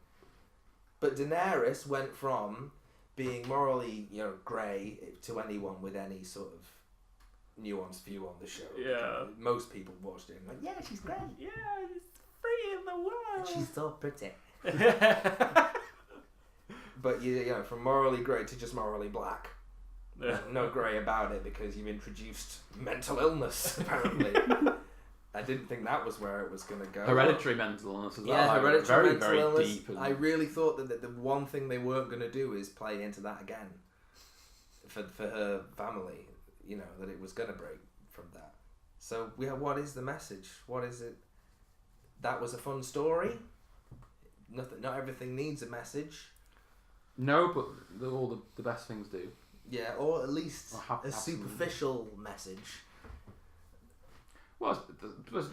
But Daenerys went from being morally, grey to anyone with any sort of nuanced view on the show. Yeah. Most people watched it and went, yeah, she's great. yeah, he's free in the world. She's so pretty. But from morally grey to just morally black. No grey about it because you've introduced mental illness, apparently. I didn't think that was where it was going to go. Hereditary mental illness as well. Yeah, Like, hereditary very, mental very illness. deep. And I really thought that the one thing they weren't going to do is play into that again. For her family, that it was going to break from that. So, what is the message? What is it? That was a fun story. Not everything needs a message. no, but all the best things do. Yeah, or at least Or have a some- superficial message. Well,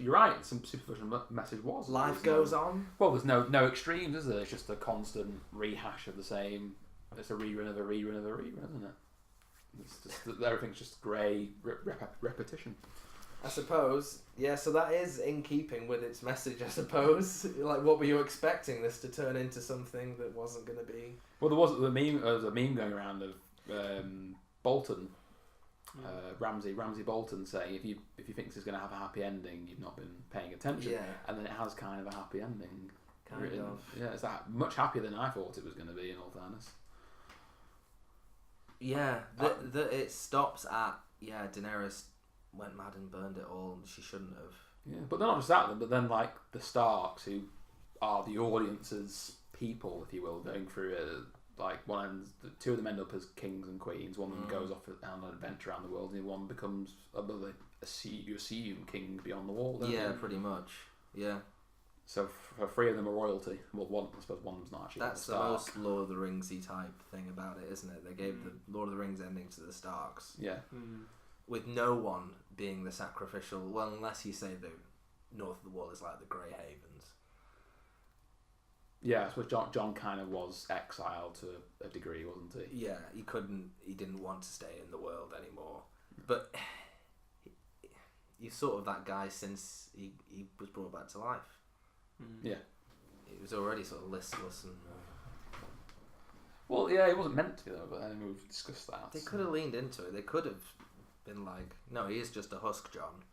you're right. Some superficial message was. Life There's goes no, on. Well, there's no extremes, is there? It's just a constant rehash of the same. It's a rerun of a rerun of a rerun, isn't it? It's just everything's just grey repetition. I suppose. Yeah, so that is in keeping with its message, I suppose. Like, what were you expecting this to turn into something that wasn't going to be? Well, there was a meme going around of Bolton, Ramsay Bolton saying if you think this is going to have a happy ending, you've not been paying attention. Yeah. And then it has kind of a happy ending. Kind written. of. Yeah, it's much happier than I thought it was going to be. In all fairness. Yeah, that it stops at, Daenerys went mad and burned it all, and she shouldn't have. Yeah, but they're not just that, but then like the Starks, who are the audience's people, if you will, going through it. Like two of them end up as kings and queens. One of them goes off on an adventure around the world, and the one becomes another. You assume king beyond the wall. Don't Yeah, you? pretty much. Yeah, So for three of them are royalty. Well, I suppose one of them's not actually. that's the Stark. most Lord of the Ringsy type thing about it, isn't it? They gave the Lord of the Rings ending to the Starks, Yeah. with no one being the sacrificial. Well, unless you say the north of the wall is like the Grey Havens. Yeah, I suppose John kind of was exiled to a degree, wasn't he? Yeah, he didn't want to stay in the world anymore. But he's sort of that guy since he was brought back to life. Yeah. He was already sort of listless and... Well, yeah, it wasn't meant to be though, but then we've discussed that. They could have leaned into it. They could have been like, no, he is just a husk, John.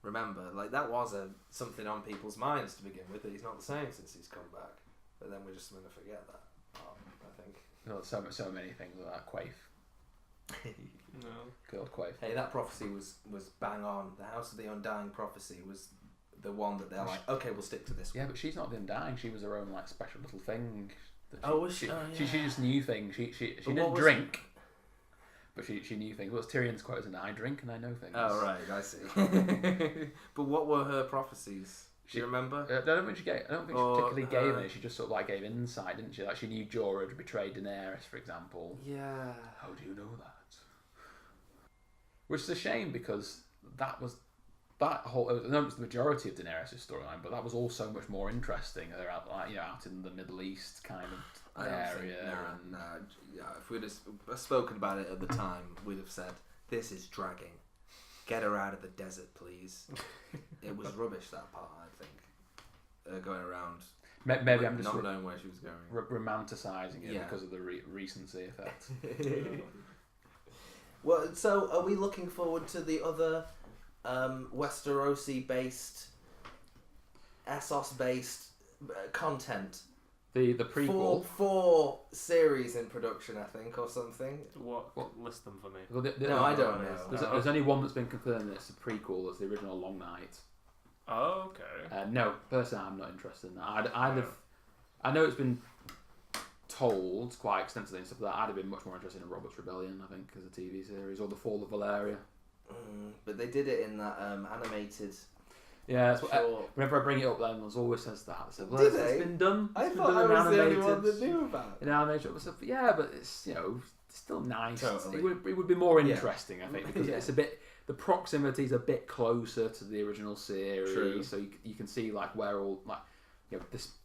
Remember, like that was something on people's minds to begin with, that he's not the same since he's come back. But then we're just going to forget that, I think. Well, so many things like that. Quaif. No. Good old Quaif. Hey, that prophecy was bang on. The House of the Undying prophecy was the one that they're like, okay, we'll stick to this one. Yeah, but she's not been dying. She was her own like special little thing. That Oh, was she? She, Oh, she yeah. just knew things. She But didn't what was- drink, but she knew things. What's Tyrion's quote? Isn't it? I drink and I know things. Oh, right, I see. But what were her prophecies? Do you remember? I don't think she Or, particularly gave it. She just sort of like gave insight, didn't she? Like she knew Jorah had betrayed Daenerys, for example. Yeah. How do you know that? Which is a shame because that whole it was the majority of Daenerys' storyline, but that was all so much more interesting. They're out out in the Middle East kind of I don't area. think, and nah. Yeah, if we'd have spoken about it at the time, we'd have said, this is dragging. Get her out of the desert, please. It was rubbish, that part, I think. Going around, maybe I'm just not knowing where she was going. romanticising it Yeah. because of the recency effect. Well, so are we looking forward to the other Westerosi-based, Essos-based content The prequel. Four series in production, I think, or something. What? List them for me. Well, No, I don't know. There's only one that's been confirmed. It's the prequel. It's the original Long Night. Oh, okay. No, personally, I'm not interested in that. I know it's been told quite extensively and stuff like that. I'd have been much more interested in Robert's Rebellion, I think, as a TV series, or The Fall of Valeria. But they did it in that animated. Yeah, that's Sure. whenever I bring it up, then there's always says that. So, well, Did it's they? been done. I It's been thought I done in was the only one animated- that knew about it. in animation stuff. Yeah, but it's it's still nice. Totally. It would be more Yeah. interesting, I think, because Yeah. it's a bit. The proximity is a bit closer to the original series, True. so you can see like where all this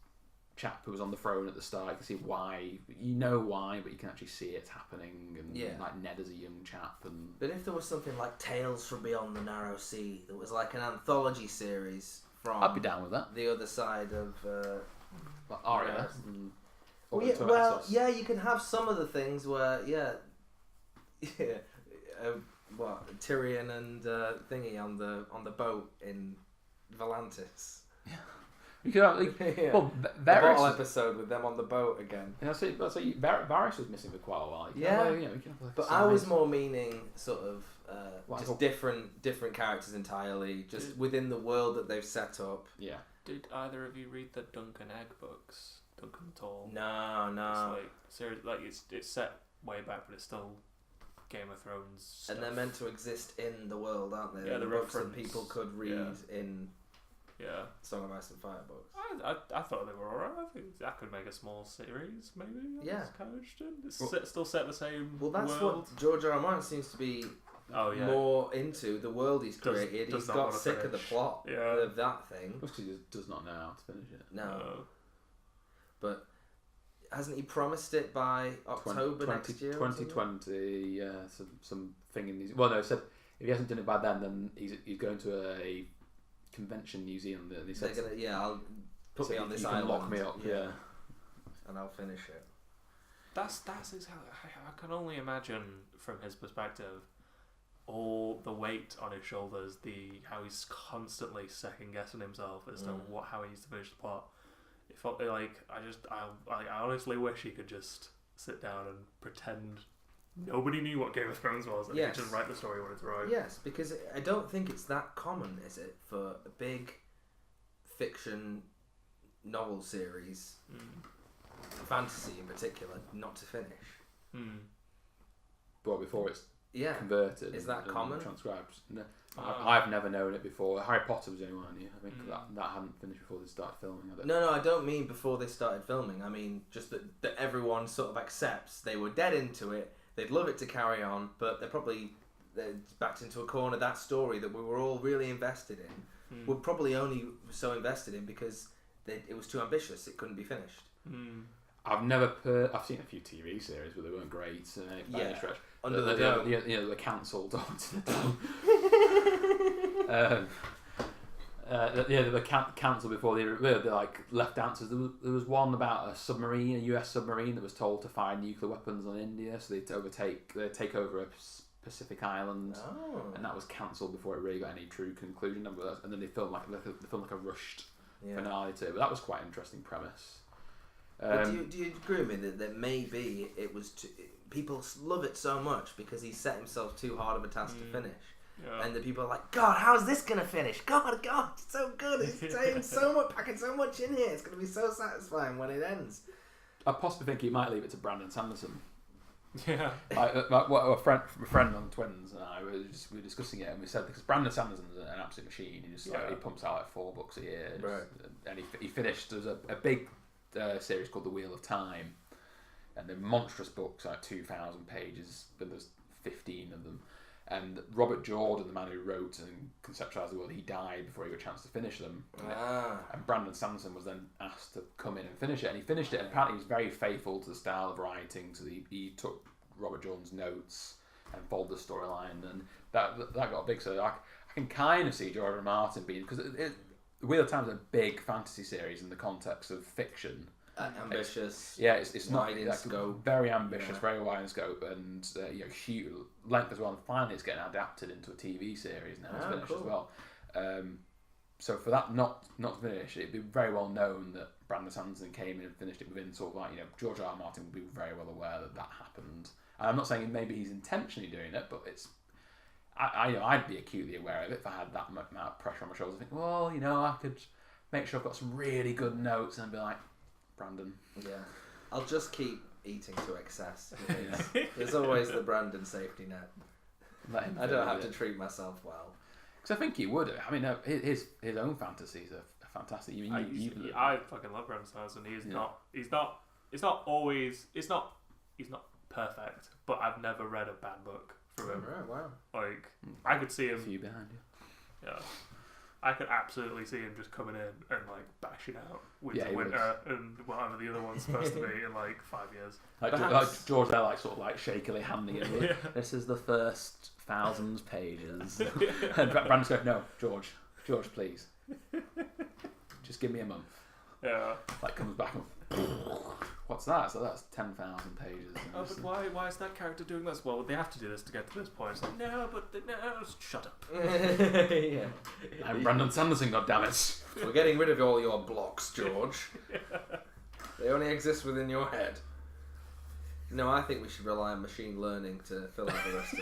chap who was on the throne at the start. You can see why, why, but you can actually see it happening, and like Ned as a young chap, and But if there was something like Tales from Beyond the Narrow Sea, that was like an anthology series from I'd be down with that. the other side of. Like Arya. Yes. And Well, Essos. you can have some of the things where, Tyrion and Thingy on the boat in Volantis. You could have, Yeah. well, The Varys. bottle episode with them on the boat again. Varys was missing for quite a while. You Yeah. can have, like, But a I was side- more meaning sort of Like just a- different characters entirely, just within the world that they've set up. Yeah. Did either of you read the Duncan Egg books? Duncan Tall. No. It's set way back, but it's still Game of Thrones stuff. And they're meant to exist in the world, aren't they? Yeah, the the books that reference. people could read in Yeah. Song of Ice and Fire books. I thought they were alright. I think that could make a small series, maybe. Yeah. It's kind of interesting. It's Well- still set the same Well, that's world. what George R. R. Martin seems to be Oh, yeah. more into, the world he's Does- created. does He's not got wanna sick of the finish. plot Yeah. of that thing. Because he just does not know how to finish it. No. But hasn't he promised it by October next year? or something? 2020, yeah, some thing in New Zealand. Well, no, he said if he hasn't done it by then he's going to a convention in New Zealand, and he said, They're gonna, I'll put he me said, on this you island. can lock me up, yeah. And I'll finish it. That's exactly. I can only imagine from his perspective all the weight on his shoulders, how he's constantly second guessing himself as to how he needs to finish the plot. It felt like I honestly wish he could just sit down and pretend nobody knew what Game of Thrones was, and he Yes. could just write the story when it's right. Yes, because I don't think it's that common, is it, for a big fiction novel series, fantasy in particular, not to finish. Well, before it's Yeah. converted. Is that and common? Transcribed. No, I've never known it before. Harry Potter was the only one I knew. I think that hadn't finished before they started filming. No, I don't mean before they started filming. I mean just that everyone sort of accepts they were dead into it. They'd love it to carry on, but they're backed into a corner. That story that we were all really invested in, we're probably only so invested in because it was too ambitious. It couldn't be finished. I've seen a few TV series, but they weren't great. By any stretch. Under the Dome. The cancelled onto the dome. They were cancelled before they like left answers. There was one about a US submarine that was told to fire nuclear weapons on India, so they take over a Pacific island, and that was cancelled before it really got any true conclusion. And then they filmed like a rushed finale to it, but that was quite an interesting premise. But do you agree with me that maybe it was people love it so much because he set himself too hard of a task to finish, and the people are like, God, how's this gonna finish? God, it's so good. It's saying so much, packing so much in here. It's gonna be so satisfying when it ends. I possibly think he might leave it to Brandon Sanderson. Yeah. A friend on Twins and I were discussing it, and we said because Brandon Sanderson's an absolute machine. He pumps out like 4 books a year, and he finished. There's a big series called The Wheel of Time, and they're monstrous books, like 2,000 pages, but there's 15 of them. And Robert Jordan, the man who wrote and conceptualized the world, he died before he got a chance to finish them. And Brandon Sanderson was then asked to come in and finish it, and he finished it. And apparently, he was very faithful to the style of writing, so he took Robert Jordan's notes and followed the storyline, and that got big. So I can kind of see George R. R. Martin being, because The Wheel of Time is a big fantasy series in the context of fiction. Ambitious. It's not wide in scope. very ambitious, very wide in scope, and huge length as well. And finally, it's getting adapted into a TV series now. It's finished as well. so for that not to finish, it'd be very well known that Brandon Sanderson came in and finished it within sort of like, George R. R. Martin would be very well aware that happened. And I'm not saying maybe he's intentionally doing it, but it's, I'd be acutely aware of it if I had that amount of pressure on my shoulders. I think, well, I could make sure I've got some really good notes and be like, Brandon. Yeah. I'll just keep eating to excess. There's always the Brandon safety net. I don't have to treat myself well. Because I think he would. I mean, his own fantasies are fantastic. I fucking love Brandon Sanderson. He's not perfect, but I've never read a bad book from him. Right, wow. Like, I could see him. A few behind you. Yeah. I could absolutely see him just coming in and like bashing out Winter he Winter and whatever the other one's supposed to be in like 5 years. Like George, they're like sort of like shakily handing it. This is the first 1,000 pages. And Brandon's going, no, George, please, just give me a month. Yeah. Like comes back and what's that? So that's 10,000 pages. Oh, but why is that character doing this? Well, they have to do this to get to this point. It's like, no, shut up. Yeah. I'm Brandon Sanderson, goddammit. We're getting rid of all your blocks, George. They only exist within your head. No, I think we should rely on machine learning to fill out the rest of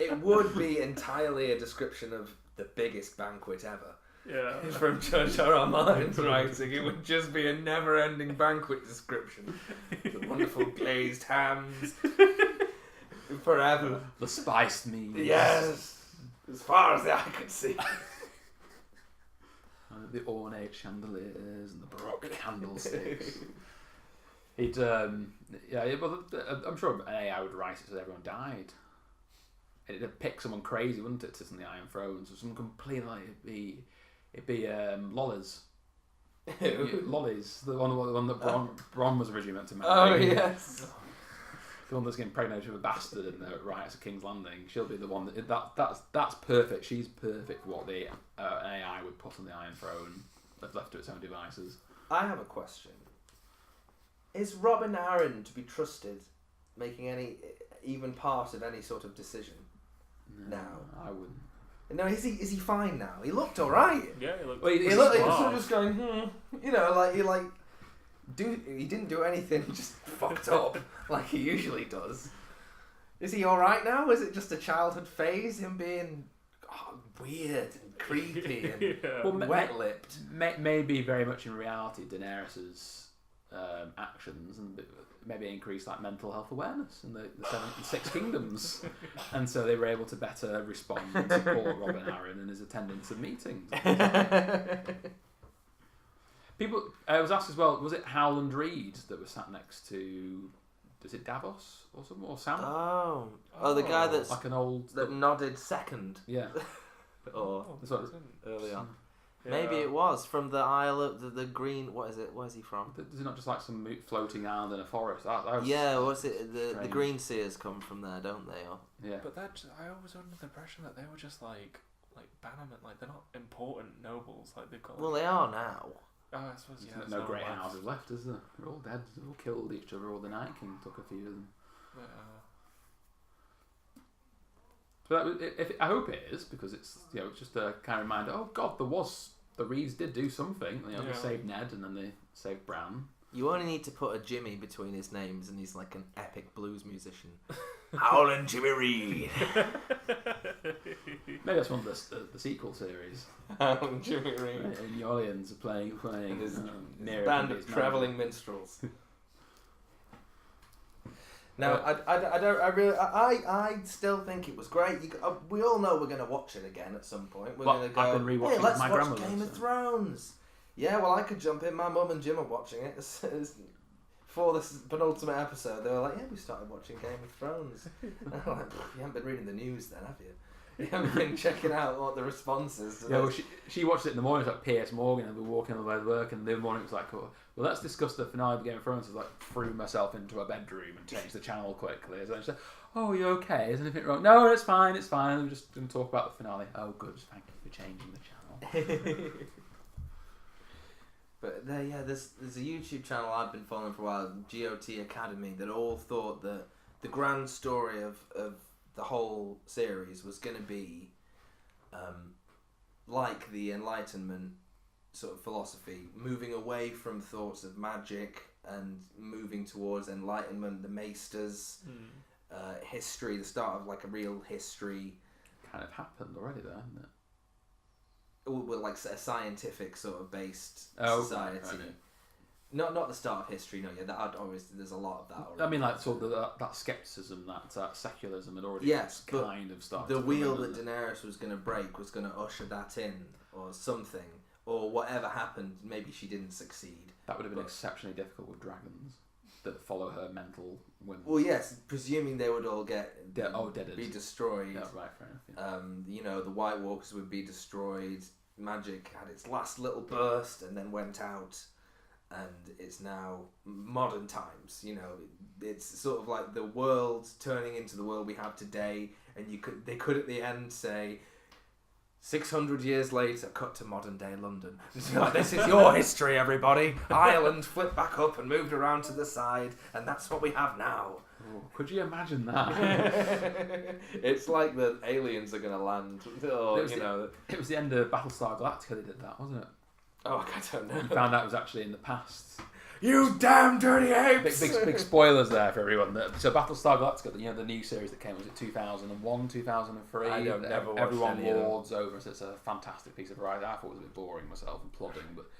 it. It would be entirely a description of the biggest banquet ever. Yeah. From George R. R. Martin's writing, it would just be a never-ending banquet description. The wonderful glazed hams. Forever. The spiced meats. Yes. As far as the eye could see. The ornate chandeliers and the baroque candlesticks. He'd, I'm sure an AI would write it so everyone died. It'd pick someone crazy, wouldn't it, to sit on the Iron Throne? So someone completely like it'd be Lollies. Lollies, the one that Bronn was originally meant to marry. Oh yes. The one that's getting pregnant with a bastard in the riots at King's Landing. She'll be the one that's perfect. She's perfect for what the AI would put on the Iron Throne. They've left to its own devices. I have a question. Is Robin Arryn to be trusted making any even part of any sort of decision? No, now? I wouldn't. No, is he fine now? He looked alright. Yeah, he looked. Well, he looked like sort of just going, he didn't do anything, just fucked up like he usually does. Is he alright now? Is it just a childhood phase? Him being weird and creepy and wet-lipped? Maybe very much in reality, Daenerys's actions and maybe increased like mental health awareness in the Six Kingdoms, and so they were able to better respond and support Robin Arryn and his attendance of meetings. People, I was asked as well, was it Howland Reed that was sat next to, is it Davos or something, or Sam? Oh, the guy that's like an old that nodded second. Yeah. Or earlier. Yeah. Maybe it was from the Isle of the Green. What is it? Where's he from? Is it not just like some floating island in a forest? Yeah, what's it? The Green Seers come from there, don't they? Or yeah. But I always under the impression that they were just like Bannerman, like they're not important nobles. Like they've got. Well, they are now. Oh, I suppose There's no great houses left, is there? They're all dead. They all killed each other. Or the Night King took a few of them. So I hope it is, because it's it's just a kind of reminder. Oh God, the Reeds did do something. They saved Ned and then they saved Bran. You only need to put a Jimmy between his names, and he's like an epic blues musician. Howlin' Jimmy Reed. Maybe that's one of the sequel series. Howlin' Jimmy Reed. In New Orleans, playing his near band of travelling minstrels. Now, I still think it was great. We all know we're going to watch it again at some point. We're going to go, I've been rewatching let's my watch grandmother, Game of Thrones. Yeah, well, I could jump in. My mum and Jim are watching it. For this penultimate episode, they were like, yeah, we started watching Game of Thrones. And I'm like, you haven't been reading the news then, have you? You haven't been checking out what the response is. Yeah, well, she watched it in the morning. It was like Piers Morgan, and we were walking on the way to work, and the morning it was like, well, let's discuss the finale of Game of Thrones. I was like, threw myself into a bedroom and changed the channel quickly. And she said, oh, you okay? Is anything wrong? No, it's fine, it's fine. And we're just going to talk about the finale. Oh, good, thank you for changing the channel. But there's a YouTube channel I've been following for a while, GOT Academy, that all thought that the grand story of the whole series was going to be like the Enlightenment sort of philosophy, moving away from thoughts of magic and moving towards Enlightenment, the Maesters, history, the start of like a real history. Kind of happened already, though, hasn't it? With like a scientific sort of based Oh, society. right, yeah. Not the start of history, no. Yeah, that always there's a lot of that. Already. I mean, like sort of that skepticism, that secularism had already kind of started. The to wheel come in, that Daenerys was going to break was going to usher that in, or something, or whatever happened. Maybe she didn't succeed. that would have been exceptionally difficult with dragons that follow her mental whims. Well, yes, presuming they would all get deaded. be destroyed. Yeah, right, fair enough. Yeah. You know, the White Walkers would be destroyed. Magic had its last little burst and then went out, and it's now modern times. You know, it's sort of like the world turning into the world we have today, and they could at the end say 600 years later, cut to modern day London. Like, this is your history, everybody. Ireland flipped back up and moved around to the side, and that's what we have now. Oh, could you imagine that? It's like the aliens are going to land. Or, It was the end of Battlestar Galactica they did that, wasn't it? Oh, I don't know. You found out it was actually in the past. You damn dirty apes! Big spoilers there for everyone. So Battlestar Galactica, the new series that came, was it 2001, 2003? I don't never watched Everyone any of them. lords over, so it's a fantastic piece of variety. I thought it was a bit boring myself and plodding, but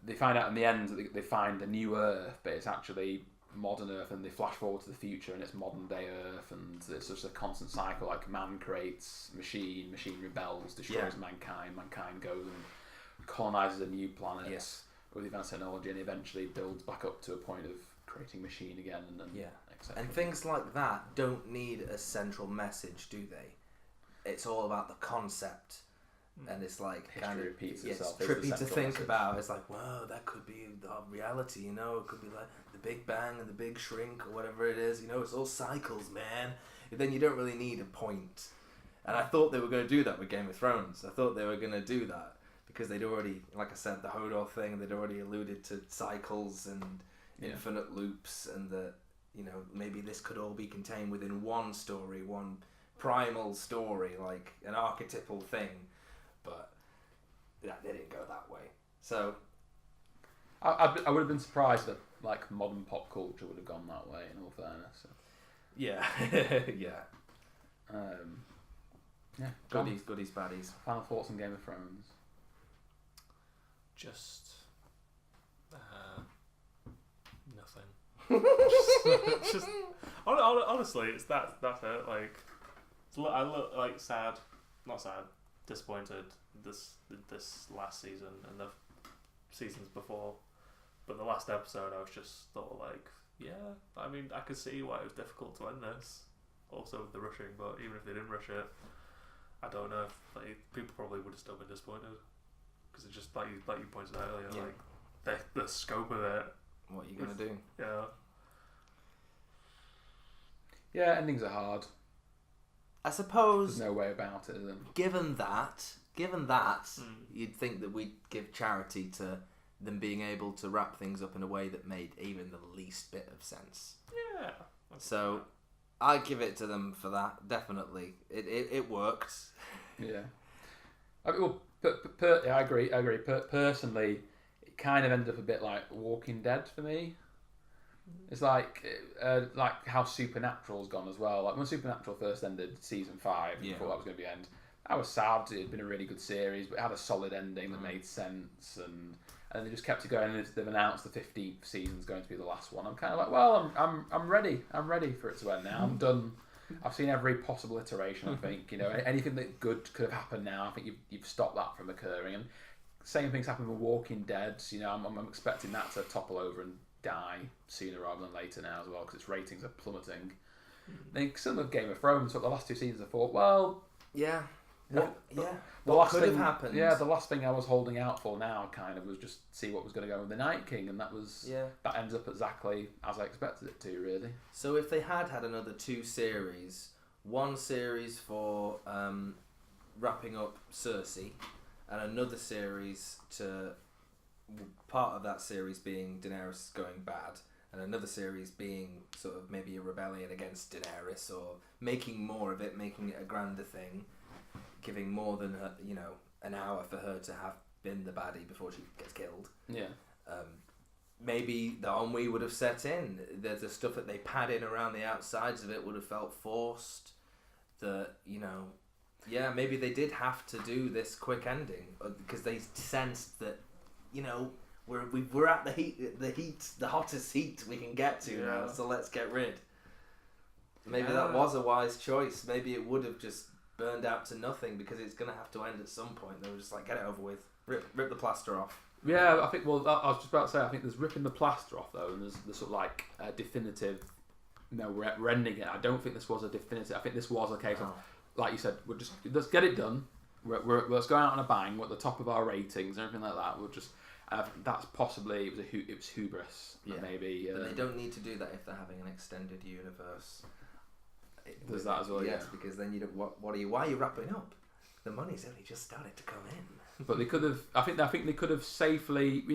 they find out in the end that they find a new Earth, but it's actually modern Earth, and they flash forward to the future and it's modern day Earth, and it's just a constant cycle. Like man creates machine rebels, destroys mankind goes and colonizes a new planet. Yes. With advanced technology, and eventually builds back up to a point of creating machine again, and etc. And things like that don't need a central message, do they? It's all about the concept, and it's like History repeats it's itself. Is the trippy to central think message. about. It's like, whoa, that could be the reality, you know? It could be like the Big Bang and the Big Shrink or whatever it is, you know? It's all cycles, man. Then you don't really need a point. And I thought they were going to do that with Game of Thrones. I thought they were going to do that. Because they'd already, like I said, the Hodor thing, they'd already alluded to cycles and infinite loops, and that, you know, maybe this could all be contained within one story, one primal story, like an archetypal thing. But yeah, they didn't go that way. So I would have been surprised that like modern pop culture would have gone that way. In all fairness, so. yeah, yeah. Yeah. Goodies, baddies. Final thoughts on Game of Thrones. Just nothing. just honestly, it's that's it. Like, I look like sad, not sad, disappointed this last season and the seasons before. But the last episode, I was just thought like, yeah, I mean, I could see why it was difficult to end this. Also with the rushing, but even if they didn't rush it, I don't know if people probably would have still been disappointed. Because it's just like you pointed out earlier, like the scope of it. What are you gonna do? Yeah. Yeah, endings are hard. I suppose. There's no way about it, is there? Given that, you'd think that we'd give charity to them being able to wrap things up in a way that made even the least bit of sense. Yeah. So, I give it to them for that. Definitely, it worked. Yeah. I mean, I agree. Personally, it kind of ended up a bit like Walking Dead for me. It's like how Supernatural's gone as well. Like when Supernatural first ended season 5, Yeah. before that was going to be end, I was sad. It had been a really good series, but it had a solid ending that made sense, and they just kept it going. And they've announced the 15th season's going to be the last one. I'm kind of like, well, I'm ready. I'm ready for it to end now. I'm done. I've seen every possible iteration. I think anything that good could have happened now. I think you've stopped that from occurring. And same things happen with Walking Dead. I'm expecting that to topple over and die sooner rather than later now as well, because its ratings are plummeting. I think some of Game of Thrones, the last 2 seasons, I thought, well, Yeah. the What last could thing, have happened? Yeah, the last thing I was holding out for now kind of was just see what was going to go with the Night King, and that ends up exactly as I expected it to, really. So if they had another 2 series, one series for wrapping up Cersei, and another series to part of that series being Daenerys going bad, and another series being sort of maybe a rebellion against Daenerys, or making more of it, making it a grander thing, giving more than her, an hour for her to have been the baddie before she gets killed. Yeah. Maybe the ennui would have set in. The stuff that they pad in around the outsides of it would have felt forced. Maybe they did have to do this quick ending because they sensed that, we're at the hottest heat we can get to now. So let's get rid. Maybe that was a wise choice. Maybe it would have just burned out to nothing because it's going to have to end at some point. They were just like, get it over with, rip the plaster off. Yeah, I think. Well, I was just about to say. I think there's ripping the plaster off though, and there's the sort of like definitive. No, we're ending it. I don't think this was a definitive. I think this was a case of, like you said, let's get it done. Let's go out on a bang. We're at the top of our ratings and everything like that. We'll just. That's possibly it was hubris. Maybe. But they don't need to do that if they're having an extended universe. There's that as well. Yes, because then you don't. Why are you wrapping up? The money's only just started to come in. But they could have. I think they could have safely,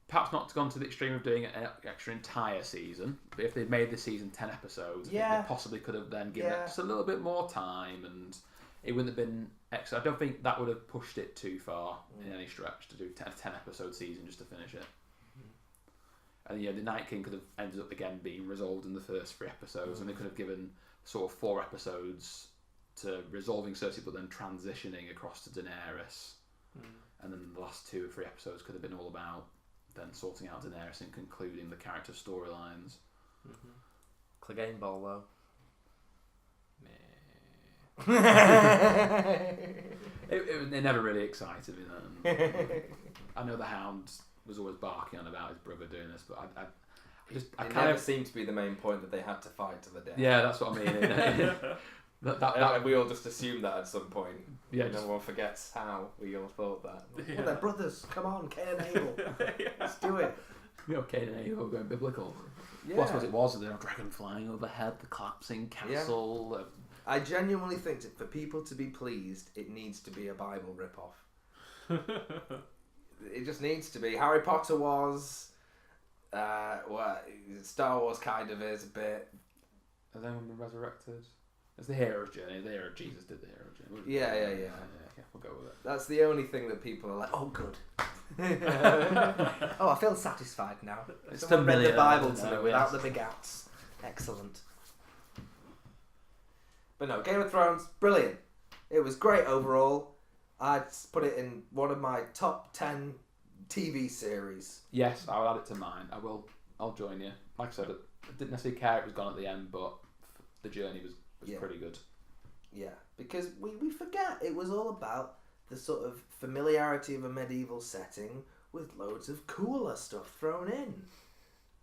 perhaps not gone to the extreme of doing an extra entire season. But if they'd made the season 10 episodes, I think they possibly could have then given it just a little bit more time, and it wouldn't have been extra. I don't think that would have pushed it too far in any stretch to do a 10 episode season just to finish it. And the Night King could have ended up again being resolved in the first 3 episodes, and they could have given sort of 4 episodes to resolving Cersei, but then transitioning across to Daenerys. And then the last 2 or 3 episodes could have been all about then sorting out Daenerys and concluding the character storylines. Clegane Ball though. It never really excited me then. I know the Hound was always barking on about his brother doing this, but I It kind never of seemed to be the main point that they had to fight to the death. yeah, that's what I mean. that we all just assumed that at some point. yeah, No one forgets how we all thought that. Well, they're brothers. Come on, Cain and Abel. Let's do it. Cain and Abel going biblical. Yeah. What was it? Was there a dragon flying overhead, the collapsing castle? I genuinely think that for people to be pleased, it needs to be a Bible ripoff. It just needs to be. Harry Potter was. Star Wars kind of is a bit. Has anyone been resurrected? It's the hero's journey. The hero Jesus did the hero's journey. Yeah. We'll go with it. That's the only thing that people are like, oh, good. Oh, I feel satisfied now. It's Someone read the familiar, Bible isn't to it? me without the big outs. Excellent. But no, Game of Thrones, brilliant. It was great overall. I'd put it in one of my top 10 TV series. Yes, I'll add it to mine. I'll join you. Like I said, I didn't necessarily care it was gone at the end, but the journey was pretty good. Yeah, because we forget it was all about the sort of familiarity of a medieval setting with loads of cooler stuff thrown in,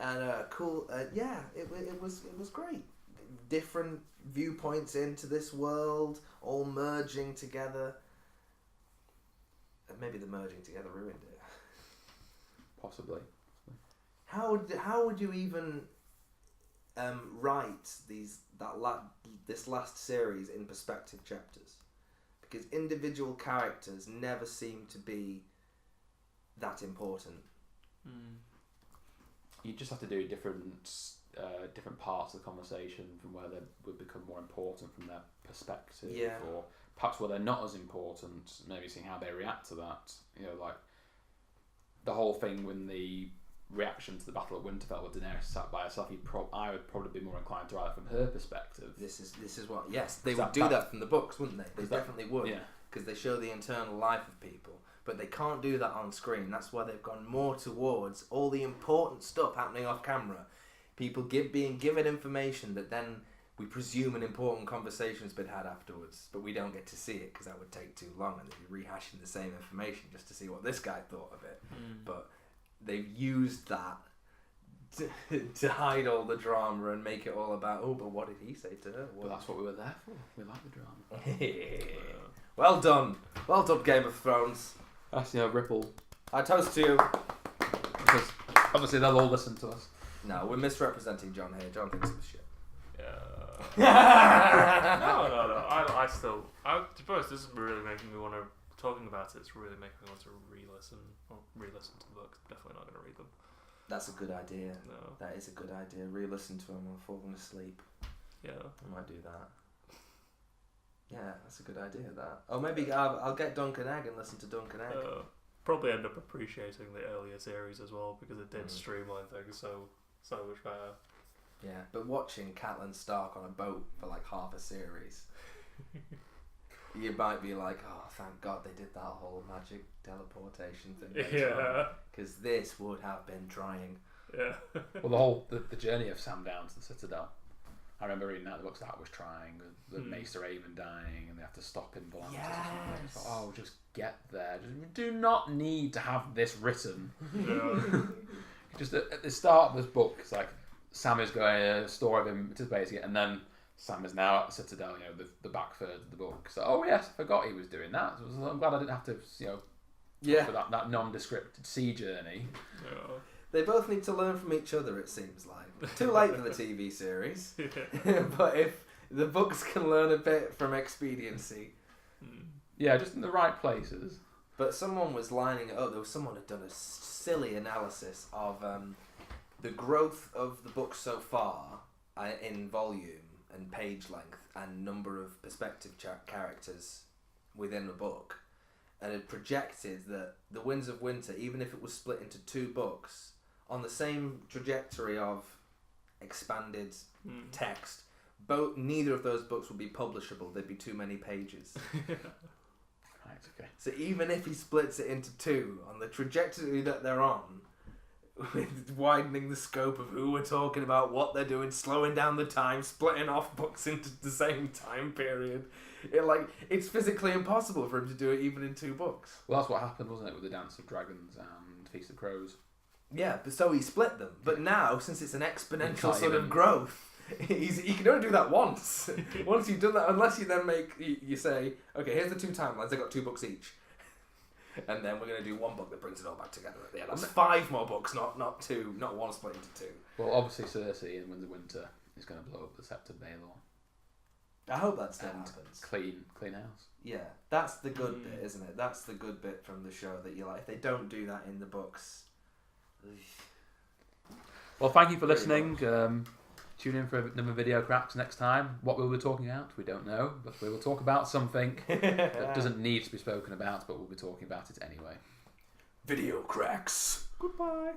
and it was great. Different viewpoints into this world, all merging together. And maybe the merging together ruined it. Possibly. How would you even write this last series in perspective chapters? Because individual characters never seem to be that important. You just have to do different parts of the conversation from where they would become more important from their perspective, or perhaps where they're not as important. Maybe seeing how they react to that. Like the whole thing when the reaction to the Battle of Winterfell with Daenerys sat by herself. I would probably be more inclined to write it from her perspective. This is what they would do that from the books, wouldn't they? They definitely would. Yeah. Because they show the internal life of people, but they can't do that on screen. That's why they've gone more towards all the important stuff happening off camera. People being given information that then we presume an important conversation's been had afterwards, but we don't get to see it because that would take too long, and they'd be rehashing the same information just to see what this guy thought of it. But they've used that to hide all the drama and make it all about, but what did he say to her? But that's what we were there for. We like the drama. Well done, Game of Thrones. That's Ripple. I toast to you. Because obviously they'll all listen to us. No, we're misrepresenting John here. John thinks it's shit. Yeah. No. To be honest, this is really making me want to. Talking about it's really making me want to re-listen to the books. Definitely not going to read them. That's a good idea. No. That is a good idea. Re-listen to them while falling asleep. Yeah. I might do that. Yeah, that's a good idea. That. Or maybe I'll get Duncan Egg and listen to Duncan Egg. Probably end up appreciating the earlier series as well because it did streamline things so much better. Yeah, but watching Catelyn Stark on a boat for like half a series, you might be like, oh, thank God they did that whole magic teleportation thing. Yeah. Because this would have been trying. Yeah. Well, the journey of Sam down to the Citadel. I remember reading that the books that was trying, the Maester Aemon dying, and they have to stop in Volantis. Yes. So, oh, just get there. You do not need to have this written. Yeah. Just at the start of this book, it's like Sam is going a story of him participating, and then Sam is now at the Citadel. You know, the back third of the book. So, oh yes, I forgot he was doing that. So I'm glad I didn't have to, for that nondescript sea journey. Yeah. They both need to learn from each other, it seems like. Too late for the TV series. But if the books can learn a bit from expediency. Yeah, just in the right places. But someone was lining it up. There was someone who'd done a silly analysis of the growth of the book so far in volume and page length and number of perspective characters within the book. And it projected that The Winds of Winter, even if it was split into 2 books, on the same trajectory of expanded text, neither of those books would be publishable. There'd be too many pages. Right, okay. So even if he splits it into 2, on the trajectory that they're on, with widening the scope of who we're talking about, what they're doing, slowing down the time, splitting off books into the same time period, it's physically impossible for him to do it even in 2 books. Well, that's what happened, wasn't it, with the Dance of Dragons and Feast of Crows? Yeah, but so he split them. But now, since it's an exponential can't sort of even- growth, he can only do that once. Once you've done that, unless you then you say, okay, here's the 2 timelines, I got 2 books each. And then we're going to do 1 book that brings it all back together at the end. That's 5 more books, not 2, not 1 split into 2. Well, obviously Cersei in Winds of Winter is going to blow up the Sept of Baelor. I hope that still And happens. clean house. Yeah, that's the good bit, isn't it? That's the good bit from the show that you like. If they don't do that in the books... Well, thank you for listening. Tune in for another Video Cracks next time. What we'll be talking about, we don't know, but we will talk about something that doesn't need to be spoken about, but we'll be talking about it anyway. Video Cracks. Goodbye.